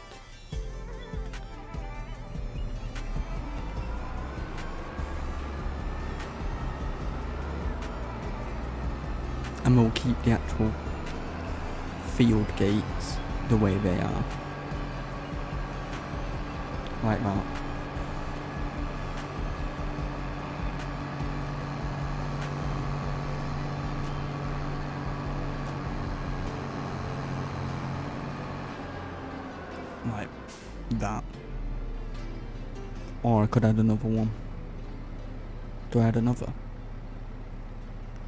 And we'll keep the actual field gates the way they are. Like that. Like that. Or I could add another one. Do I add another?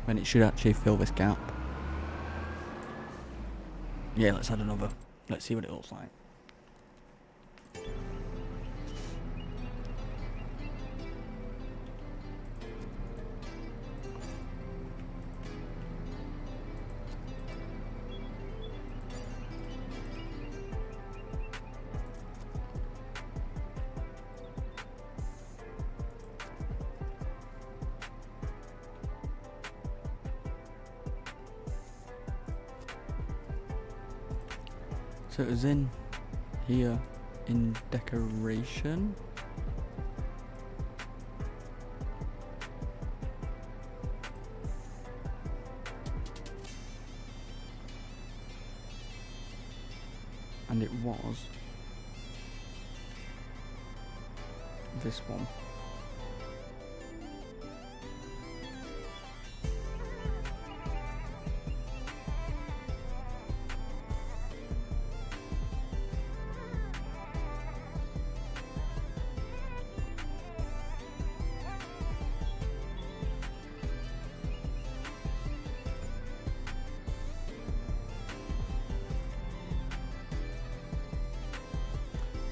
When it should actually fill this gap. Yeah, let's add another. Let's see what it looks like. So it was in here in decoration. And it was this one.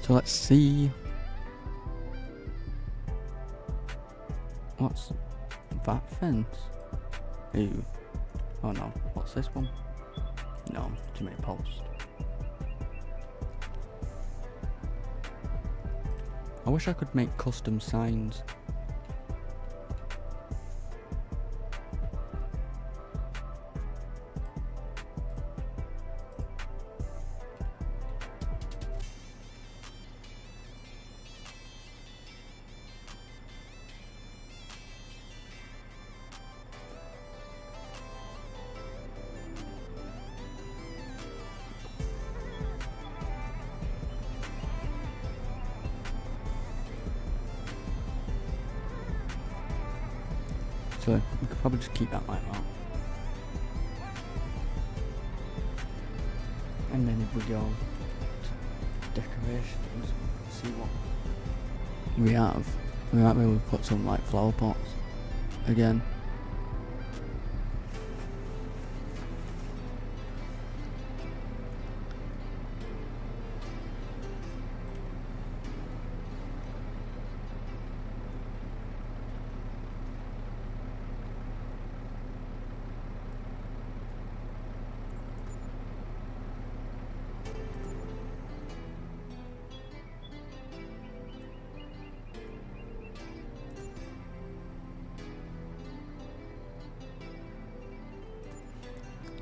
So let's see. What's that fence? Ooh. Oh no, what's this one? No, too many posts. I wish I could make custom signs. So we could probably just keep that like that. And then if we go to decorations, see what we have. We might be able to put some like flower pots again.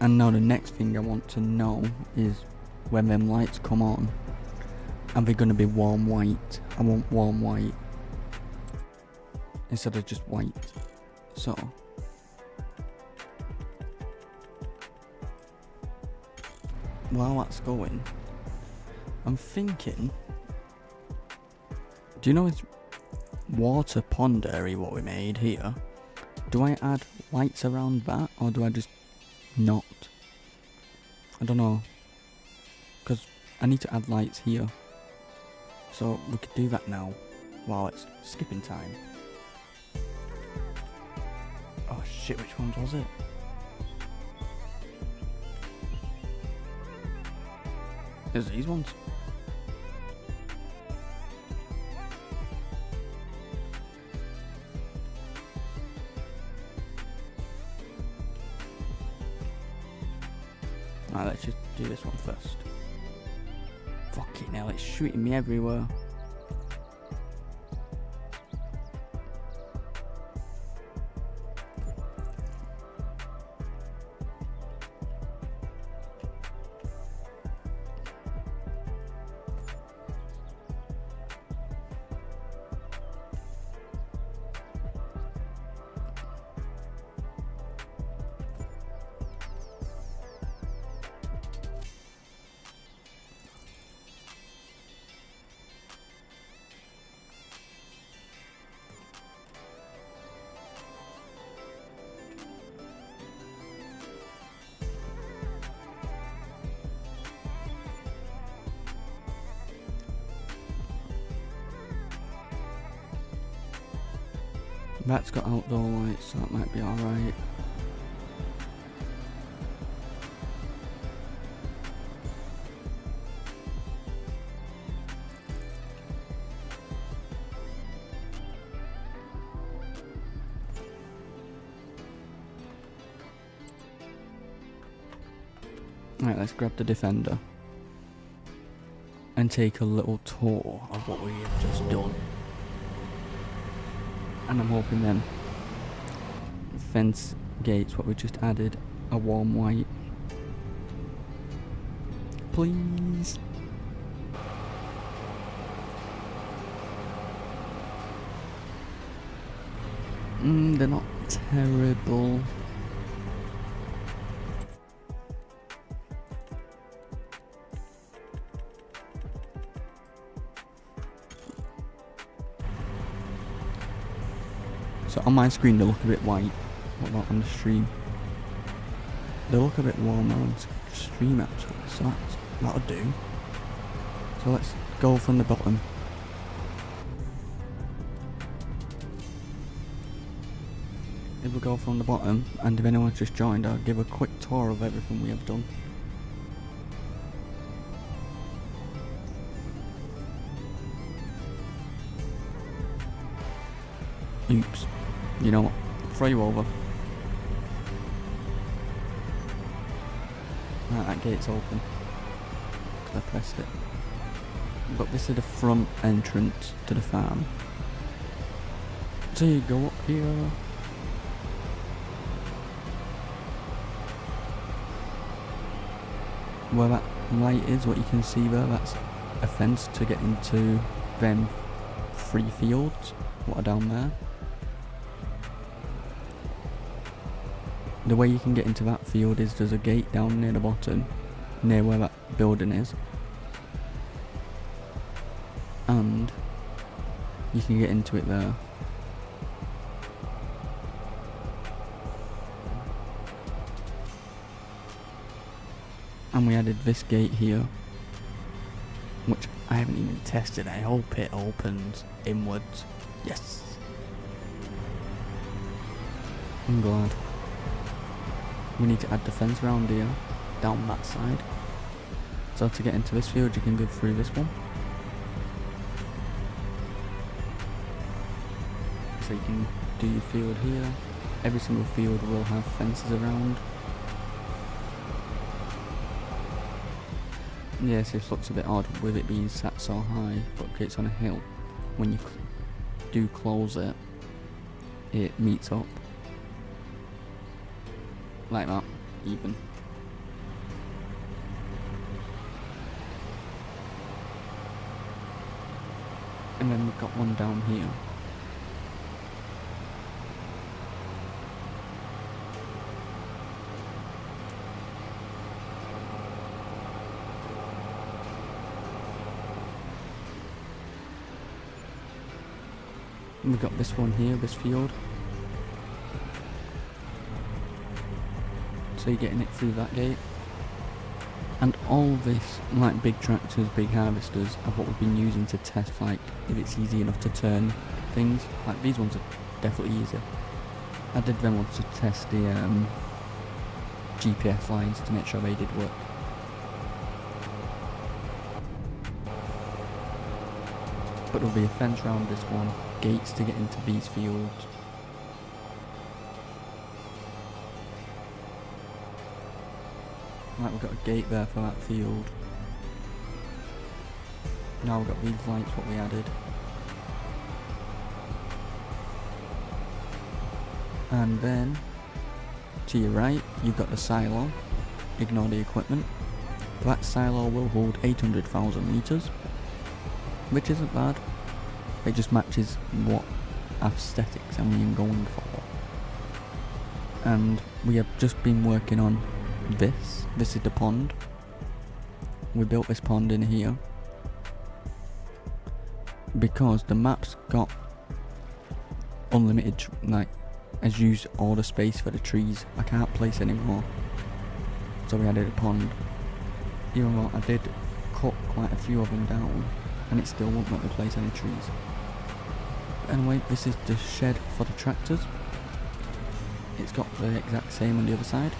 And now the next thing I want to know is when them lights come on, are they going to be warm white? I want warm white instead of just white. So while that's going, I'm thinking, do you know this water pond area what we made here? Do I add lights around that, or do I just not? I don't know, because I need to add lights here, so we could do that now while it's skipping time. Oh shit, which ones was it? It's these ones. Alright, let's just do this one first. Fucking hell, it's shooting me everywhere. That's got outdoor lights, so that might be alright. Right, let's grab the Defender and take a little tour of what we have just done. And I'm hoping then fence gates, what we just added, a warm white. Please. They're not terrible. So on my screen they look a bit white. What about on the stream? They look a bit warmer on stream actually, so that'll do. So let's go from the bottom. If we go from the bottom, and if anyone's just joined, I'll give a quick tour of everything we have done. Oops. You know what? Throw you over. Right, that gate's open. 'Cause I pressed it. But this is the front entrance to the farm. So you go up here. Where that light is, what you can see there, that's a fence to get into them 3 fields, what are down there. The way you can get into that field is there's a gate down near the bottom, near where that building is. And you can get into it there. And we added this gate here, which I haven't even tested. I hope it opens inwards. Yes! I'm glad. We need to add the fence around here, down that side. So to get into this field, you can go through this one. So you can do your field here. Every single field will have fences around. Yes, this looks a bit odd with it being sat so high, but it's on a hill. When you do close it, it meets up. Like that, even. And then we've got one down here. We've got this one here, this field. So you're getting it through that gate. And all this, like big tractors, big harvesters, are what we've been using to test, like, if it's easy enough to turn things. Like, these ones are definitely easier. I did them ones to test the GPS lines to make sure they did work. But there'll be a fence around this one, gates to get into these fields. Right, we've got a gate there for that field. Now we've got these lights, what we added. And then, to your right, you've got the silo. Ignore the equipment. That silo will hold 800,000 litres, which isn't bad. It just matches what aesthetics I'm going for. And we have just been working on this. This is the pond. We built this pond in here because the map's got unlimited, like, has used all the space for the trees. I can't place anymore, so we added a pond. Even though I did cut quite a few of them down, and it still won't let me place any trees. But anyway, this is the shed for the tractors. It's got the exact same on the other side.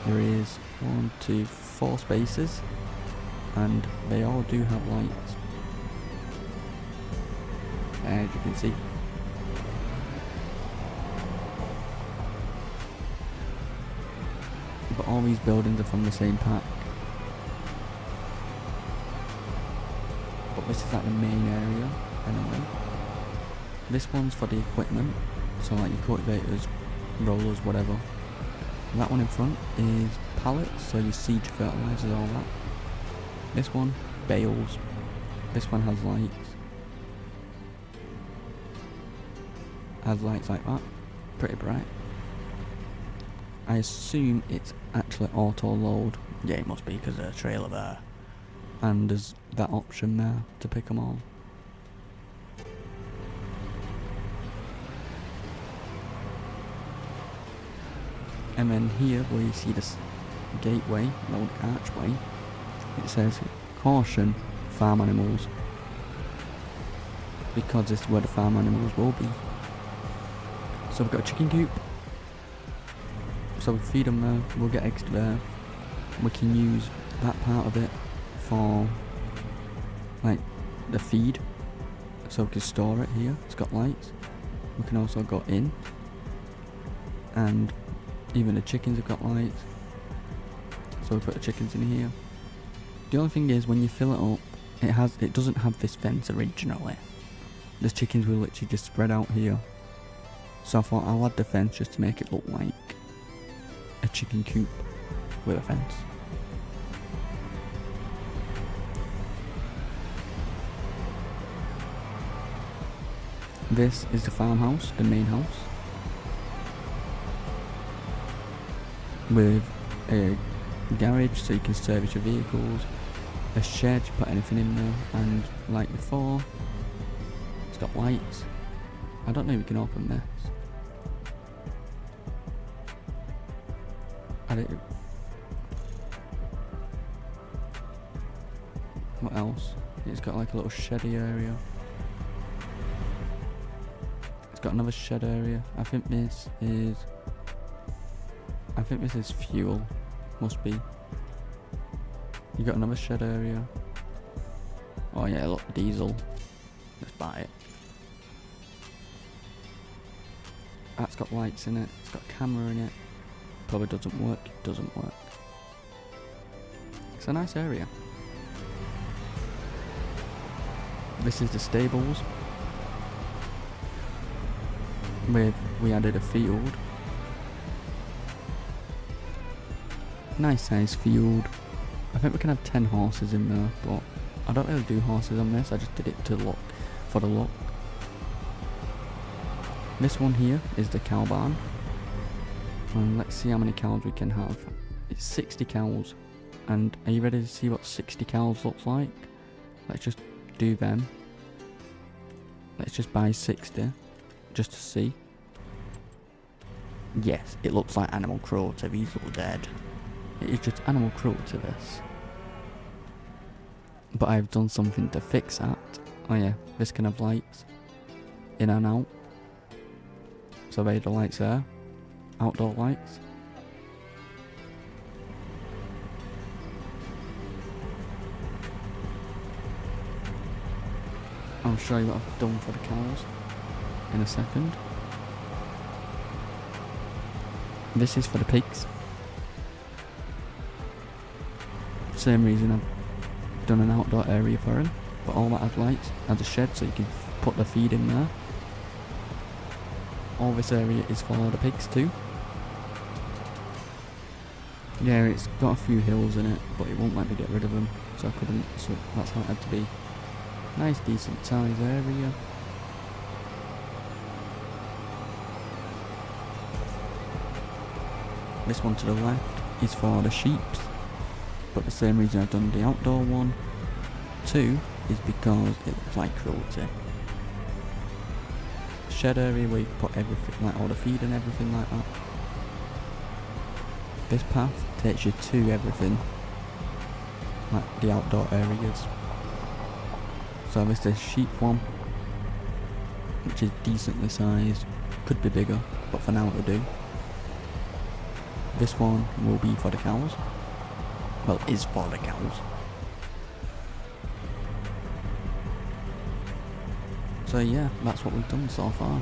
There is 1, 2, 4 spaces, and they all do have lights, as you can see. But all these buildings are from the same pack. But this is like the main area, anyway. This one's for the equipment, so like your cultivators, rollers, whatever. And that one in front is pallets, so your seed fertilizers, all that. This one, bales. This one has lights. Has lights like that. Pretty bright. I assume it's actually auto load. Yeah, it must be because there's a trailer there. And there's that option there to pick them all. And then here where you see this gateway, the archway, it says caution farm animals, because this is where the farm animals will be. So we've got a chicken coop, so we feed them there, we'll get eggs there. We can use that part of it for like the feed, so we can store it here. It's got lights. We can also go in, and even the chickens have got lights. So we put the chickens in here. The only thing is, when you fill it up, it doesn't have this fence originally. The chickens will literally just spread out here. So I thought I'll add the fence just to make it look like a chicken coop with a fence. This is the farmhouse, the main house, with a garage so you can service your vehicles, a shed, you put anything in there, and like before, it's got lights. I don't know if you can open this. What else? It's got like a little sheddy area. It's got another shed area. I think this is fuel. Must be. You got another shed area. Oh yeah, look, diesel. Let's buy it. That's got lights in it. It's got a camera in it. Probably doesn't work. It doesn't work. It's a nice area. This is the stables. We added a field. Nice size field. I think we can have 10 horses in there, but I don't really do horses on this. I just did it to look for the look. This one here is the cow barn. And let's see how many cows we can have. It's 60 cows. And are you ready to see what 60 cows looks like? Let's just do them. Let's just buy 60 just to see. Yes, it looks like animal cruelty. These all dead. It is just animal cruelty, this. But I've done something to fix that. Oh yeah, this can have lights in and out. So there are the lights there. Outdoor lights. I'll show you what I've done for the cows in a second. This is for the pigs. Same reason I've done an outdoor area for them, but all that has lights, has a shed so you can put the feed in there. All this area is for the pigs too. Yeah, it's got a few hills in it, but it won't let me get rid of them, so I couldn't, so that's how it had to be. Nice decent size area. This one to the left is for the sheep, but the same reason I've done the outdoor one. 2 is because it looks like cruelty. Shed area where you put everything, like all the feed and everything like that. This path takes you to everything, like the outdoor areas. So this is sheep one, which is decently sized, could be bigger, but for now it'll do. This one will be for the cows. Well, is for the cows. So yeah, that's what we've done so far.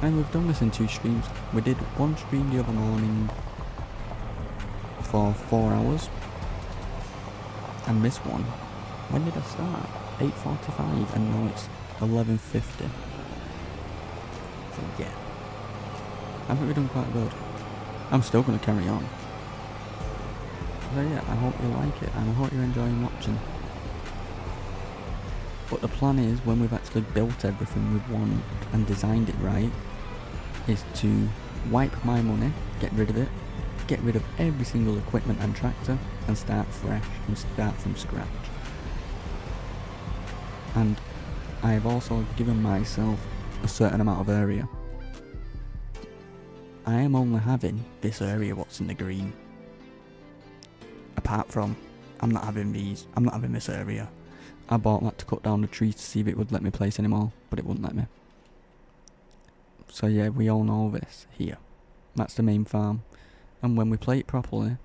And we've done this in 2 streams. We did one stream the other morning for 4 hours. And this one, when did I start? 8:45 and now it's 11:50. So yeah. I think we've done quite good. I'm still going to carry on. So yeah, I hope you like it and I hope you're enjoying watching. But the plan is, when we've actually built everything we want and designed it right, is to wipe my money, get rid of it, get rid of every single equipment and tractor, and start fresh and start from scratch. And I've also given myself a certain amount of area. I am only having this area what's in the green. Apart from, I'm not having this area. I bought that to cut down the trees to see if it would let me place anymore, but it wouldn't let me. So yeah, we all know this here. That's the main farm. And when we play it properly,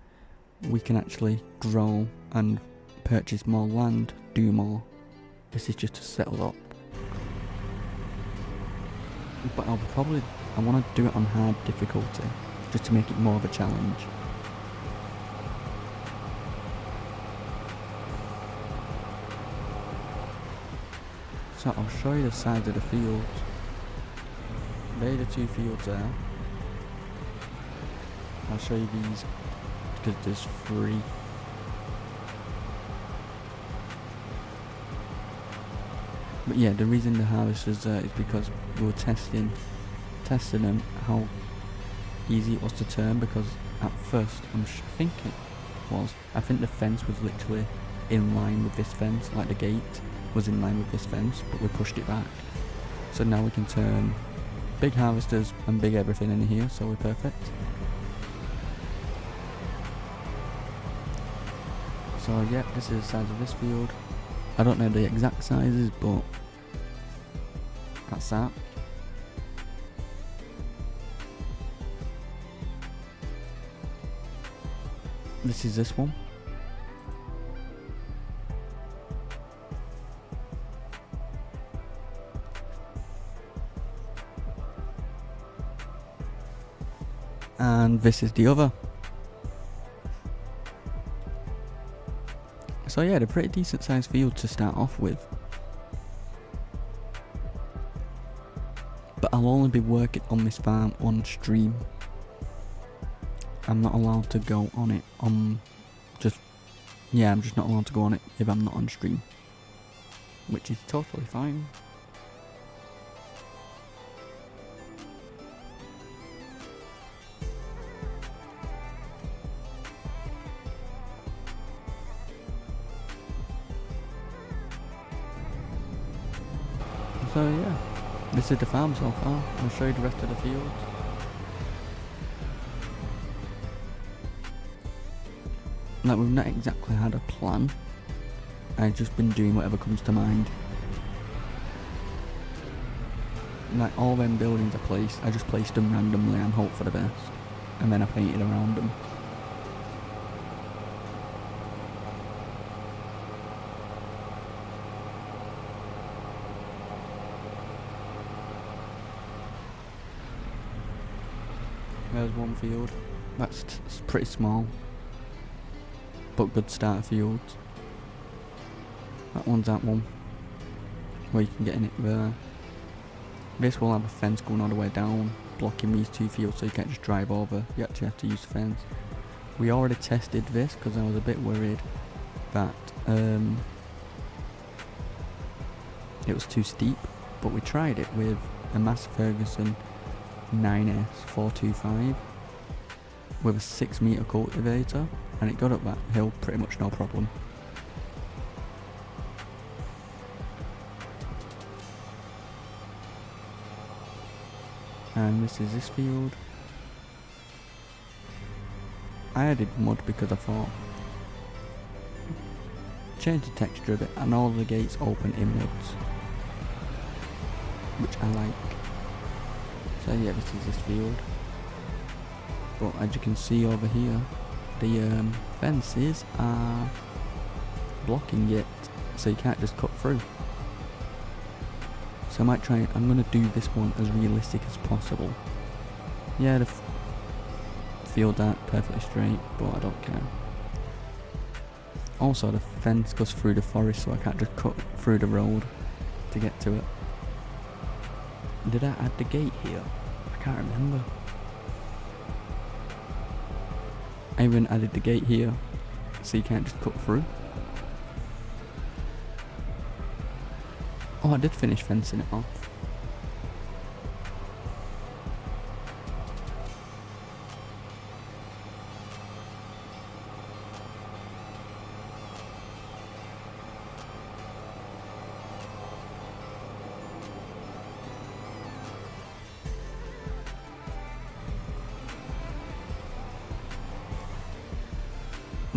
we can actually grow and purchase more land, do more. This is just to settle up. But I want to do it on hard difficulty, just to make it more of a challenge. So I'll show you the size of the fields. There are the 2 fields there. I'll show you these because there's 3. But yeah, the reason the harvesters there is because we were testing them how easy it was to turn, because at first I think the fence was literally in line with this fence, like the gate was in line with this fence, but we pushed it back. So now we can turn big harvesters and big everything in here, so we're perfect. So yeah, this is the size of this field. I don't know the exact sizes, but that's that. This is this one. And this is the other. So yeah, they're pretty decent sized field to start off with. But I'll only be working on this farm on stream. I'm not allowed to go on it I'm just not allowed to go on it if I'm not on stream. Which is totally fine. So yeah, this is the farm so far. I'll show you the rest of the fields. Like, we've not exactly had a plan. I've just been doing whatever comes to mind. Like, all them buildings I just placed them randomly and hope for the best. And then I painted around them. There's one field. That's pretty small, but good starter fields. That one's that one, where you can get in it there. This will have a fence going all the way down, blocking these 2 fields so you can't just drive over. You actually have to use the fence. We already tested this because I was a bit worried that it was too steep, but we tried it with a Mass Ferguson 9S425 with a 6-meter cultivator, and it got up that hill pretty much no problem. And this is this field. I added mud because I thought change the texture a bit, and all the gates open inwards, which I like. So yeah, this is this field. But as you can see over here, the fences are blocking it, so you can't just cut through. So I might try, I'm going to do this one as realistic as possible. Yeah, the fields aren't perfectly straight, but I don't care. Also, the fence goes through the forest, so I can't just cut through the road to get to it. Did I add the gate here? I can't remember. I even added the gate here, so you can't just cut through. Oh, I did finish fencing it off.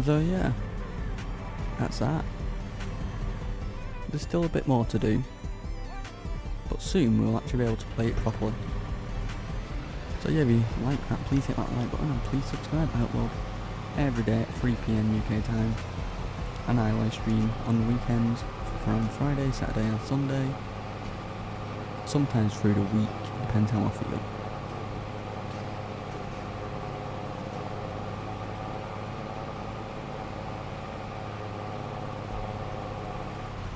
So yeah, that's that. There's still a bit more to do, but soon we'll actually be able to play it properly. So yeah, if you like that, please hit that like button and please subscribe. I upload every day at 3 PM UK time, and I live stream on the weekends for from Friday, Saturday and Sunday. Sometimes through the week, depends how I feel.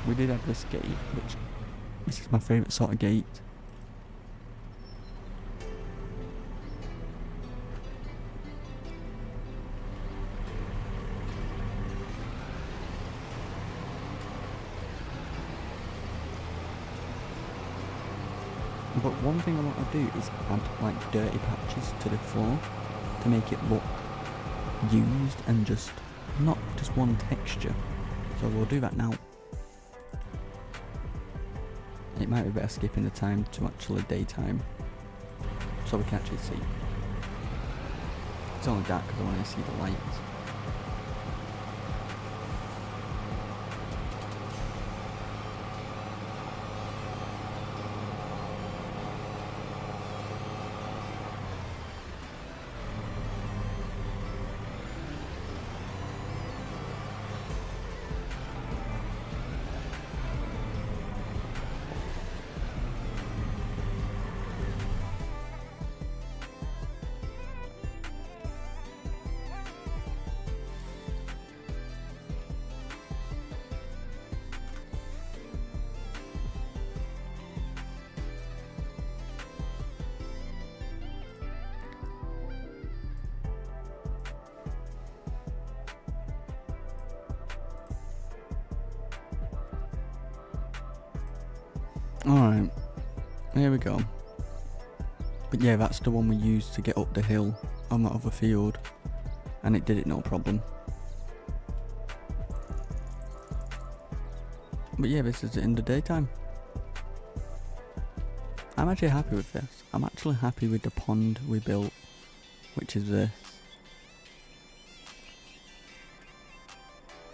We did have this gate, which this is my favourite sort of gate. But one thing I want to do is add like dirty patches to the floor to make it look used and just not just one texture. So we'll do that now. It might be better skipping the time to actually daytime so we can actually see. It's only dark because I want to see the lights. Alright, here we go. But yeah, that's the one we used to get up the hill on that other field, and it did it no problem. But yeah, this is in the daytime. I'm actually happy with this. I'm actually happy with the pond we built, which is this.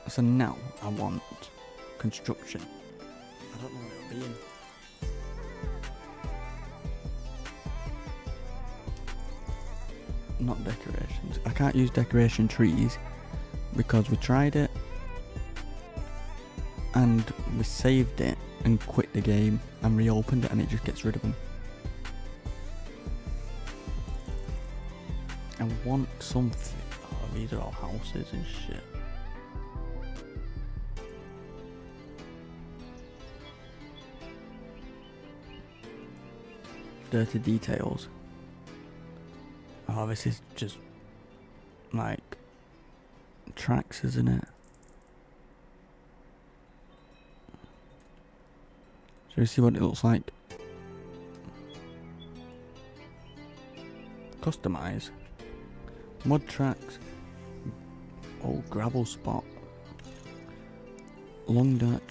So now I want construction. I don't know what it'll be in. Not decorations. I can't use decoration trees because we tried it and we saved it and quit the game and reopened it and it just gets rid of them. I want something. Oh, these are all houses and shit. Dirty details. Oh, this is just like tracks, isn't it? So you see what it looks like. Customize. Mud tracks. Oh, gravel spot. Long dirt.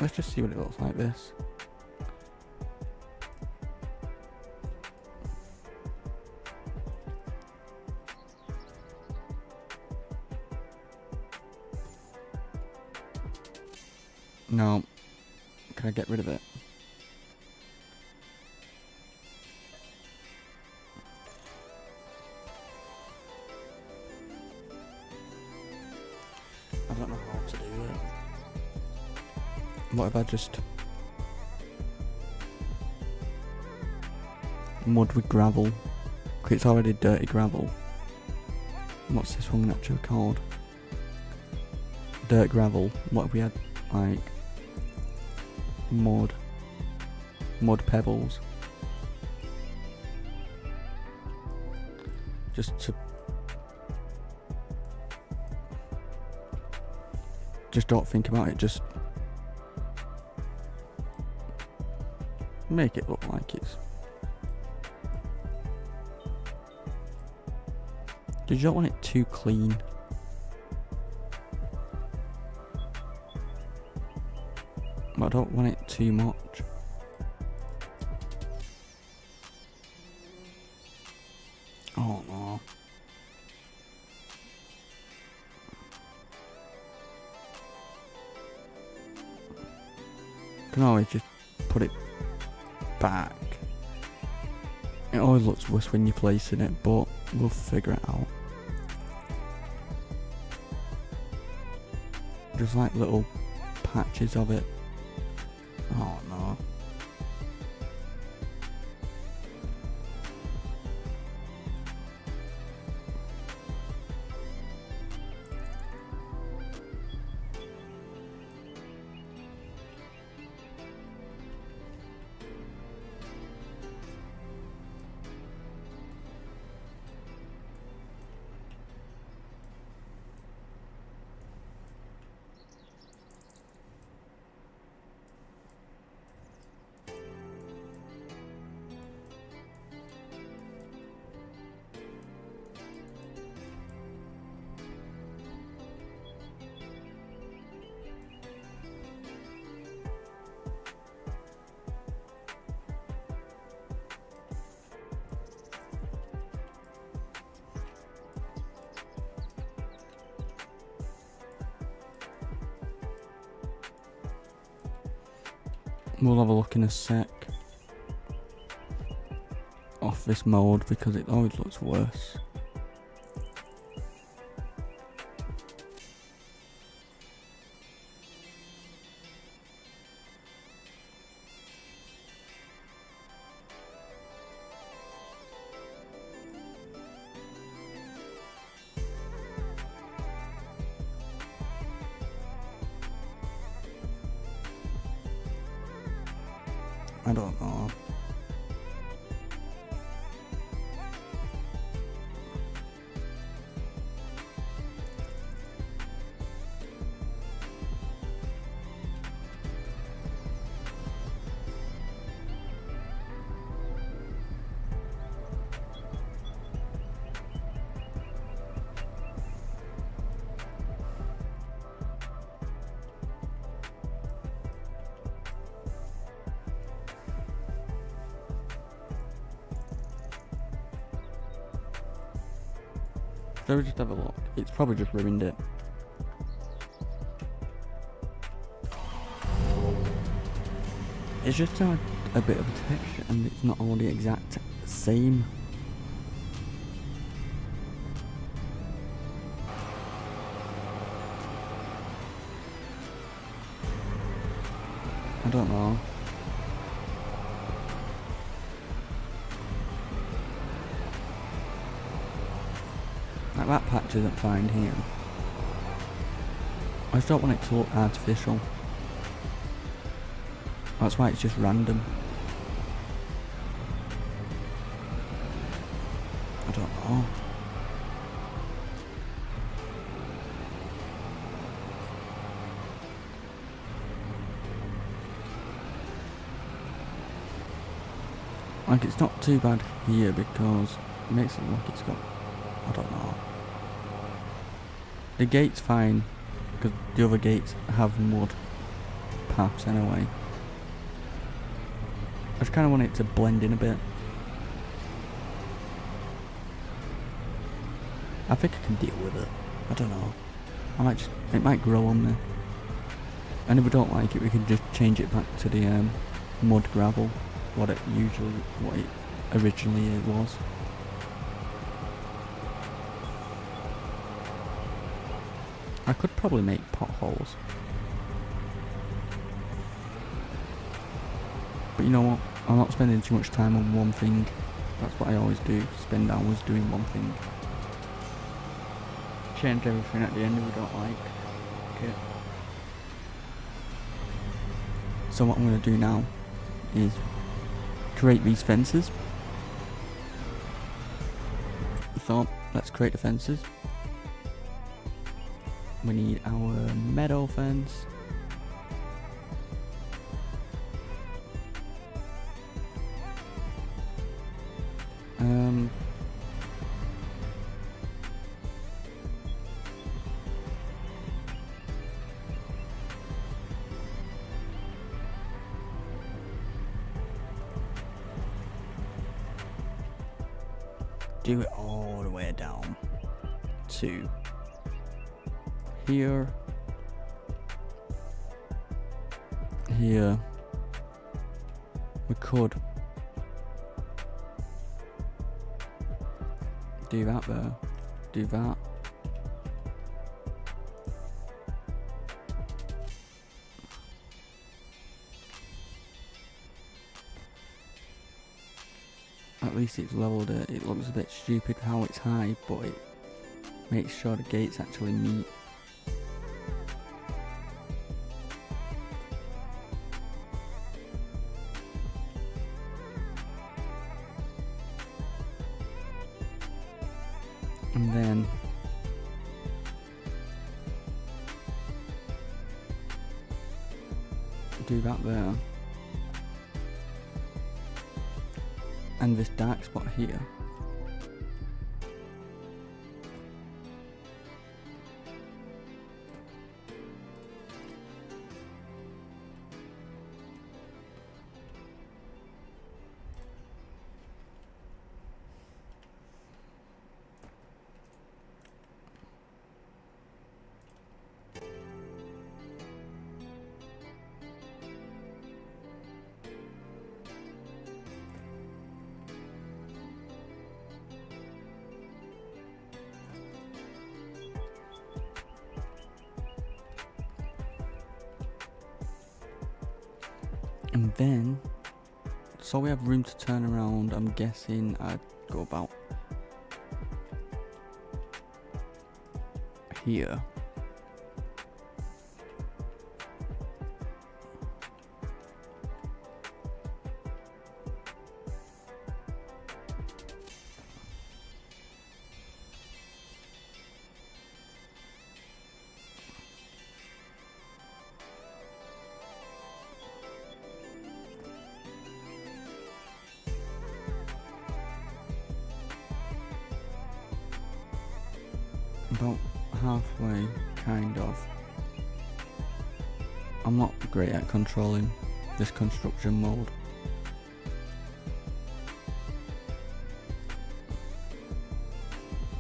Let's just see what it looks like this. No. Can I get rid of it? I don't know how to do it. What if I just mud with gravel? Because it's already dirty gravel. What's this one actually called? Dirt gravel. What if we had like mud pebbles? Just don't think about it, just make it look like it's. You don't want it too clean. But I don't want it too much. Oh no. Can always just put it back. It always looks worse when you're placing it, but we'll figure it out. Just like little patches of it. Oh no. We'll have a look in a sec off this mould because it always looks worse. I don't know. Shall we just have a look? It's probably just ruined it. It's just a bit of a texture and it's not all the exact same. I don't know. Like that patch isn't fine here. I just don't want it to look artificial. That's why it's just random. I don't know. Like it's not too bad here because it makes it look like it's got, I don't know. The gate's fine because the other gates have mud paths anyway. I just kind of want it to blend in a bit. I think I can deal with it. I don't know. It might grow on me. And if we don't like it, we can just change it back to the mud gravel, what it originally was. I could probably make potholes. But you know what? I'm not spending too much time on one thing. That's what I always do. Spend hours doing one thing. Change everything at the end if we don't like it. So what I'm going to do now is create these fences. So let's create the fences. We need our meadow fence. Do it all the way down to here, here, We could do that though. Do that. At least it's leveled it. It looks a bit stupid how it's high, but it makes sure the gates actually meet. And then do that there. And this dark spot here. And then, so we have room to turn around, I'm guessing I'd go about here. About halfway, kind of. I'm not great at controlling this construction mode.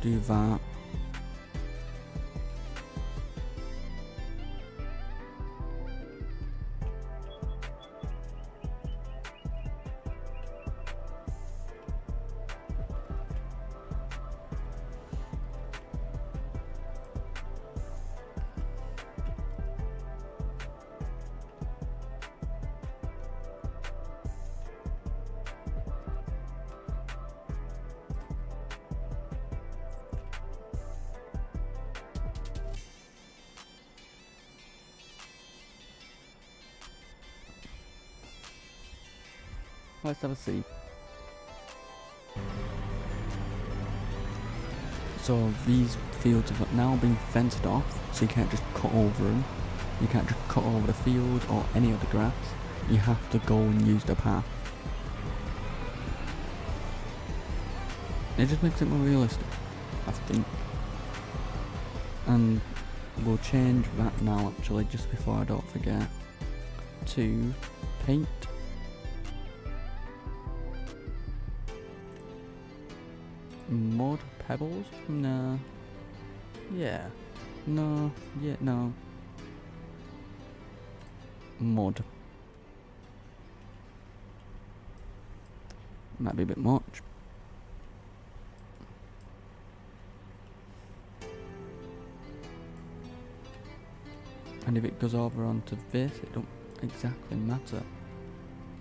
Do that. Let's have a see. So these fields have now been fenced off, so you can't just cut over them. You can't just cut over the field or any of the grass. You have to go and use the path. It just makes it more realistic, I think. And we'll change that now actually, just before I don't forget, to paint. Mud pebbles? No. Yeah. No. Yeah, no. Mud. Might be a bit much. And if it goes over onto this, it don't exactly matter,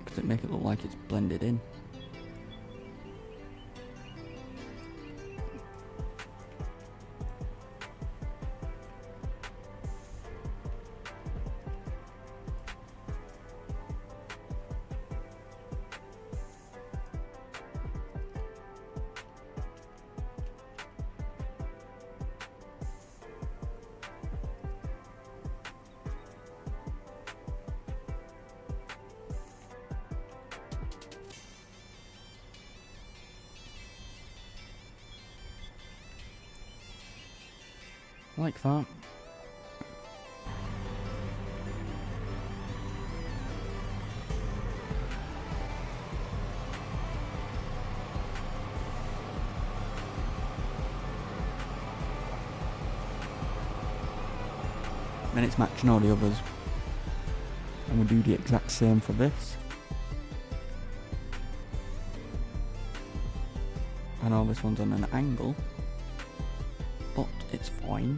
because it makes it look like it's blended in. Like that. Then it's matching all the others. And we'll do the exact same for this. know this one's on an angle, but it's fine.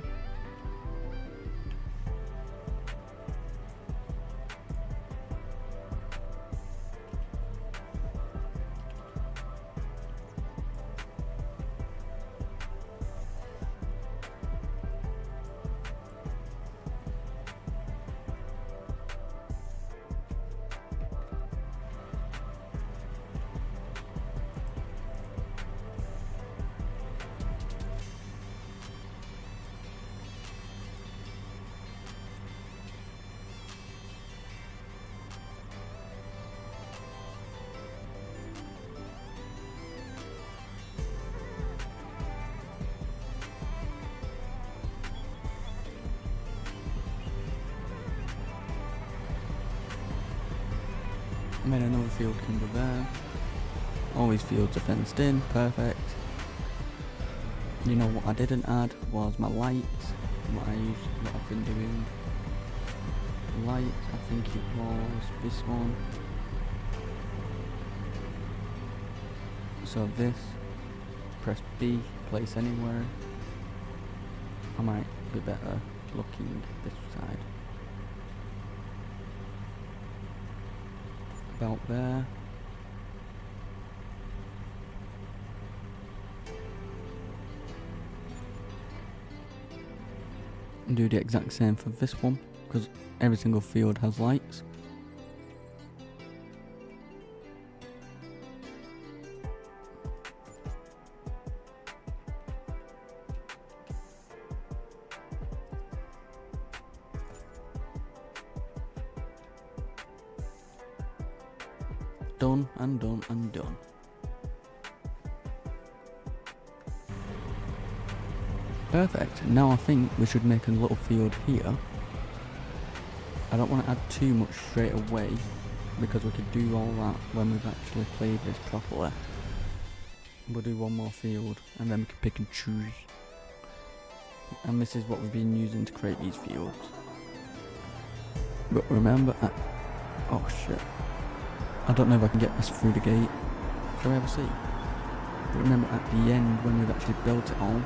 I made another field can go there. All these fields are fenced in, perfect. You know what I didn't add was my lights. What I've been doing. Lights, I think it was this one. So this, press B, place anywhere. I might be better looking this side. About there. And do the exact same for this one, because every single field has lights. Done and done and done. Perfect. Now I think we should make a little field here. I don't want to add too much straight away because we could do all that when we've actually played this properly. We'll do one more field and then we can pick and choose. And this is what we've been using to create these fields. But remember oh shit. I don't know if I can get this through the gate. Shall we ever see? But remember at the end when we've actually built it all,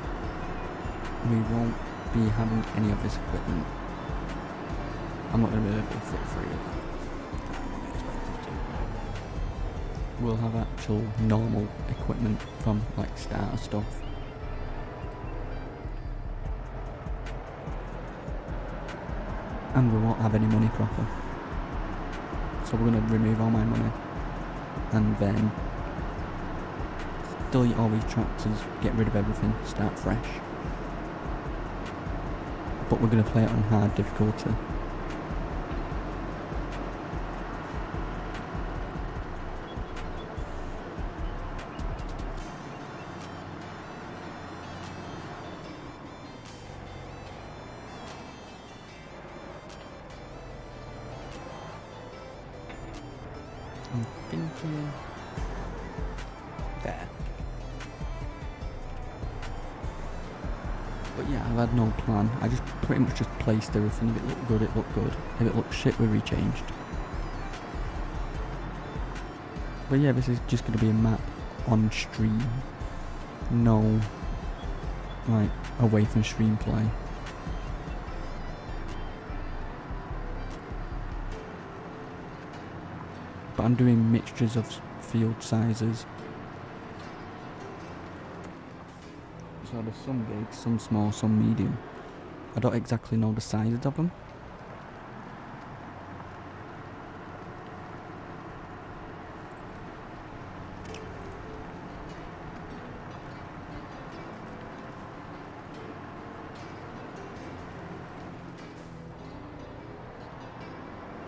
we won't be having any of this equipment. I'm not going to be able to fit through it. I'm expected to. We'll have actual normal equipment from like starter stuff. And we won't have any money proper. So we're going to remove all my money and then delete all these tractors, get rid of everything, start fresh. But we're going to play it on hard difficulty. I'm thinking there. But yeah, I've had no plan. I just pretty much just placed everything. If it looked good, it looked good. If it looked shit, we rechanged. But yeah, this is just going to be a map on stream. No, like, away from stream play. But I'm doing mixtures of field sizes. So there's some big, some small, some medium. I don't exactly know the sizes of them.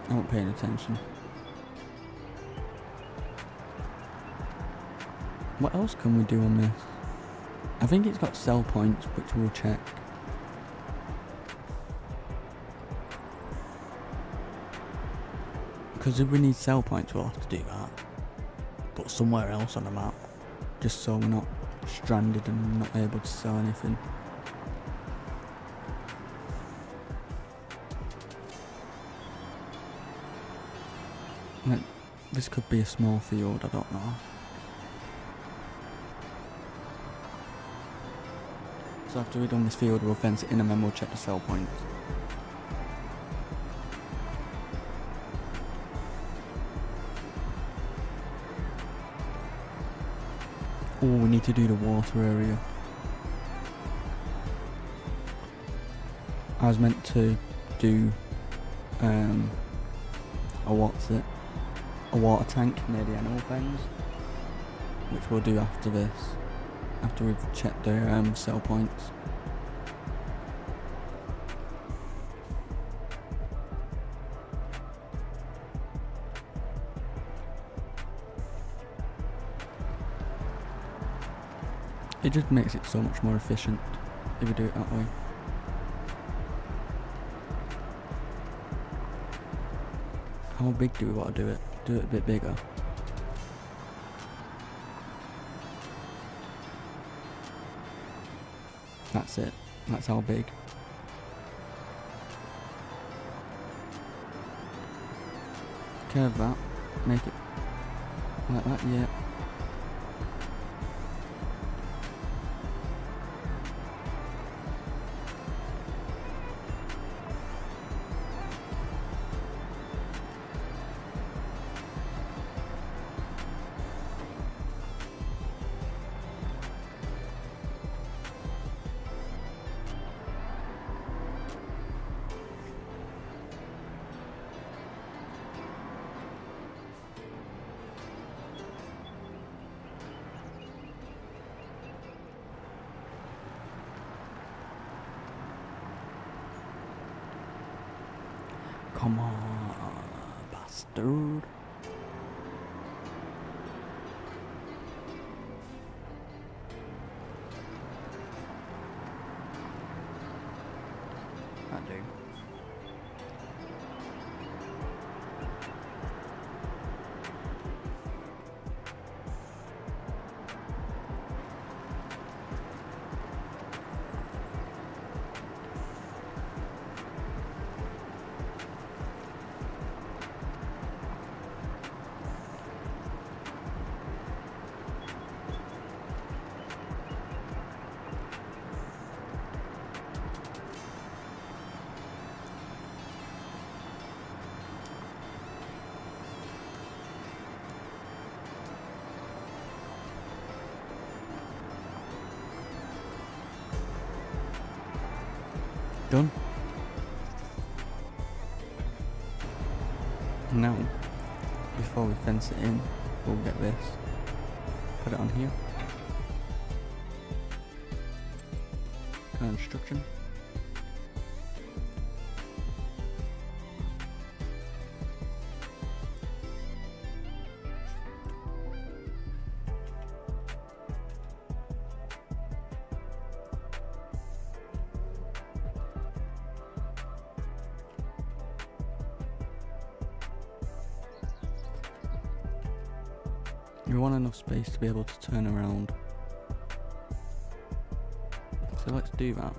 I'm not paying attention. What else can we do on this? I think it's got sell points, which we'll check. Because if we need sell points, we'll have to do that. But somewhere else on the map. Just so we're not stranded and not able to sell anything. Like, this could be a small field, I don't know. So after we've done this field, we'll fence it in and then we'll check the sell points. Oh, we need to do the water area. I was meant to do a water tank near the animal pens, which we'll do after this, after we've checked their sell points. It just makes it so much more efficient if we do it that way. How big do we want to do it? Do it a bit bigger. That's it. That's how big. Curve that. Make it like that, yeah. Come on, bastard. I do. Done. Now, before we fence it in, we'll get this. Put it on here. Construction. We want enough space to be able to turn around. So let's do that.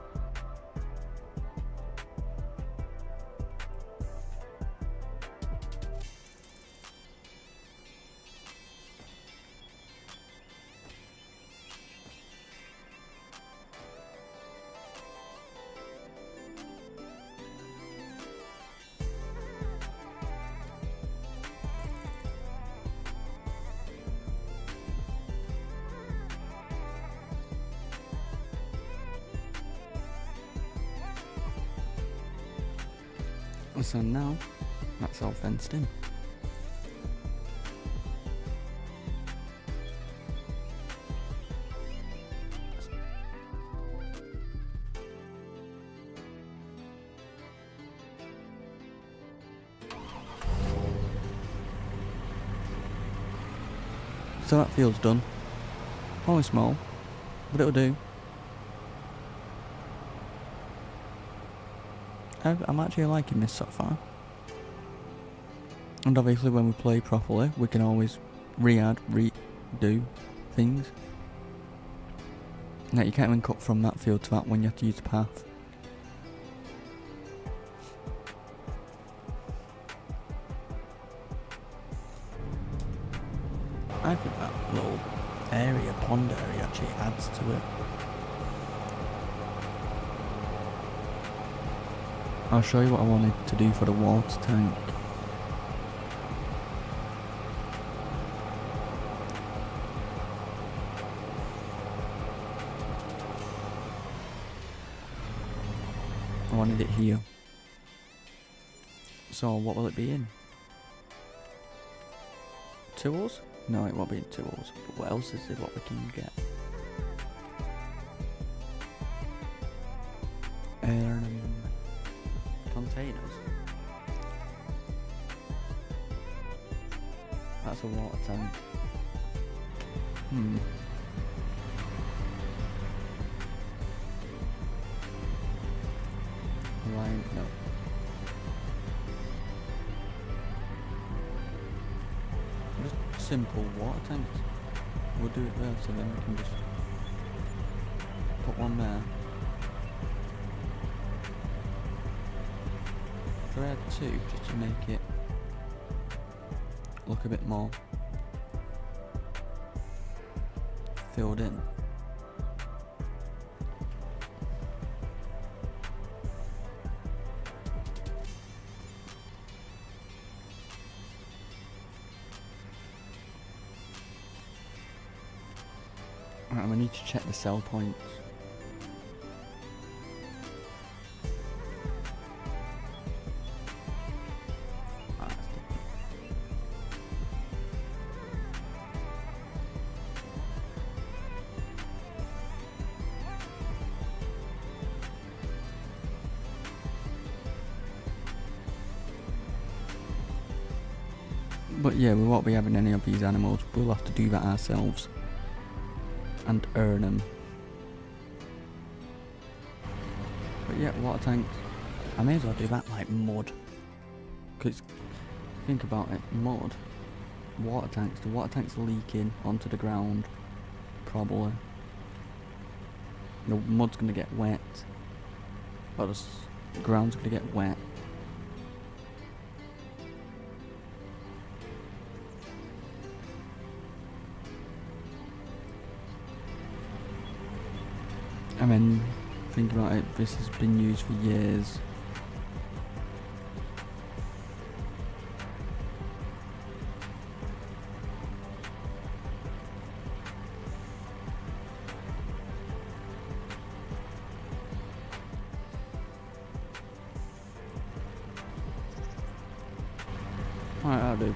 So now, that's all fenced in. So that field's done. Only small, but it'll do. I'm actually liking this so far. And obviously when we play properly, we can always redo things. Like you can't even cut from that field to that one, you have to use the path. I think that little area, pond area, actually adds to it. I'll show you what I wanted to do for the water tank. I wanted it here. So what will it be in? Tools? No, it won't be in tools. But what else is it what we can get? Containers. That's a water tank. Line, no. Just simple water tanks. We'll do it there, so then we can just put one there. Try add two, just to make it look a bit more filled in. Right, we need to check the sell points. But yeah, we won't be having any of these animals. We'll have to do that ourselves and earn them. But yeah, water tanks. I may as well do that like mud. Because think about it, mud, water tanks. The water tanks are leaking onto the ground, probably. The mud's gonna get wet, or the ground's gonna get wet. I mean, think about it, this has been used for years. Alright, I'll do.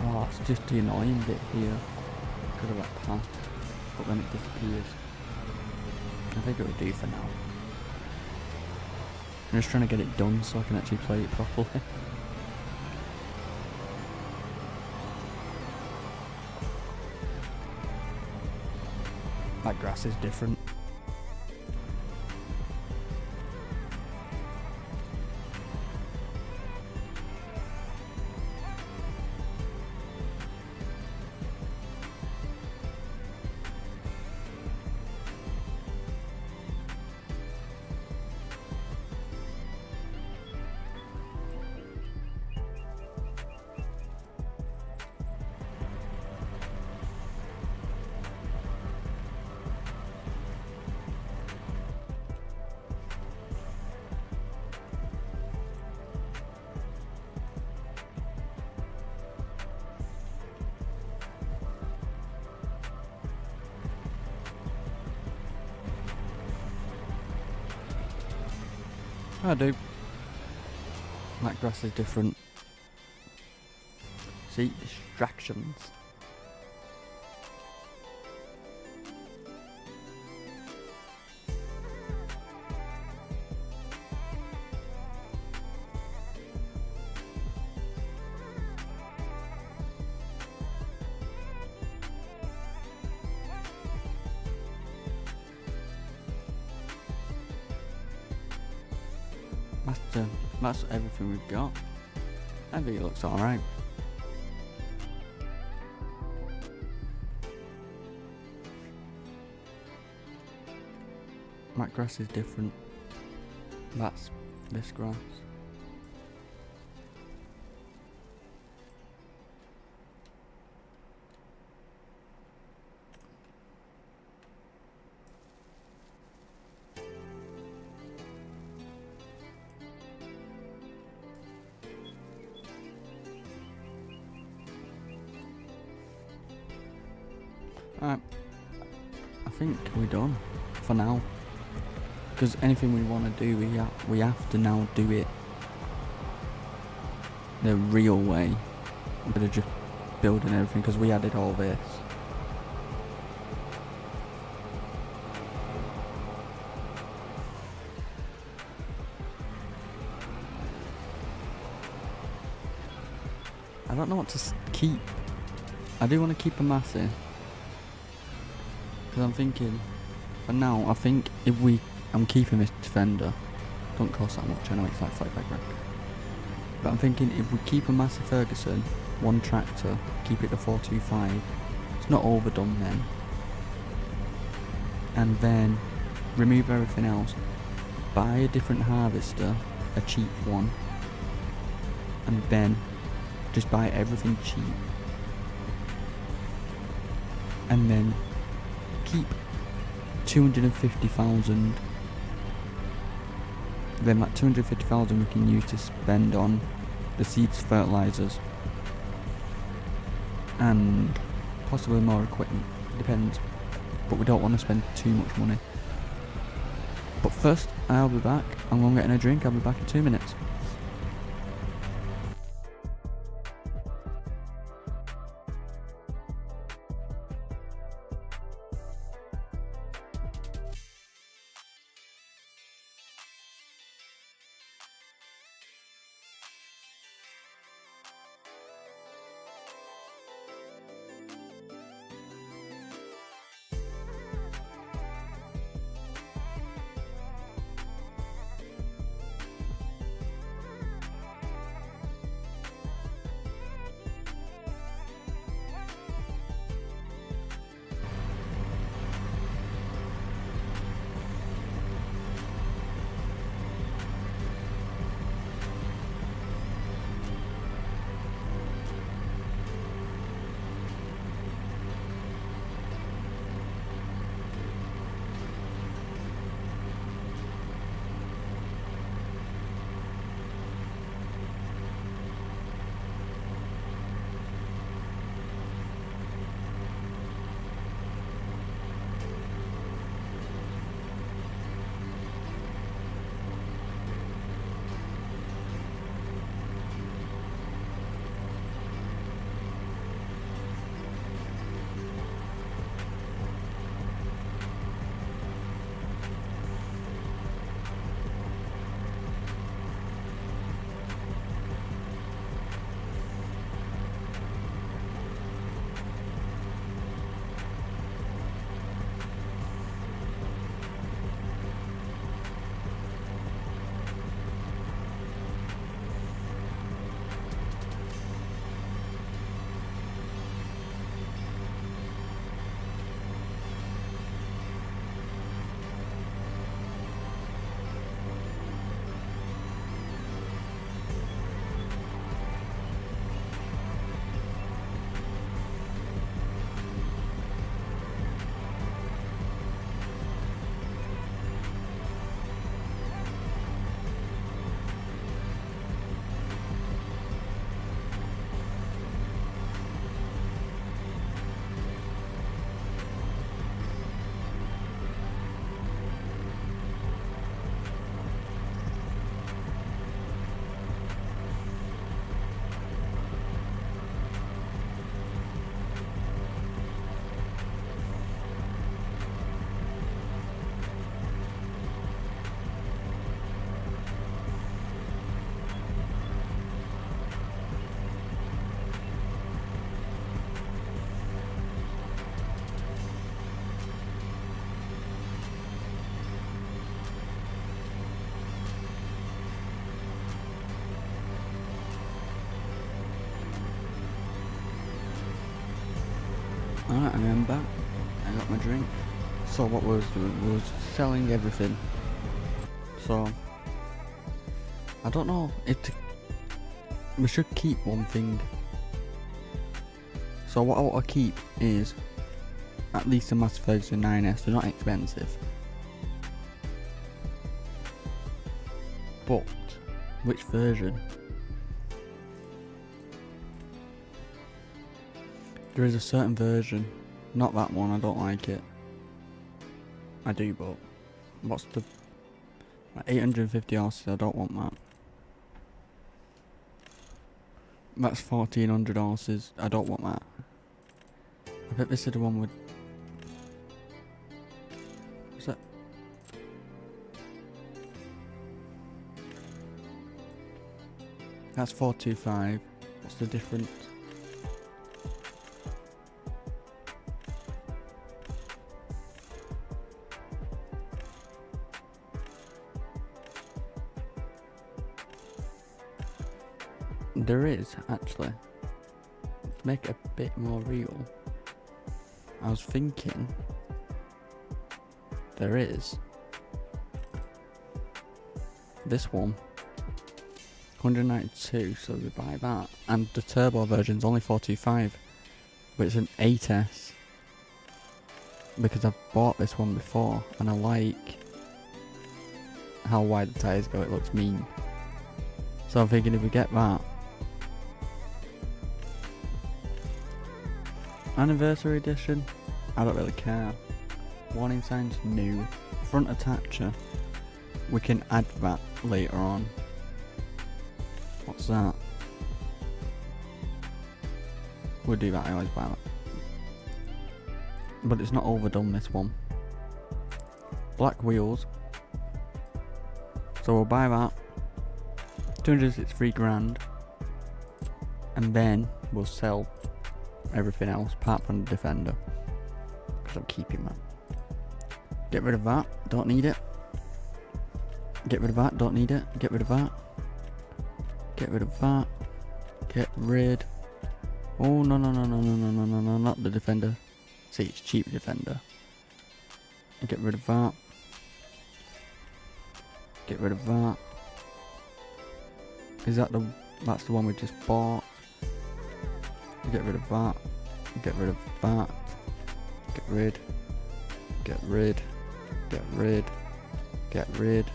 Oh, it's just the annoying bit here, because of that path, but then it disappears. I think it would do for now. I'm just trying to get it done so I can actually play it properly. That grass is different. I do. That grass is different. See, distractions. That's everything we've got. I think it looks alright. That grass is different. That's this grass. Alright, I think we're done for now. Because anything we want to do, we have to now do it the real way. Instead of just building everything, because we added all this. I don't know what to keep. I do want to keep a massive. Because I'm thinking, for now, I think if I'm keeping this defender. Don't cost that much, I know it's like 45 grand. But I'm thinking if we keep a massive Ferguson, one tractor, keep it to 425, it's not overdone then. And then remove everything else, buy a different harvester, a cheap one, and then just buy everything cheap. And then keep 250,000. Then that 250,000 we can use to spend on the seeds, fertilizers, and possibly more equipment. Depends. But we don't want to spend too much money. But first, I'll be back. I'm going getting a drink. I'll be back in 2 minutes. Alright, I am back. I got my drink. So what we was doing was selling everything. So I don't know if we should keep one thing. So what I want to keep is at least a Master Ferguson 9S. They're not expensive. But which version? There is a certain version Not that one, I don't like it. I do, but what's the 850 horses? I don't want that. That's 1400 horses. I don't want that. I bet this is the one with. What's that? That's 425. What's the difference? There is, actually. To make it a bit more real, I was thinking there is this one 192, so we buy that, and the turbo version's only 425, but it's an 8S because I've bought this one before and I like how wide the tyres go. It looks mean, so I'm thinking if we get that anniversary edition, I don't really care. Warning signs new, front attacher, we can add that later on. What's that? We'll do that, I always buy that. But it's not overdone, this one. Black wheels. So we'll buy that. 263 grand. And then we'll sell everything else apart from the Defender. Because I'm keeping that. Get rid of that, don't need it. Get rid of that, don't need it. Get rid of that. Get rid of that. Get rid. Oh, no, not the Defender. See, it's cheap Defender. Get rid of that. Get rid of that. Is that the... That's the one we just bought. Get rid of that. Get rid of that. Get rid. Get rid. Get rid. Get rid.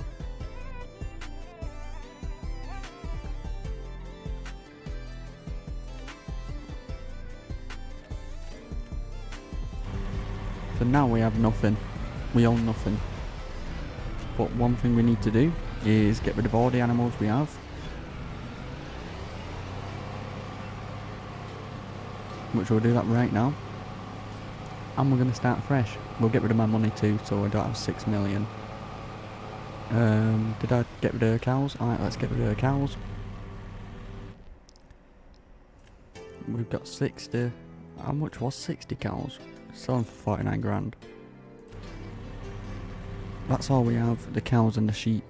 So now we have nothing. We own nothing. But one thing we need to do is get rid of all the animals we have. Which we'll do that right now. And we're going to start fresh. We'll get rid of my money too, so I don't have 6 million. Did I get rid of the cows? Alright, let's get rid of the cows. We've got 60. How much was 60 cows? Selling for 49 grand. That's all we have, the cows and the sheep.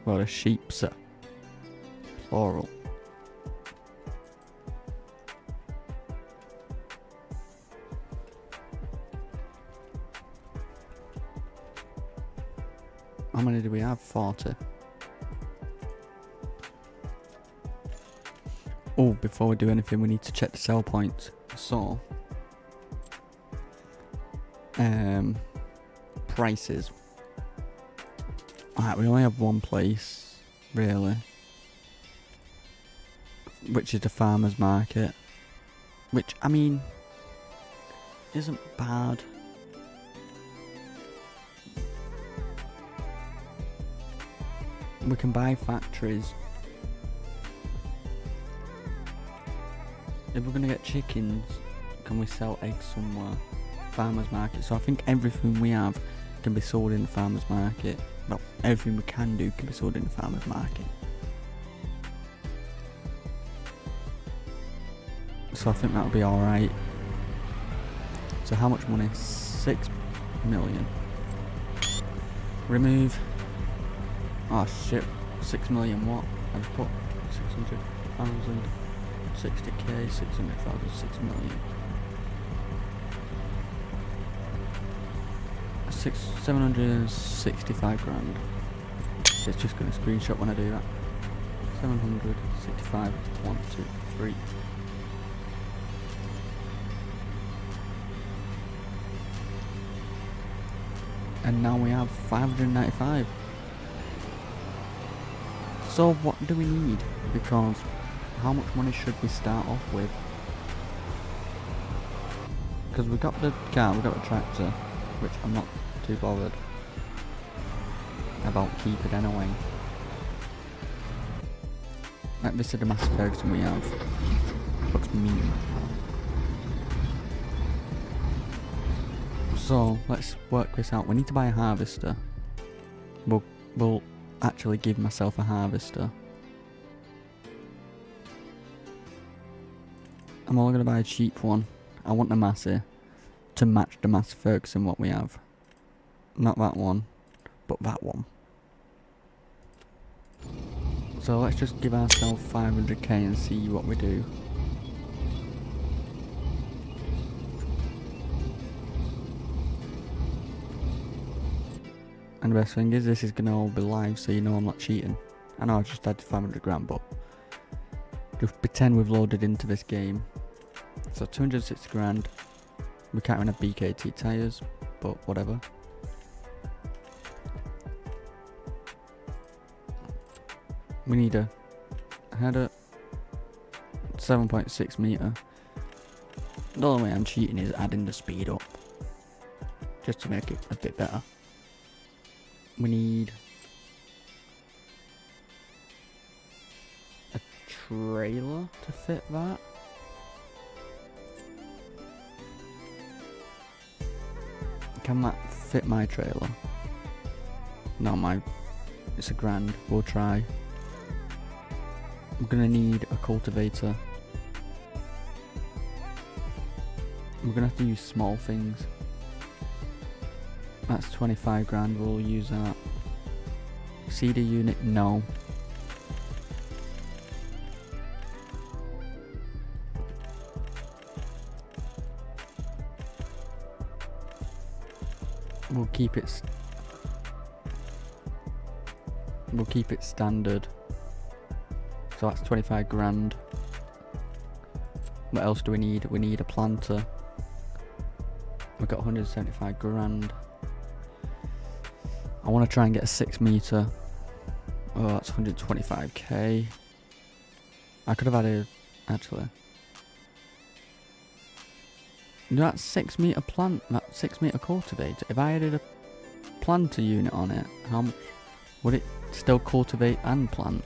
Well, the sheep's plural. How many do we have? 40. Oh, before we do anything, we need to check the sell points. So, prices. Alright, we only have one place, really, which is the farmer's market, which, I mean, isn't bad. We can buy factories. If we're going to get chickens, can we sell eggs somewhere? Farmer's market. So I think everything we have can be sold in the farmer's market. Well, everything we can do can be sold in the farmer's market. So I think that'll be alright. So how much money? 6 million. Remove. Oh shit. 6 million what? I just put 600,000. 60k, 600,000, 6 million. 765 grand. It's just going to screenshot when I do that. 765, 1, 2, 3. And now we have 595. So what do we need? Because how much money should we start off with? because we got the car, we got the tractor, which I'm not too bothered about keeping anyway. Like this is the Massey Ferguson we have. Looks mean. So let's work this out. We need to buy a harvester. We'll actually give myself a harvester. I'm only gonna buy a cheap one. I want the Massey to match the Massey Ferguson what we have. Not that one, but that one. So let's just give ourselves 500k and see what we do. And the best thing is this is going to all be live, so you know I'm not cheating. I know I just had 500 grand, but just pretend we've loaded into this game. So 260 grand. We can't even have BKT tyres, but whatever. We need a header, 7.6 metre. The only way I'm cheating is adding the speed up, just to make it a bit better. We need a trailer to fit that. Can that fit my trailer? No, it's a grand. We'll try. I'm gonna need a cultivator. We're gonna have to use small things. That's 25 grand, we'll use that. Seeder unit, no. We'll keep it standard. So that's 25 grand. What else do we need? We need a planter. We've got 175 grand. I want to try and get a 6 metre. Oh, that's 125k. I could have added, actually. That 6 metre plant, that 6 metre cultivator, if I added a planter unit on it, how much would it still cultivate and plant?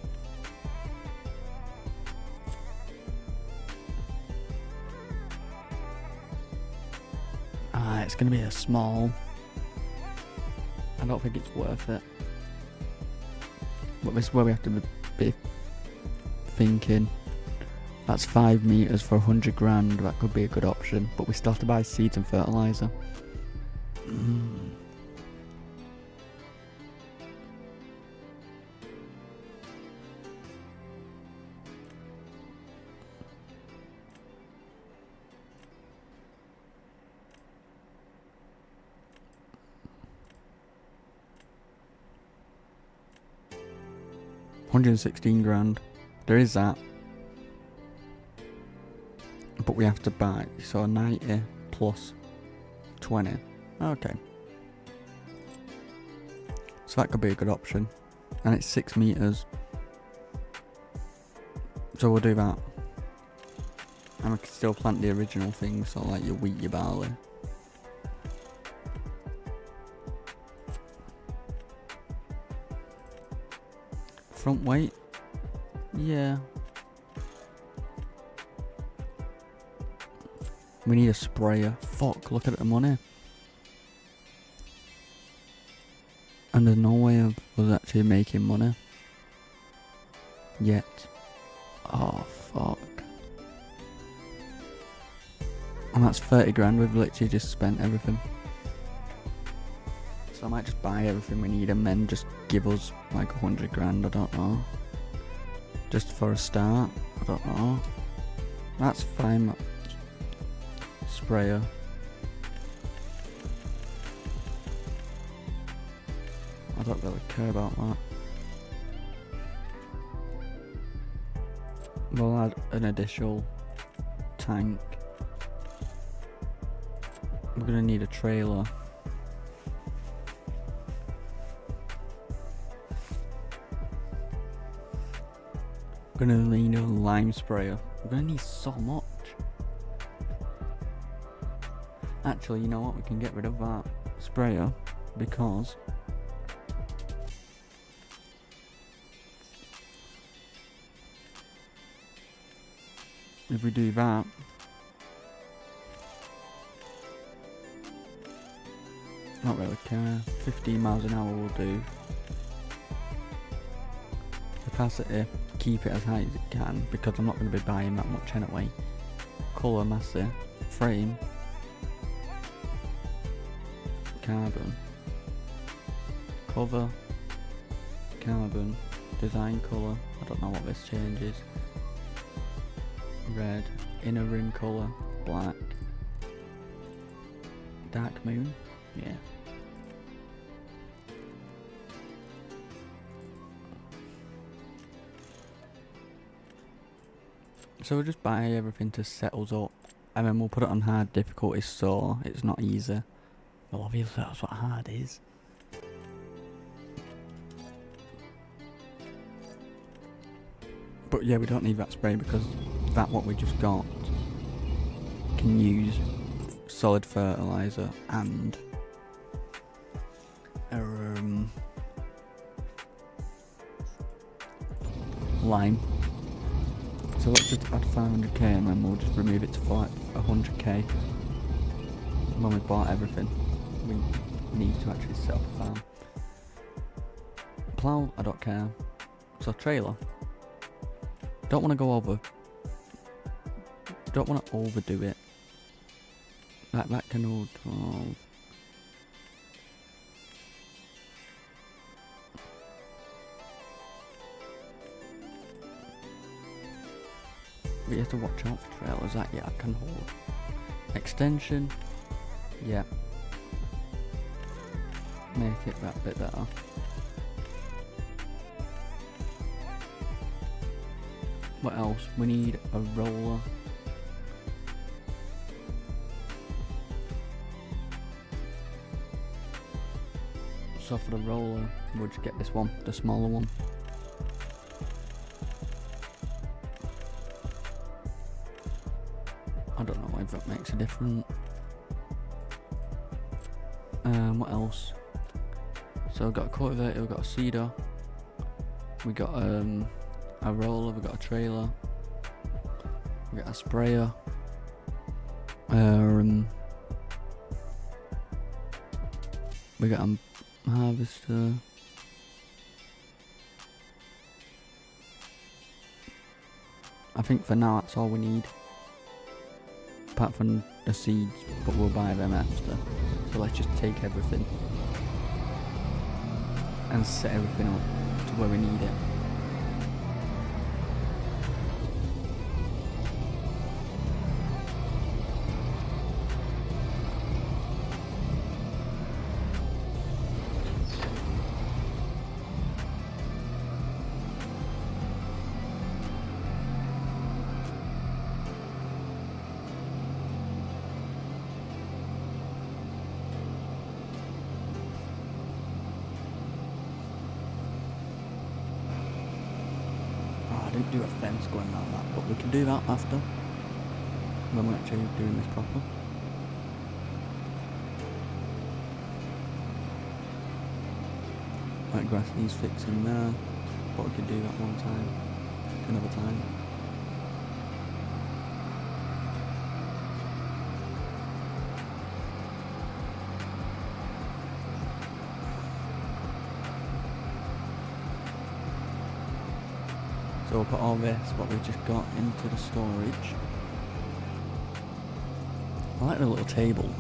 It's going to be a small. I don't think it's worth it. But this is where we have to be thinking. That's 5 metres for 100 grand. That could be a good option. But we still have to buy seeds and fertiliser. £116 grand. There is that. But we have to buy, so 90 plus 20. Okay. So that could be a good option. And it's 6 metres. So we'll do that. And we can still plant the original things, so like your wheat, your barley. Front weight? Yeah. We need a sprayer. Fuck, look at the money. And there's no way of us actually making money. Yet. Oh, fuck. And that's 30 grand, we've literally just spent everything. So I might just buy everything we need and then just give us like 100 grand, I don't know. Just for a start, I don't know. That's fine. Sprayer. I don't really care about that. We'll add an additional tank. We're gonna need a trailer. We're gonna need a lime sprayer. We're gonna need so much. Actually, you know what? We can get rid of that sprayer because if we do that, not really care. 15 miles an hour will do. Capacity, keep it as high as it can because I'm not going to be buying that much anyway. Colour, massive. Frame, carbon, cover, carbon, design colour, I don't know what this changes, red, inner rim colour, black, dark moon, yeah. So we'll just buy everything to settle up, and then we'll put it on hard difficulty so it's not easy. Well, obviously that's what hard is. But yeah, we don't need that spray because that what we just got can use solid fertilizer and lime. So let's just add 500k and then we'll just remove it to like 100k. When we've bought everything, we need to actually set up a farm. Plough, I don't care. So trailer. Don't want to go over. Don't want to overdo it. That can hold 12. But you have to watch out for trailers. That, yeah, I can hold. Extension, yeah. Make it that bit better. What else? We need a roller. So for the roller, we'll just get this one, the smaller one. I don't know if that makes a difference. What else? So we've got a cultivator, we've got a seeder, we got a roller, we got a trailer, we got a sprayer, we got a harvester, I think for now that's all we need, apart from the seeds, but we'll buy them after. So let's just take everything and set everything up to where we need it. I didn't do a fence going around that, but we can do that after, when we're actually doing this proper. That grass needs fixing there, but we can do that one time, another time. So we'll put all this, what we've just got, into the storage. I like the little table.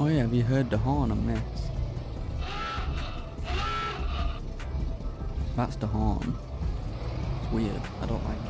Oh yeah, have you heard the horn on this? That's the horn. It's weird, I don't like it.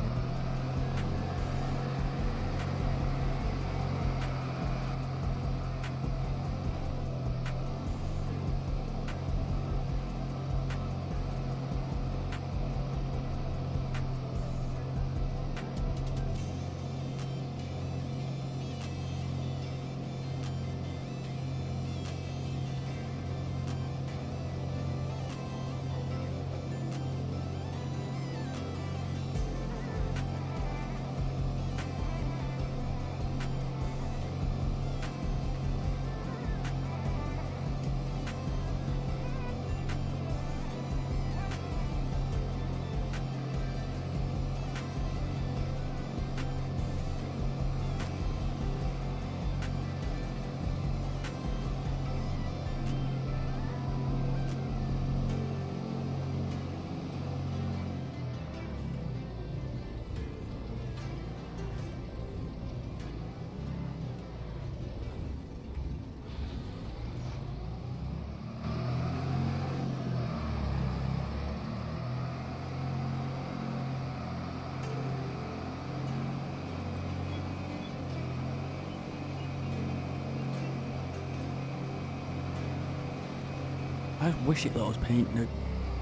I just wish it that I was painting the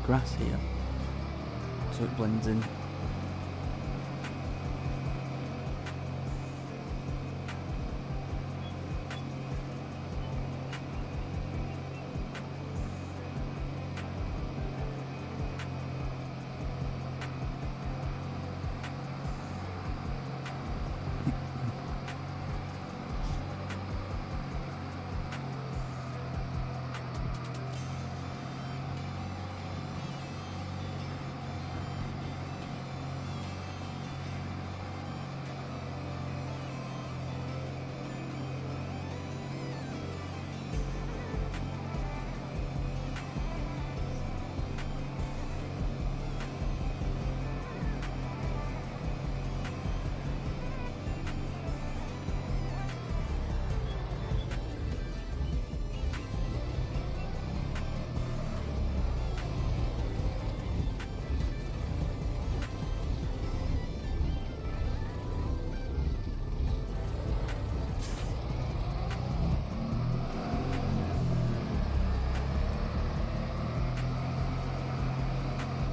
grass here so it blends in.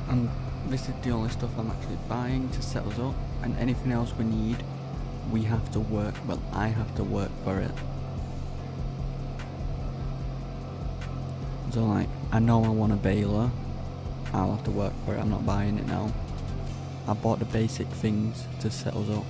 And this is the only stuff I'm actually buying to set us up, and anything else we need, we have to work, well, I have to work for it. So like, I know I want a baler, I'll have to work for it, I'm not buying it now. I bought the basic things to set us up.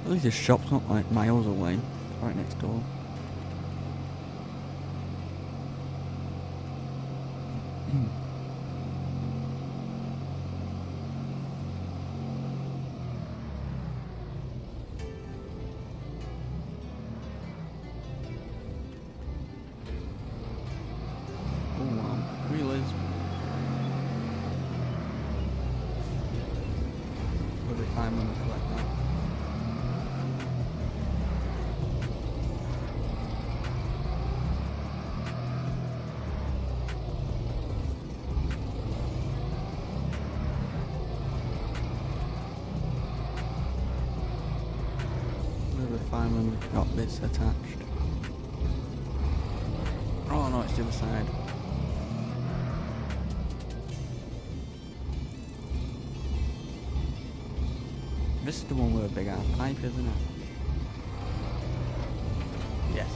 At least this shop's not like miles away, right next door. Wheelers. We'll be fine when we collect that. We'll be fine when we've got this attached. Oh no, it's the other side. This is the one with a big ass pipe, isn't it? Yes.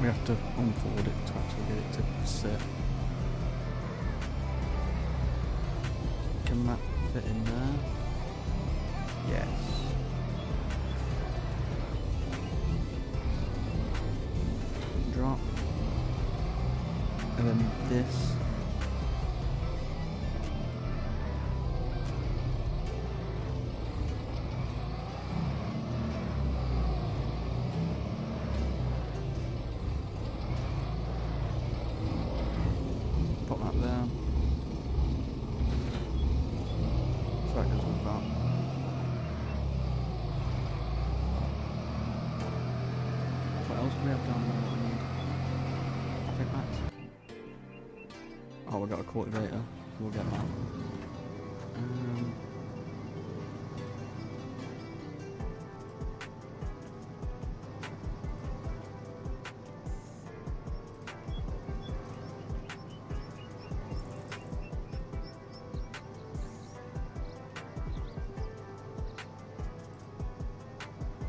We have to unfold it to actually get it to sit. Can that fit in there? Yes. Drop. And then this. Put that there. So it goes with that. What else do we have down there that we need? I think that's... Oh, we've got a cultivator. We'll get that.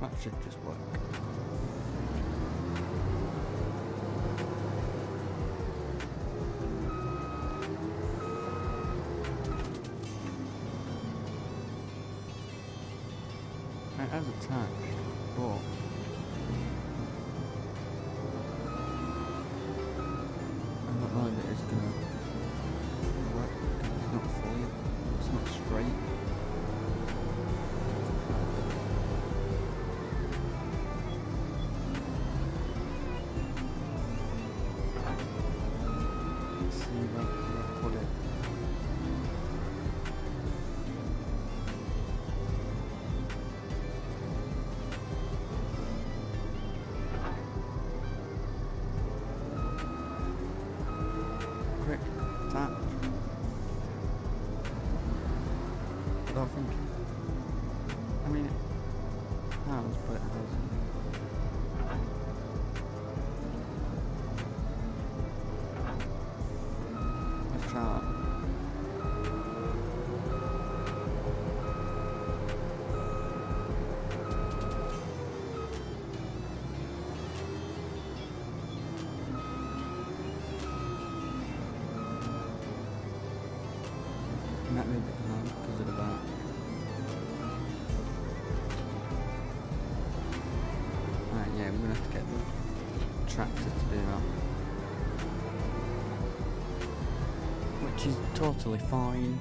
That should just work. It has attached, but I'm not knowing that it's gonna work because it's not fully, it's not straight. Let's see where I put it. Quick, attach. I don't think. I mean, it has, but it hasn't. Let's try that. Might be a bit hard because of the back. Right, yeah, we're gonna have to get the tractor to do that. Which is totally fine.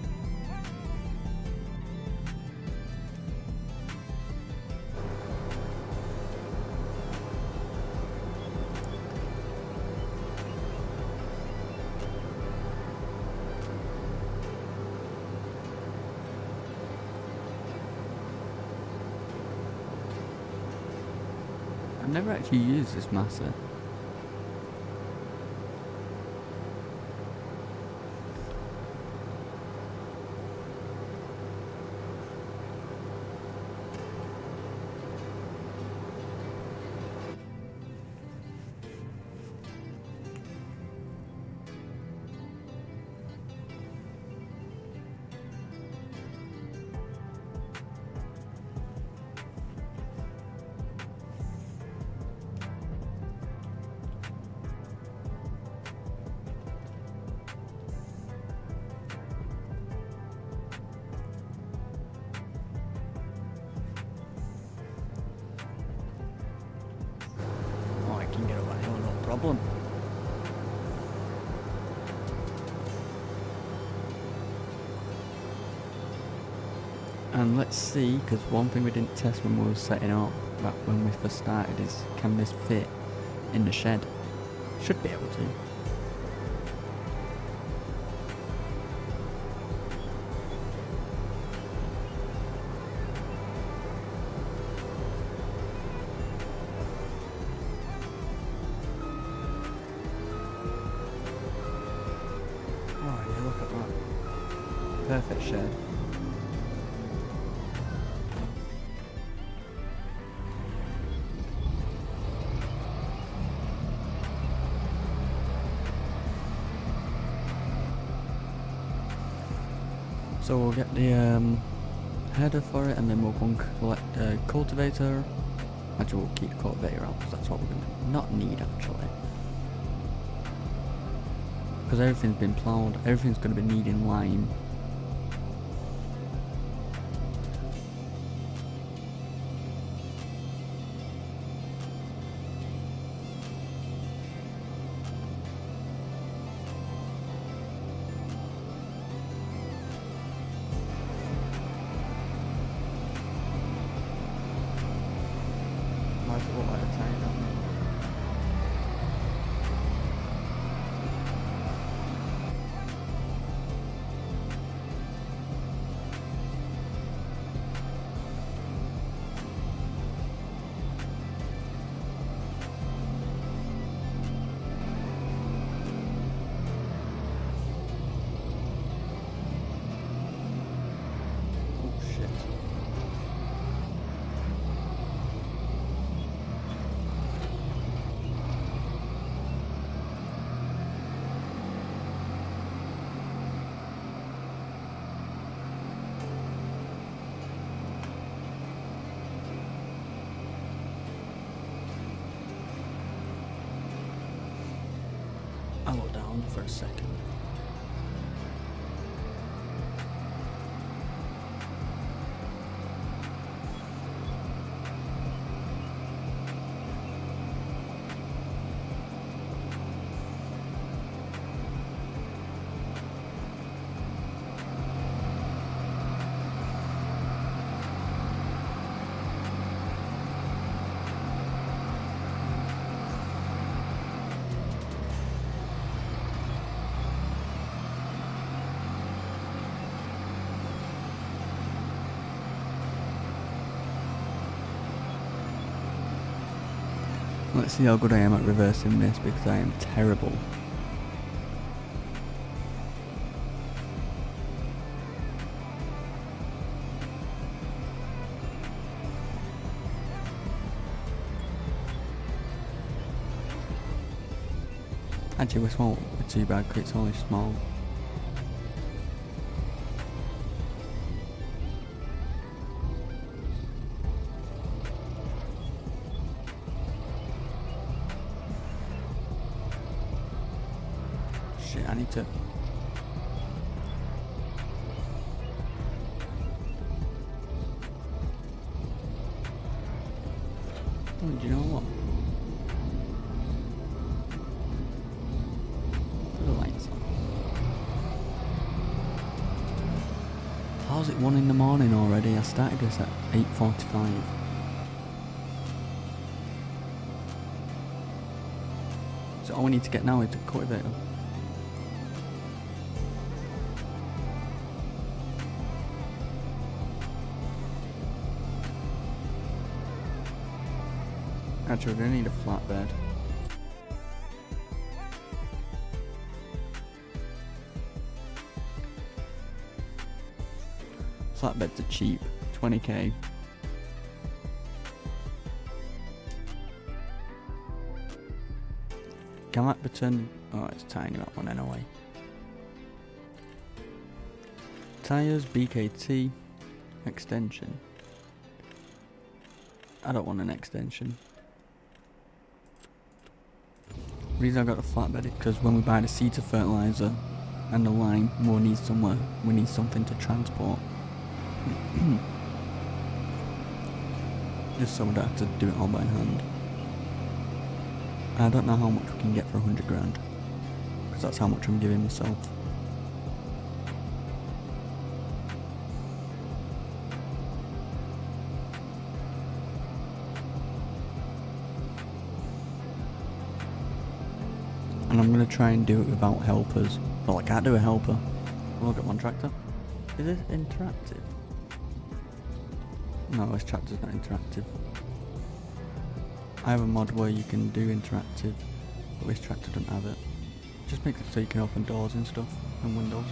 I've never actually used this masser. Can get over that hill, no problem. And let's see, because one thing we didn't test when we were setting up, back when we first started, is can this fit in the shed? Should be able to. Perfect shed. So we'll get the header for it, and then we'll go and collect the cultivator. Actually, we'll keep the cultivator out because that's what we're going to not need actually. Because everything's been ploughed, everything's going to be needing lime. Why does it look like a tiny down there? I'll look down for a second. Let's see how good I am at reversing this, because I am terrible. Actually, this won't be too bad because it's only small. Shit, I need to... Oh, do you know what? How's it 1 in the morning already? I started this at 8:45. So all we need to get now is a cultivator. Actually, we're gonna need a flatbed. Flatbeds are cheap, 20k. Gamat button, oh it's tiny that one anyway. Tyres, BKT, extension. I don't want an extension. The reason I got the flatbed is because when we buy the seeds of fertiliser and the lime, we need something to transport. Just so we don't have to do it all by hand. I don't know how much we can get for 100 grand, because that's how much I'm giving myself. And I'm going to try and do it without helpers. Well, I can't do a helper. Look at one tractor. Is this interactive? No, this tractor's not interactive. I have a mod where you can do interactive, but this tractor doesn't have it. Just makes it so you can open doors and stuff, and windows.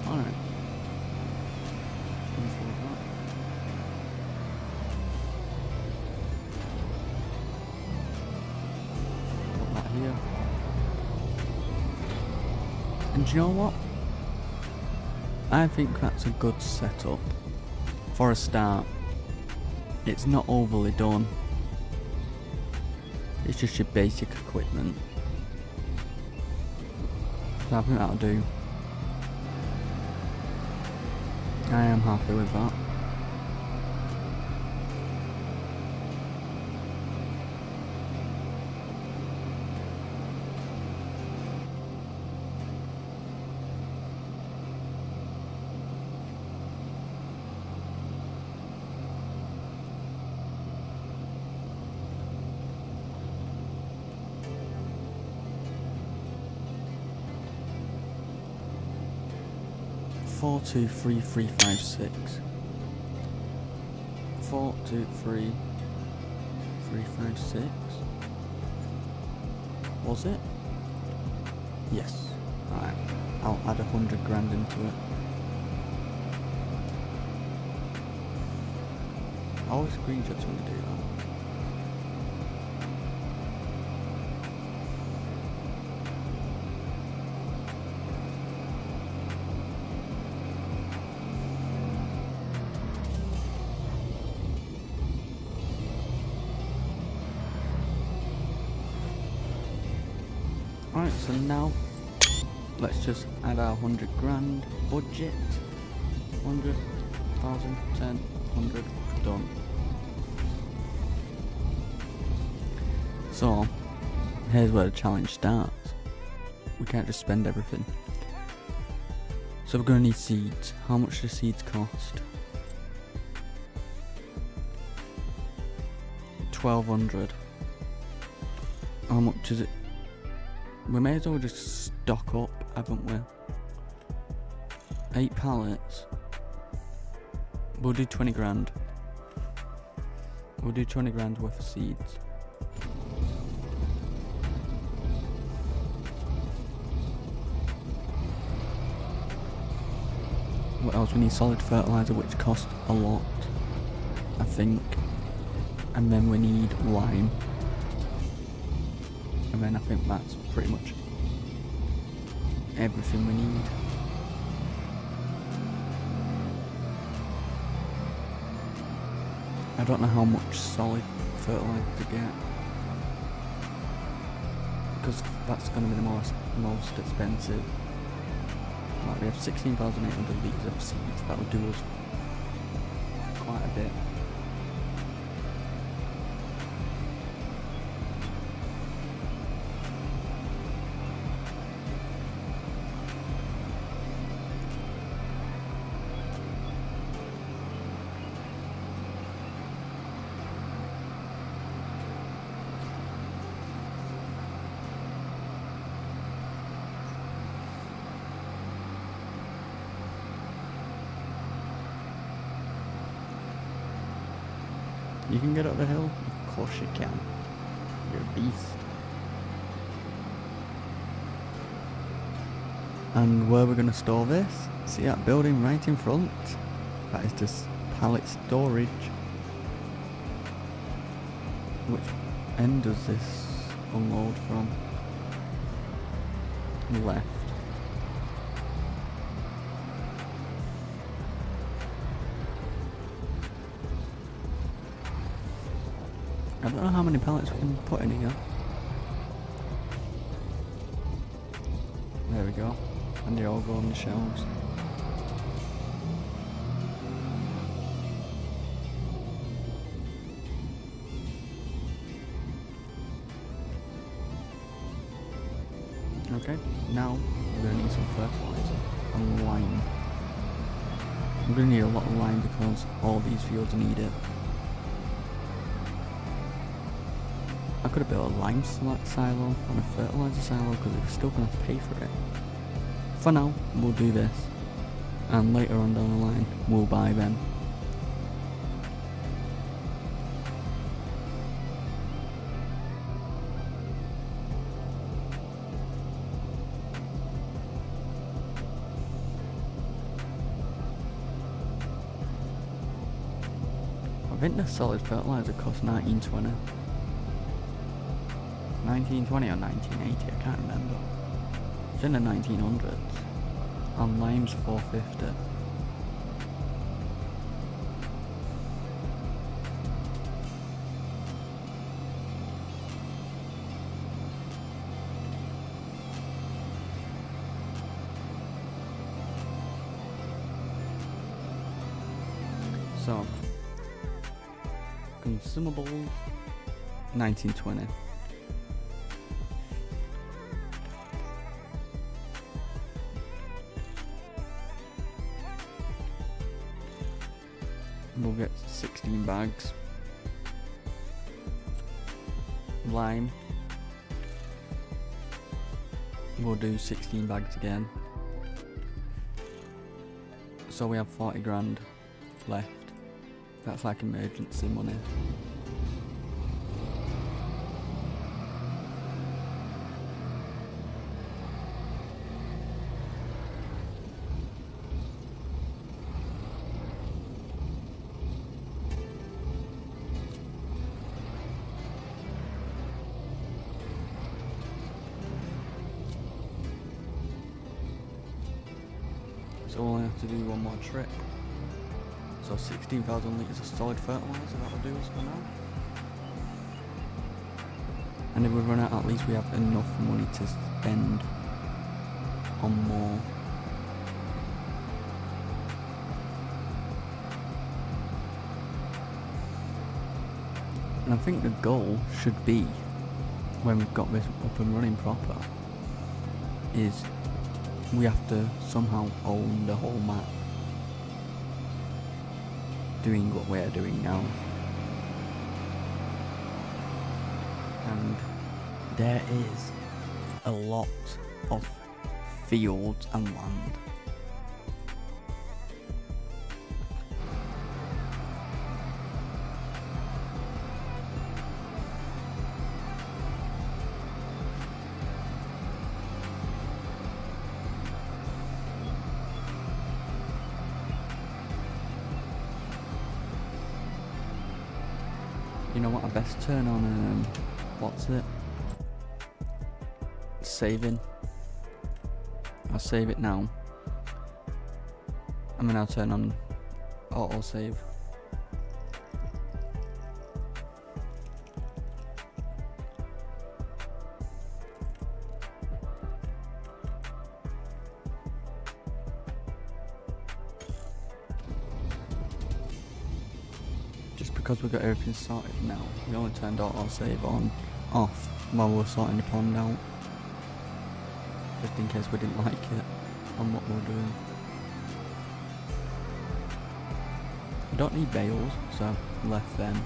Alright. Put that here. And do you know what? I think that's a good setup. For a start. It's not overly done. It's just your basic equipment. So I think that'll do. I am happy with that. Four, 2, 3, 3, 5, 6. 4, 2, 3, 3, 5, 6. Was it? Yes. Alright. I'll add 100 grand into it. I always screenshots when I do that. Alright, so now let's just add our 100 grand budget. 100, 1,000, 10, 100, done. So, here's where the challenge starts. We can't just spend everything. So we're going to need seeds. How much do seeds cost? 1,200. How much is it? We may as well just stock up, haven't we? 8 pallets. We'll do 20 grand. We'll do 20 grand worth of seeds. What else? We need solid fertilizer, which costs a lot, I think. And then we need lime. And then I think that's pretty much everything we need. I don't know how much solid fertilizer to get, because that's going to be the most expensive. Like, we have 16,800 litres of seeds. That would do us quite a bit. You can get up the hill? Of course you can. You're a beast. And where we're going to store this? See that building right in front? That is just pallet storage. Which end does this unload from? Left. I don't know how many pallets we can put in here. There we go. And they all go on the shelves. Okay, now we're going to need some fertilizer and lime. I'm going to need a lot of lime because all these fields need it. I could have built a lime silo and a fertilizer silo because we're still going to have to pay for it. For now, we'll do this. And later on down the line, we'll buy them. I think the solid fertilizer costs $19.20. 1920 or 1980, I can't remember. It's in the 1900s. And lime's $4.50. So, consumables, 1920. We'll get 16 bags. Lime. We'll do 16 bags again. So we have 40 grand left. That's like emergency money. So we'll only have to do one more trip. So 16,000 litres of solid fertiliser, that'll do us for now. And if we run out, at least we have enough money to spend on more. And I think the goal should be, when we've got this up and running proper, is we have to somehow own the whole map, doing what we're doing now. And there is a lot of fields and land. know what, I best turn on, what's it? Saving. I'll save it now. And then I'll turn on auto save. Just because we've got everything sorted now, we only turned auto save off while we were sorting the pond out. Just in case we didn't like it on what we were doing. I don't need bales, so I left them.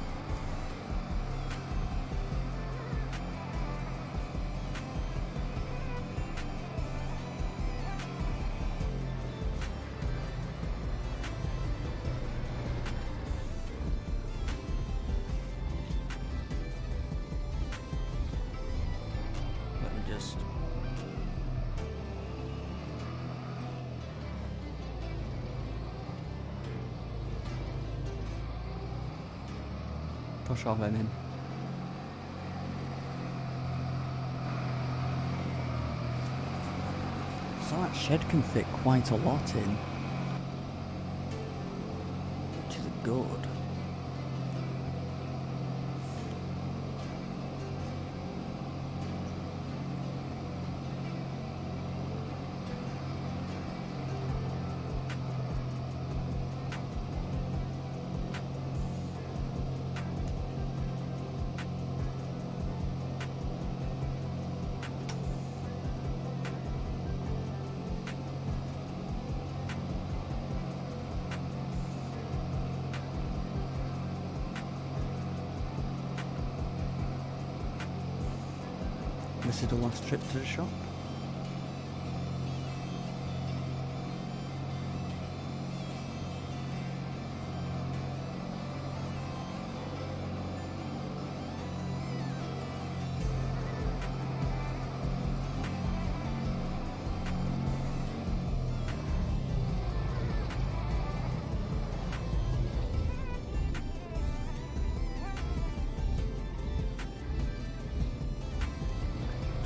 Let me just push off then in. So that shed can fit quite a lot in, which is good. This is the last trip to the shop.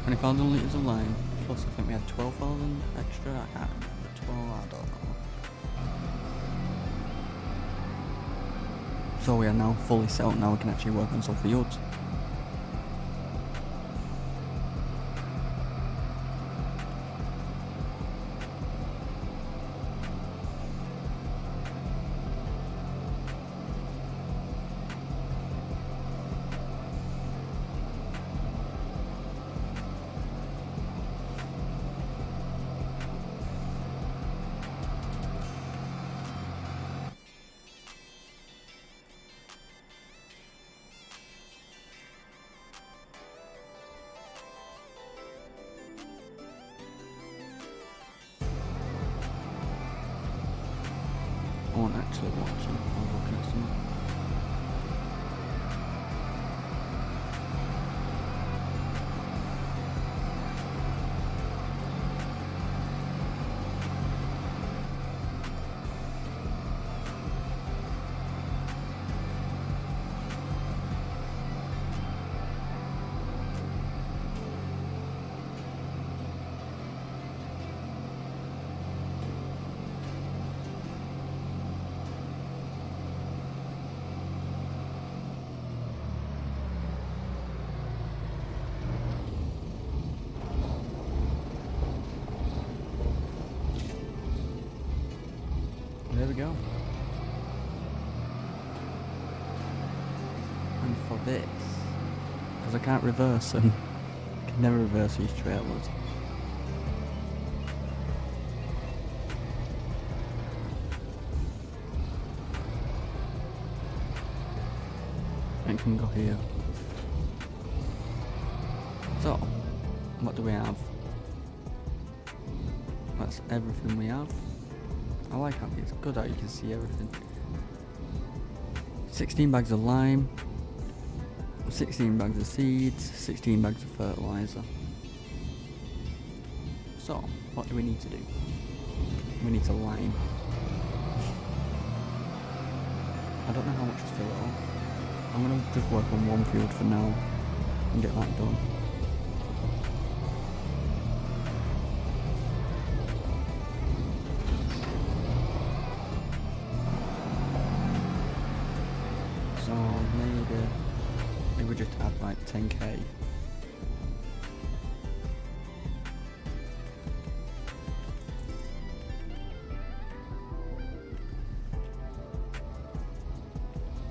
$20,000 litres of lime, plus I think we had 12,000 extra, I can't remember, 12, I don't know. So we are now fully set up, now we can actually work on some fields. I wasn't actually watching, I was looking at something. There we go. And for this, because I can't reverse them, I can never reverse these trailers. It can go here. So, what do we have? That's everything we have. I like how it's good how you can see everything. 16 bags of lime, 16 bags of seeds, 16 bags of fertilizer. So, what do we need to do? We need to lime. I don't know how much to fill it on. I'm gonna just work on one field for now and get that done. So maybe we just add like 10k.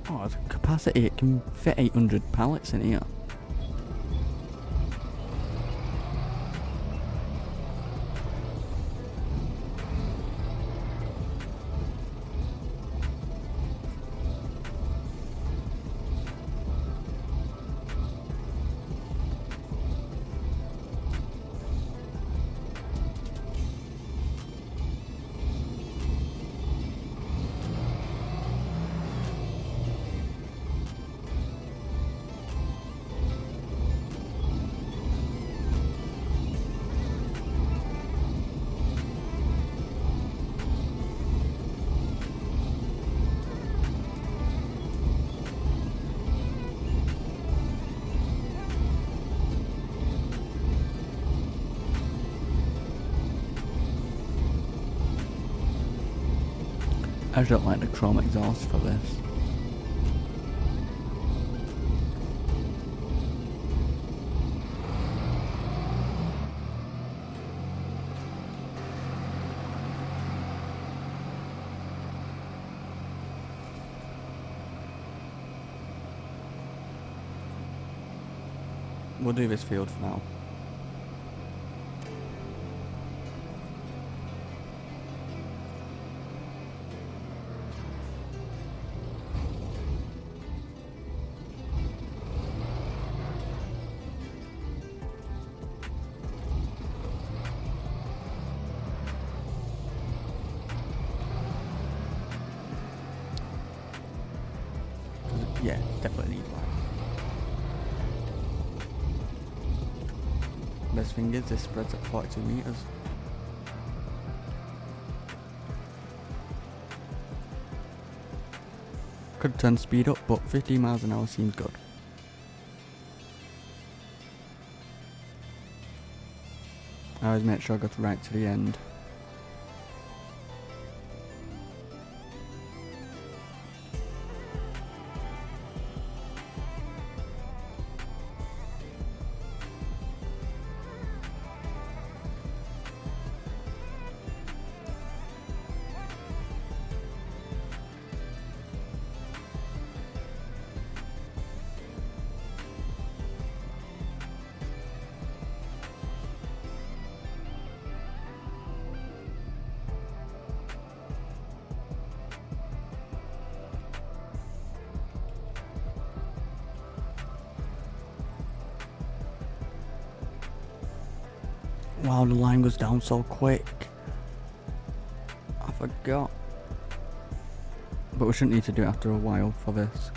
Oh, the capacity, it can fit 800 pallets in here. I just don't like the chrome exhaust for this. We'll do this field for now. Yeah, definitely need light. Best thing is this spreads at 42 meters. Could turn speed up, but 50 miles an hour seems good. I always make sure I go right to the end. Wow, the line goes down so quick. I forgot. But we shouldn't need to do it after a while for this.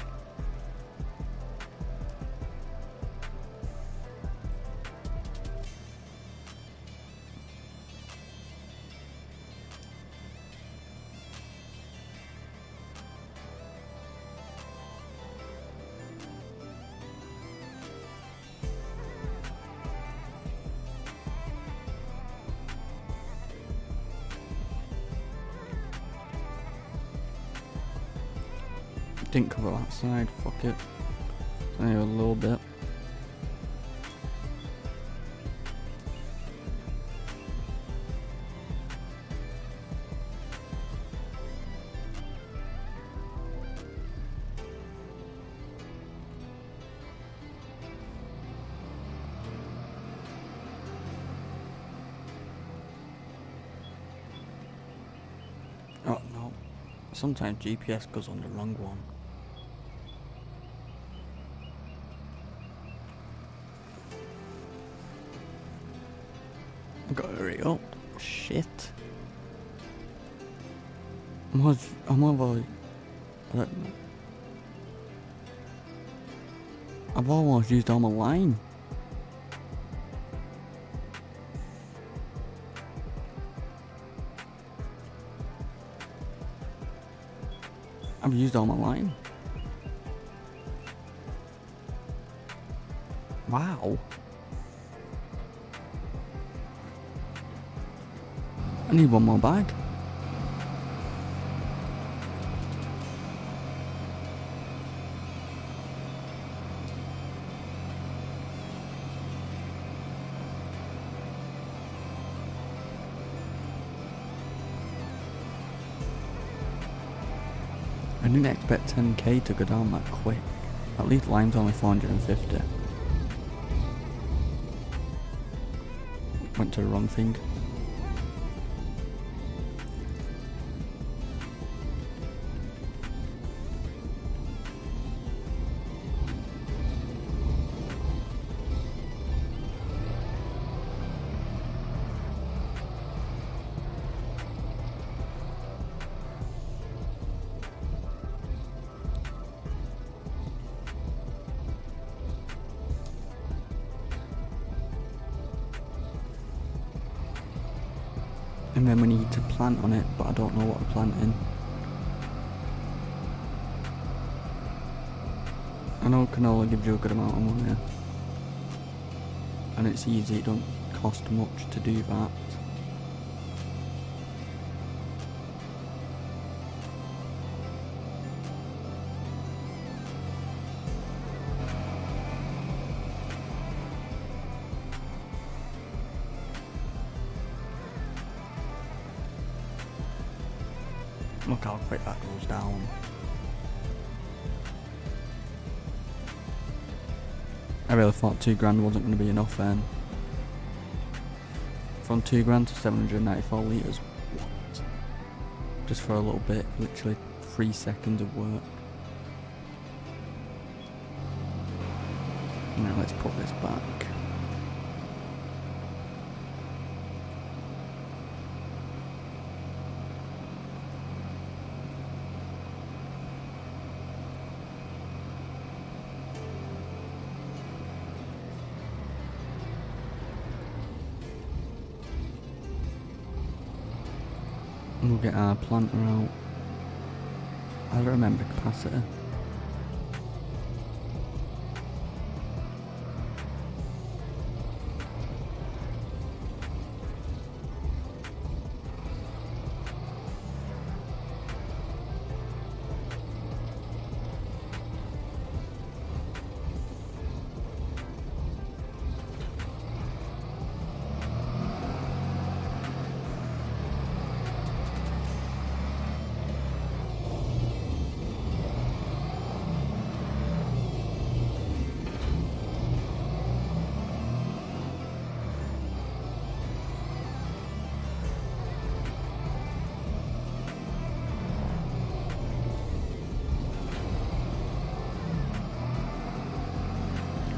Didn't cover that side, fuck it. Only a little bit. Oh no, sometimes GPS goes on the wrong one. I gotta hurry up. Shit. I'm over. I've almost used all my line. I've used all my line. Wow. I need one more bag. I didn't expect 10k to go down that quick. At least lime's only 450. Went to the wrong thing. And then we need to plant on it, but I don't know what we're planting. I know canola gives you a good amount of money. And it's easy, it don't cost much to do that. Look how quick that goes down. I really thought 2 grand wasn't going to be enough then. From 2 grand to 794 litres. What? Just for a little bit, literally 3 seconds of work. Now let's put this back. We'll get our planter out. I don't remember capacity.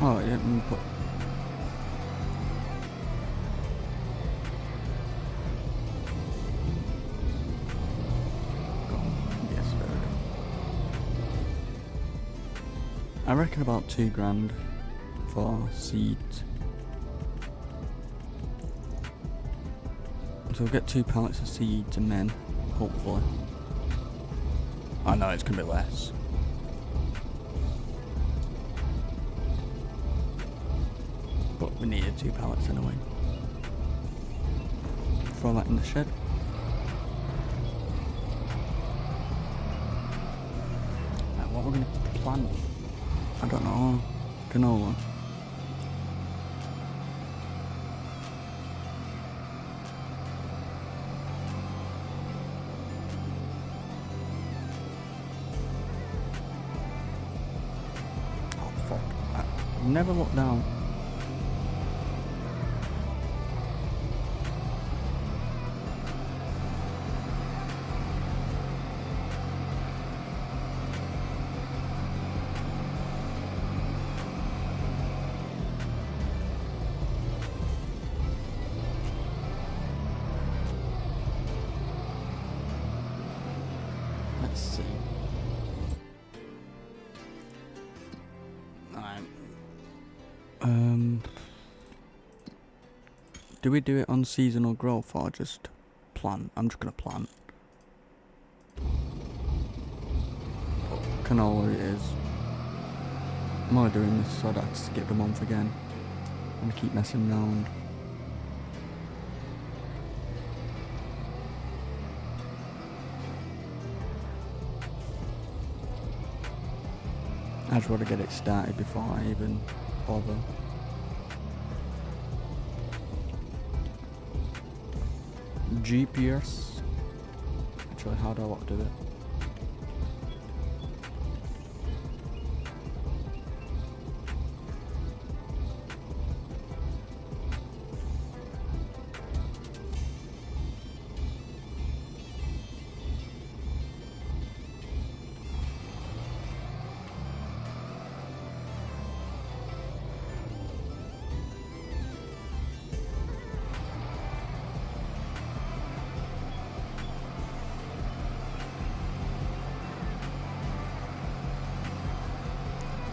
Oh, yeah, put. Yes, there we go. I reckon about 2 grand for seeds. So we'll get 2 pallets of seeds and then, hopefully. I know it's gonna be less. But we needed 2 pallets anyway. Throw that in the shed. Right, what we're gonna plant? I don't know. Canola. Oh fuck. I never looked down. Let's see. Alright. Do we do it on seasonal growth or just plant? I'm just gonna plant. Canola it is. I'm only doing this so that I skip the month again and keep messing around. I just want to get it started before I even bother. GPS. Actually, how do I want to do it?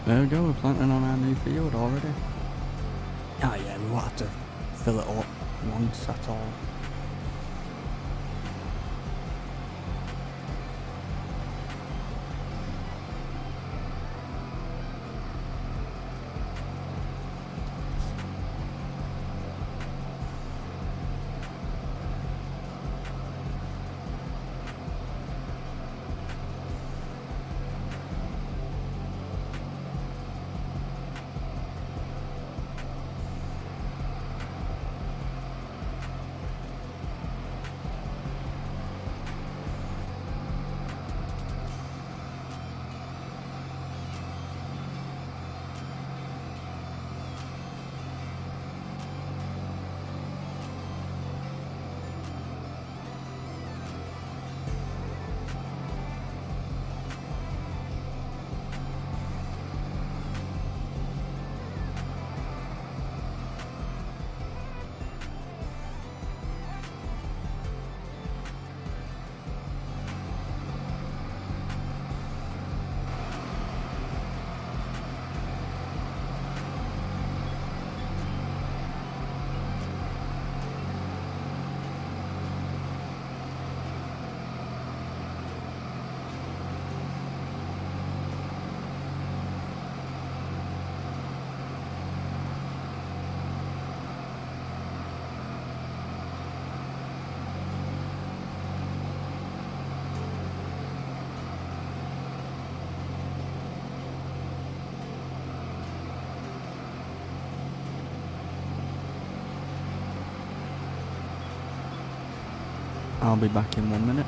There we go, we're planting on our new field already. Oh yeah, we won't have to fill it up once at all. I'll be back in 1 minute.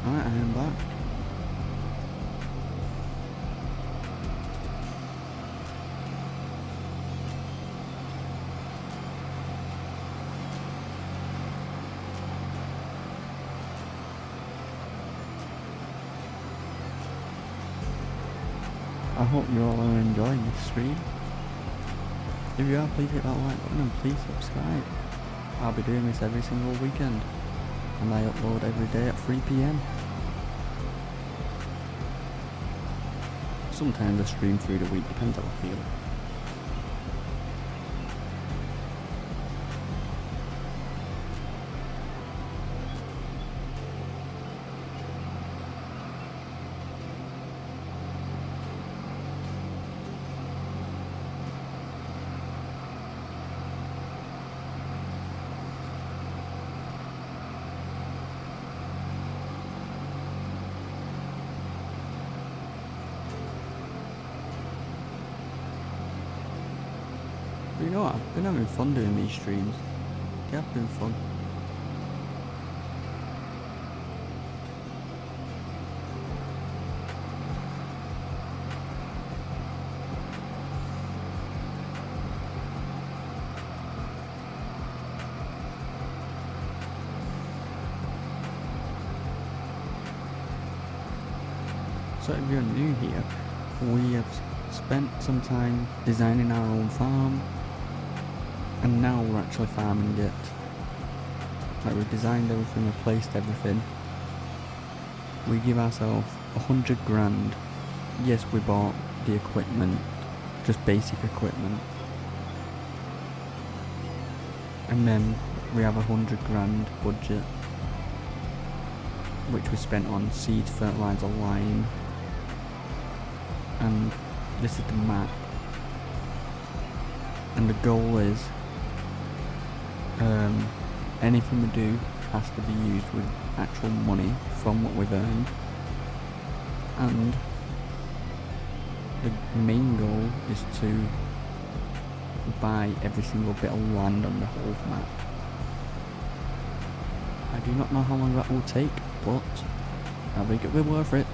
Alright, I am back. I hope you all are enjoying this stream. If you are, please hit that like button and please subscribe. I'll be doing this every single weekend, and I upload every day at 3 PM. Sometimes I stream through the week, depends how I feel. But you know what? I've been having fun doing these streams. They have been fun. So if you're new here, we have spent some time designing our own farm, and now we're actually farming it. Like, we've designed everything, we've placed everything. We give ourselves 100 grand. Yes, we bought the equipment, just basic equipment. And then we have 100 grand budget, which we spent on seeds, fertilizer, lime. And this is the map. And the goal is, anything we do has to be used with actual money from what we've earned. And the main goal is to buy every single bit of land on the whole map. I do not know how long that will take, but I think it will be worth it.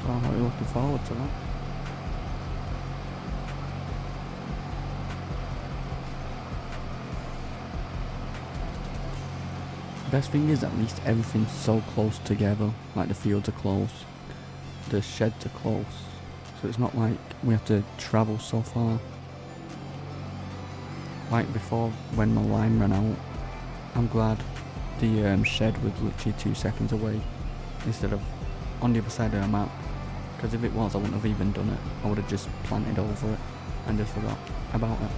So I'm really looking forward to that. Best thing is, at least everything's so close together. Like, the fields are close, the sheds are close, so it's not like we have to travel so far. Like before, when my line ran out, I'm glad the shed was literally 2 seconds away instead of on the other side of the map. Because if it was, I wouldn't have even done it. I would have just planted over it and just forgot about it.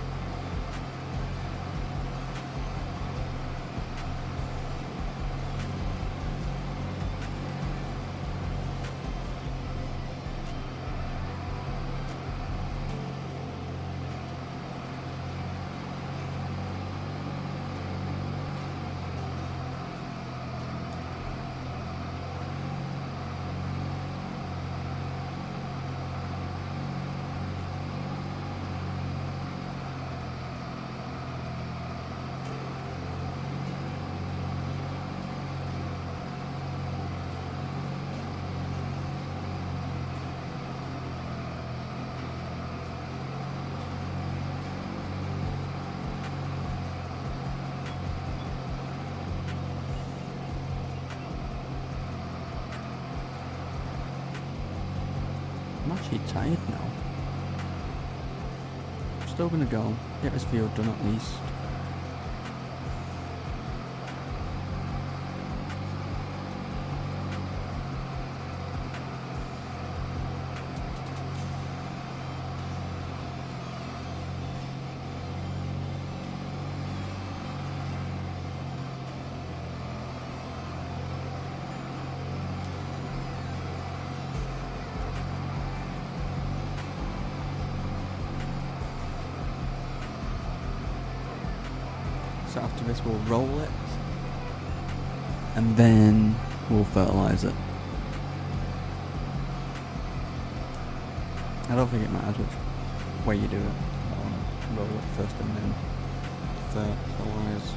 I'm actually tired now. I'm still gonna go, get this field done at least. So after this we'll roll it, and then we'll fertilise it. I don't think it matters which way you do it. I want to roll it first and then fertilise.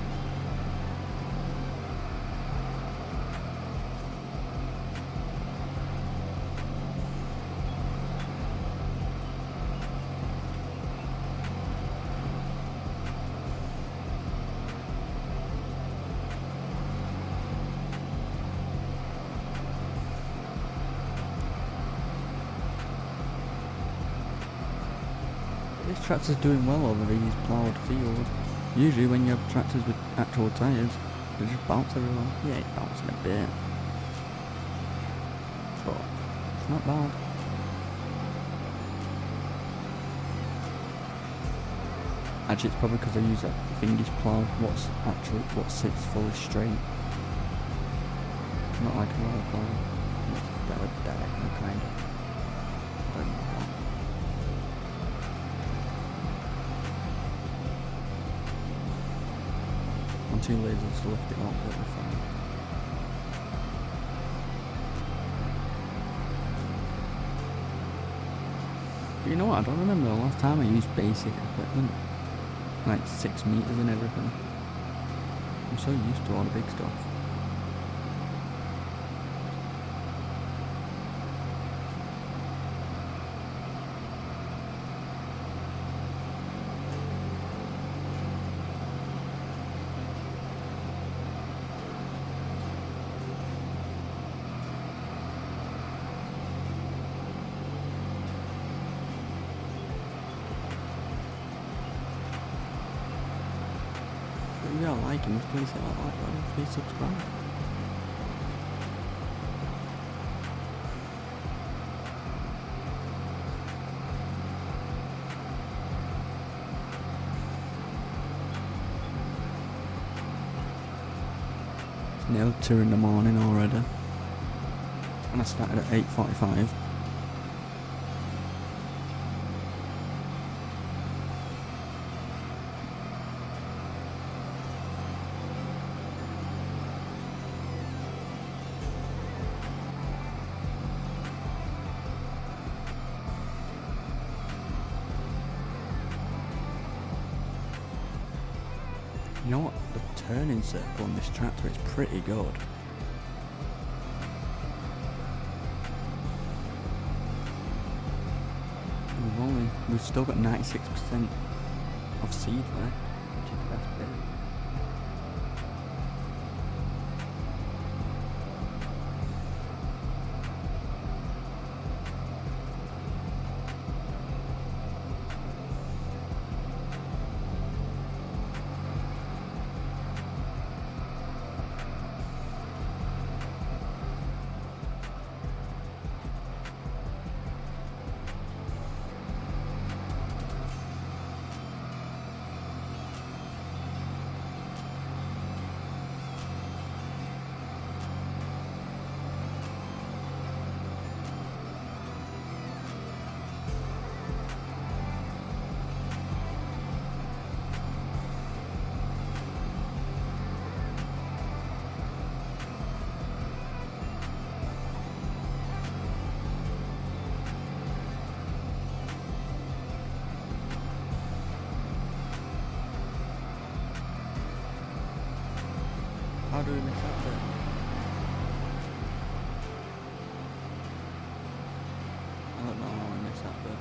This tractor's doing well over these ploughed fields. Usually when you have tractors with actual tyres, they just bounce everywhere. Yeah, it's bouncing a bit. But it's not bad. Actually, it's probably because I use that fingish plough, what sits fully straight. Not like a roller plough. It's better diagonal kind of. I don't know what. I'm too lazy to lift it up, but we're fine. But you know what? I don't remember the last time I used basic equipment. Like 6 meters and everything. I'm so used to all the big stuff. If you are liking, please hit that like button, please subscribe. It's nearly 2 in the morning already. And I started at 8:45. You know what? The turning circle on this tractor is pretty good. We've still got 96% of seed left, which is the best bit. How do we miss that bit? I don't know how we missed that bit.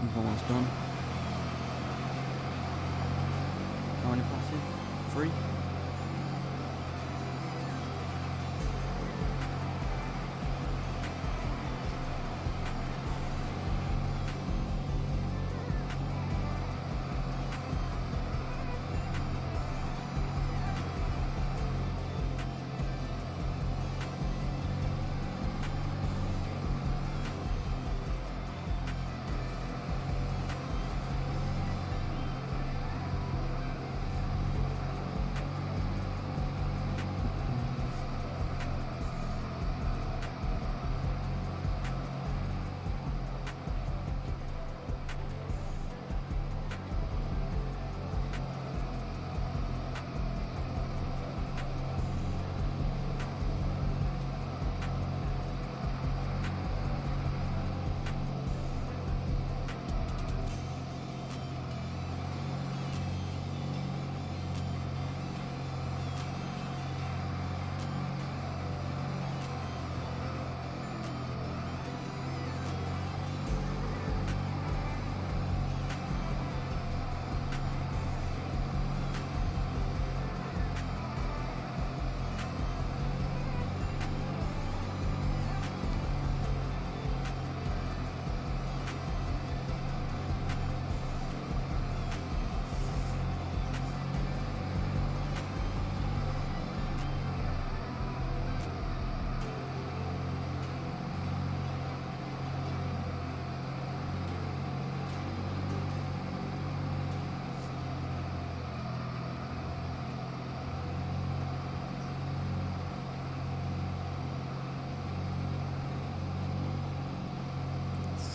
We've almost done. How many passes? 3?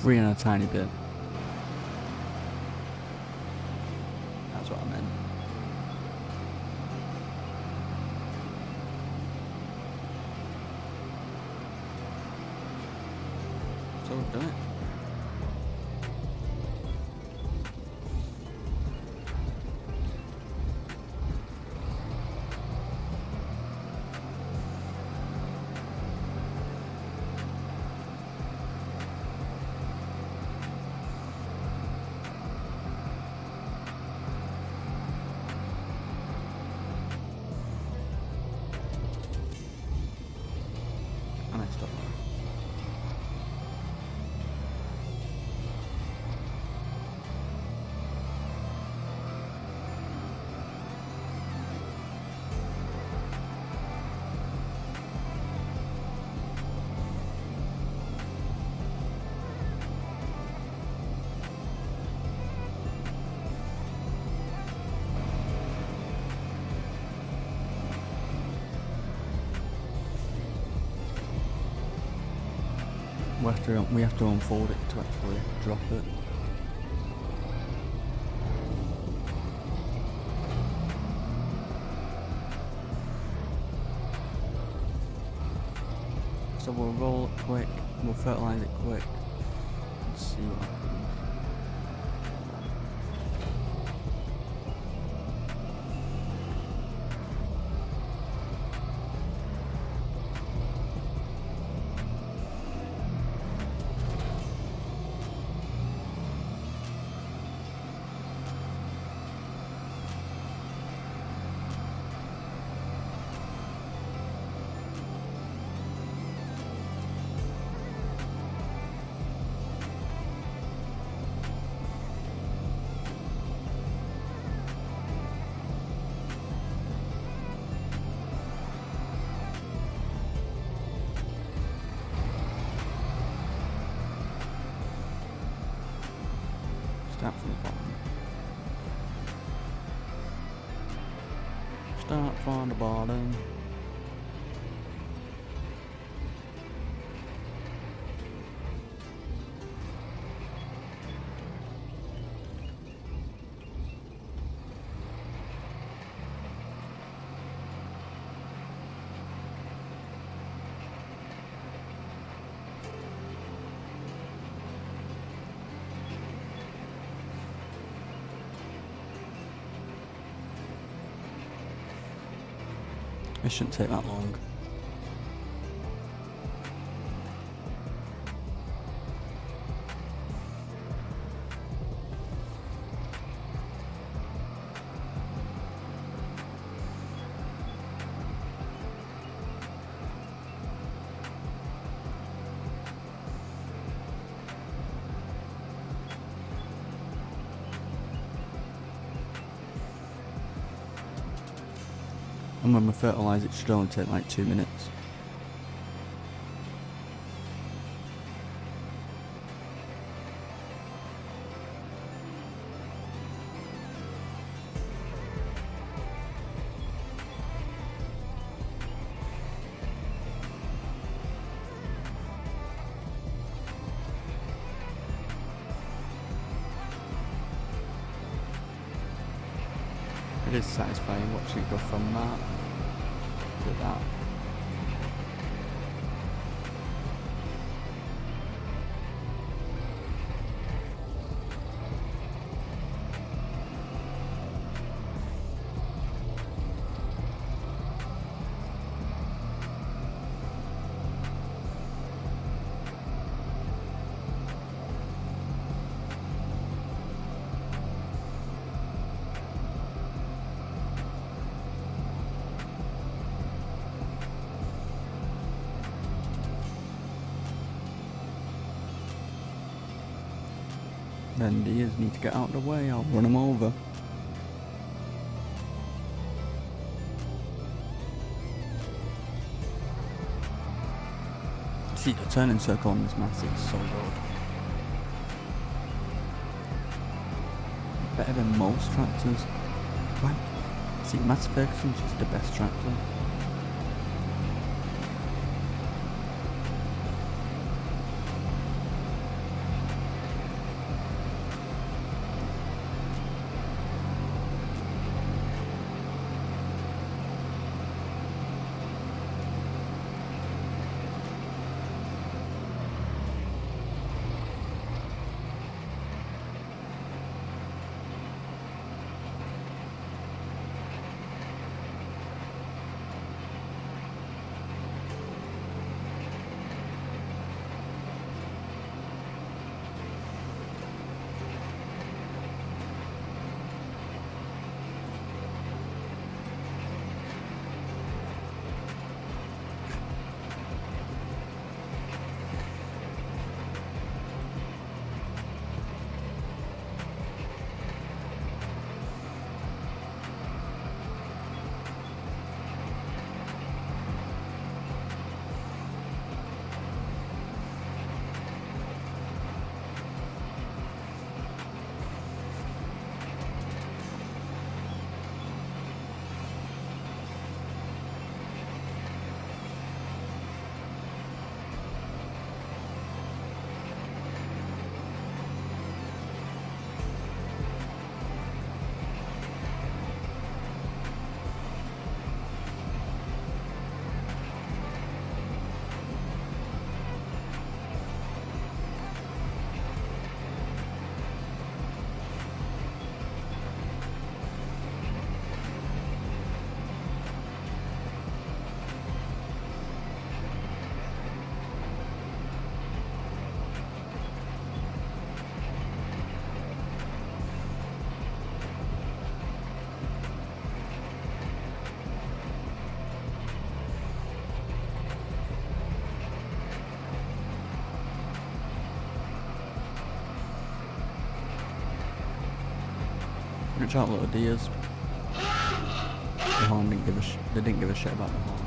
free and a tiny bit. That's what I meant. So we've done it. I messed up there. We have to unfold it to actually drop it. So we'll roll it quick, we'll fertilise it quick, and see what happens. Start from the bottom. Start from the bottom. It shouldn't take that long. And when we fertilise it should only take like 2 minutes. It is satisfying watching it go from that to that. Then deers need to get out of the way, I'll run them over. See, the turning circle on this mass is so good. Better than most tractors. Right. See, Mass Ferguson's just the best tractor. Which out little deers. The horn didn't give a they didn't give a shit about the horn.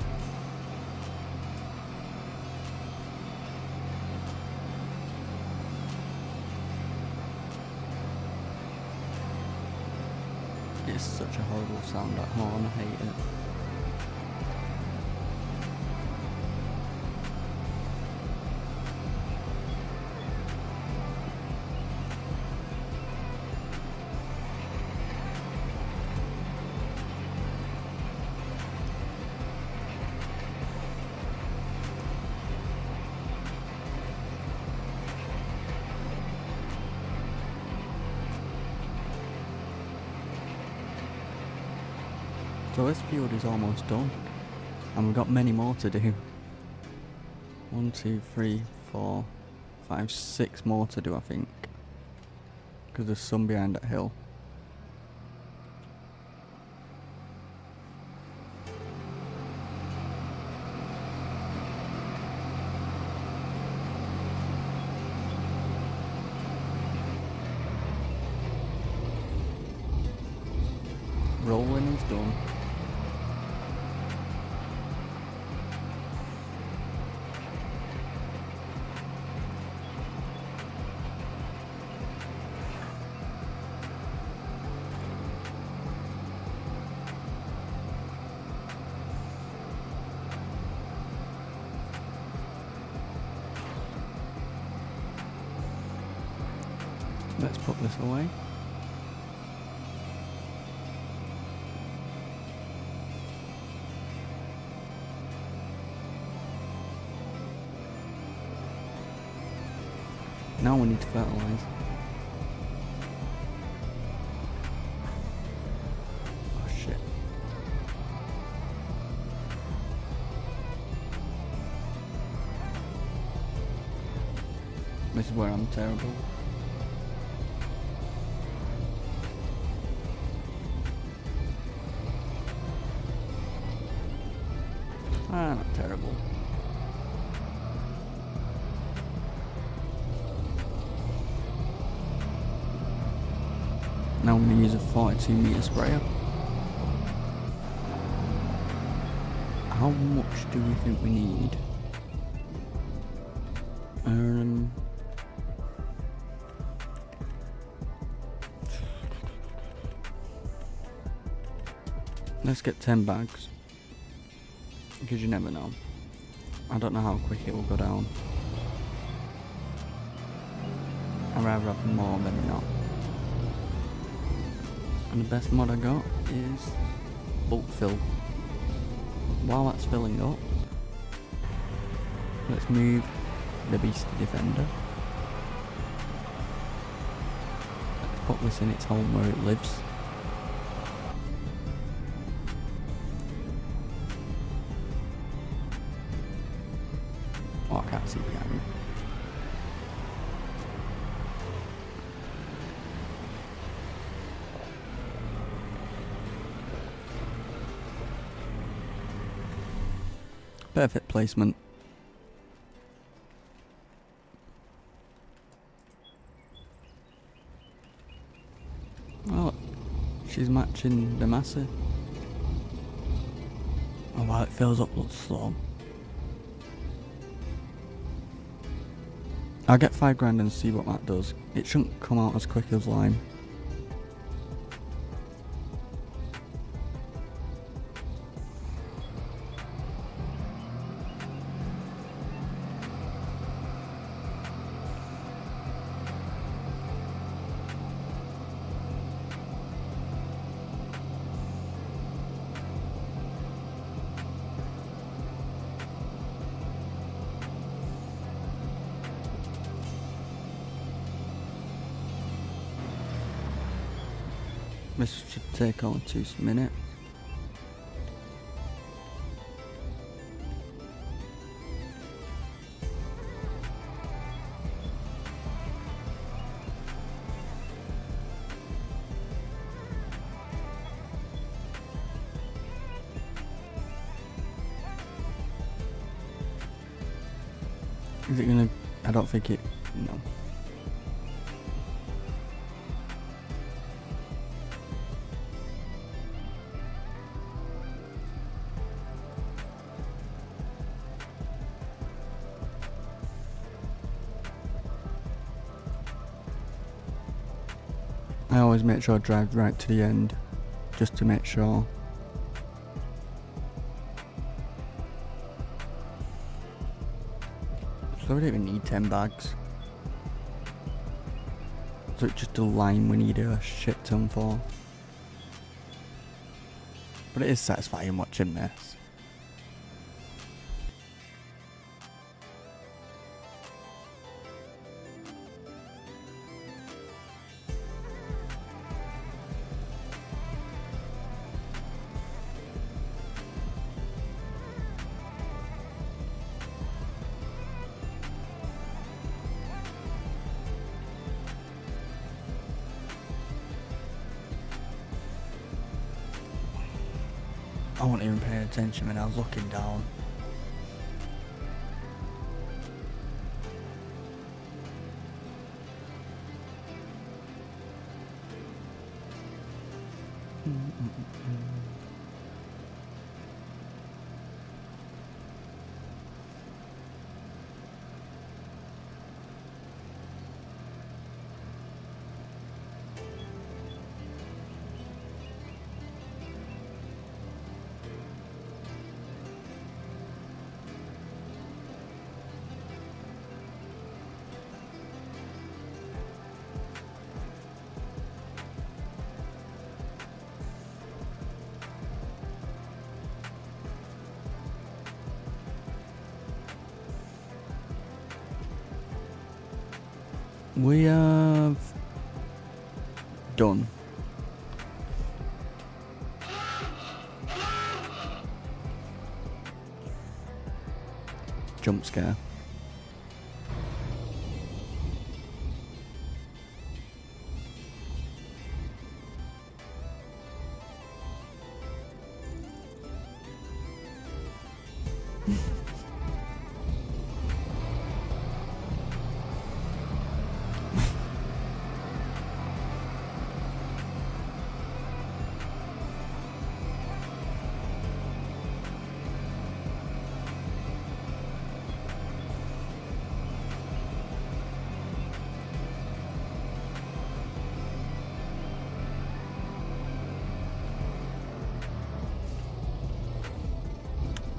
It's such a horrible sound, that horn, I hate it. So this field is almost done, and we've got many more to do. 1, 2, 3, 4, 5, 6 more to do, I think, because there's some behind that hill. Rolling is done. Let's put this away. Now we need to fertilise. Oh shit. This is where I'm terrible. Not terrible. Now I'm going to use a 42 metre sprayer. How much do we think we need? Let's get 10 bags. Because you never know. I don't know how quick it will go down. I'd rather have more than not. And the best mod I got is bulk fill. While that's filling up, let's move the Beastie Defender. Let's put this in its home where it lives. Oh, I can't see behind me. Perfect placement. Oh, she's matching the massive. Oh wow, it fills up looks slow. I'll get 5 grand and see what that does. It shouldn't come out as quick as lime. This should take only 2 minutes. Is it gonna? I don't think it. No. I always make sure I drive right to the end, just to make sure. So we don't even need 10 bags. So it's just a line we need a shit ton for. But it is satisfying watching this. I wasn't even paying attention when I was looking down. We have done. Jump scare.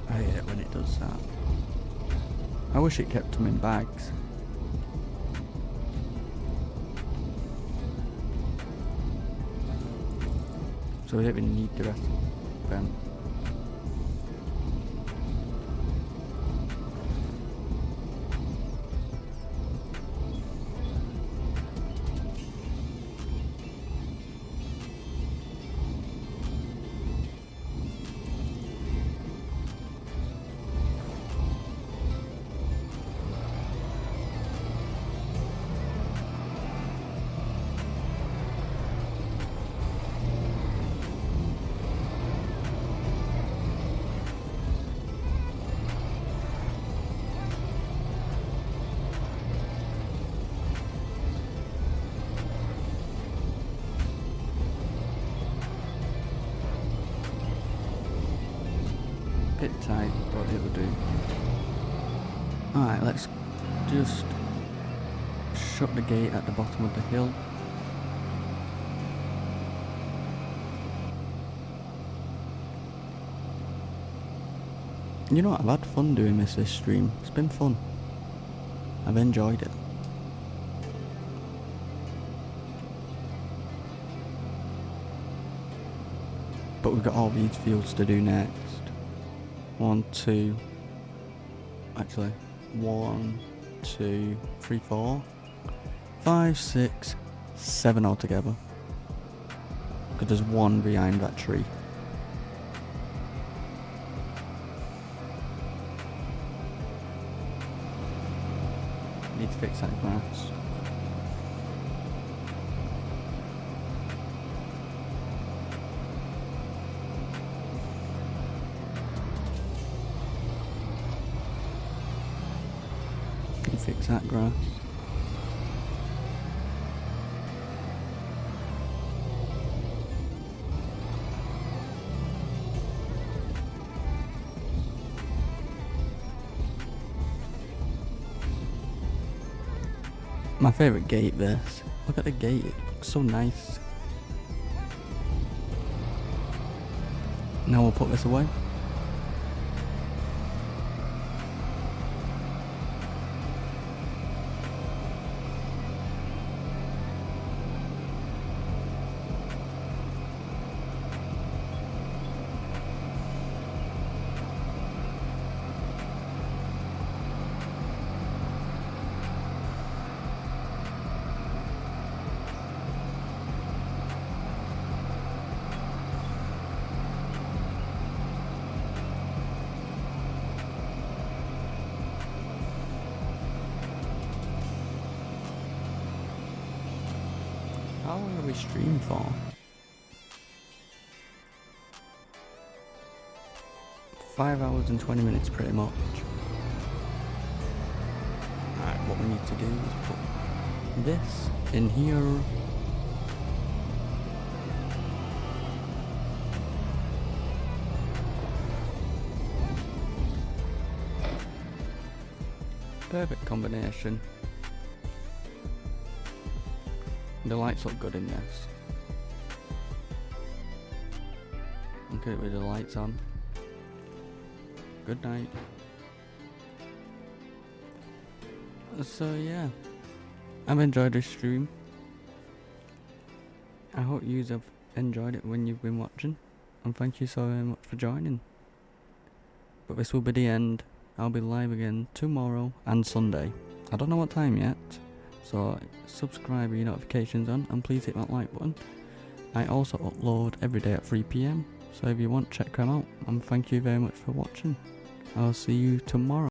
I hate it when it does that. I wish it kept them in bags. So we don't even need the rest of them. Bit tight, but it'll do. Alright, let's just shut the gate at the bottom of the hill. You know what, I've had fun doing this stream. It's been fun. I've enjoyed it. But we've got all these fields to do next. 1, 2, actually, 1, 2, 3, 4, 5, 6, 7 altogether. Because there's one behind that tree. Need to fix that grass. Fix that grass. My favourite gate this. Look at the gate, it looks so nice. Now we'll put this away. How long are we stream for? 5 hours and 20 minutes pretty much. Alright, what we need to do is put this in here. Perfect combination. The lights look good in this. Okay, with the lights on. Good night. So yeah, I've enjoyed this stream. I hope you have enjoyed it when you've been watching, and thank you so very much for joining. But this will be the end. I'll be live again tomorrow and Sunday. I don't know what time yet, so subscribe with your notifications on, and please hit that like button. I also upload every day at 3 PM, so if you want, check them out, and thank you very much for watching. I'll see you tomorrow.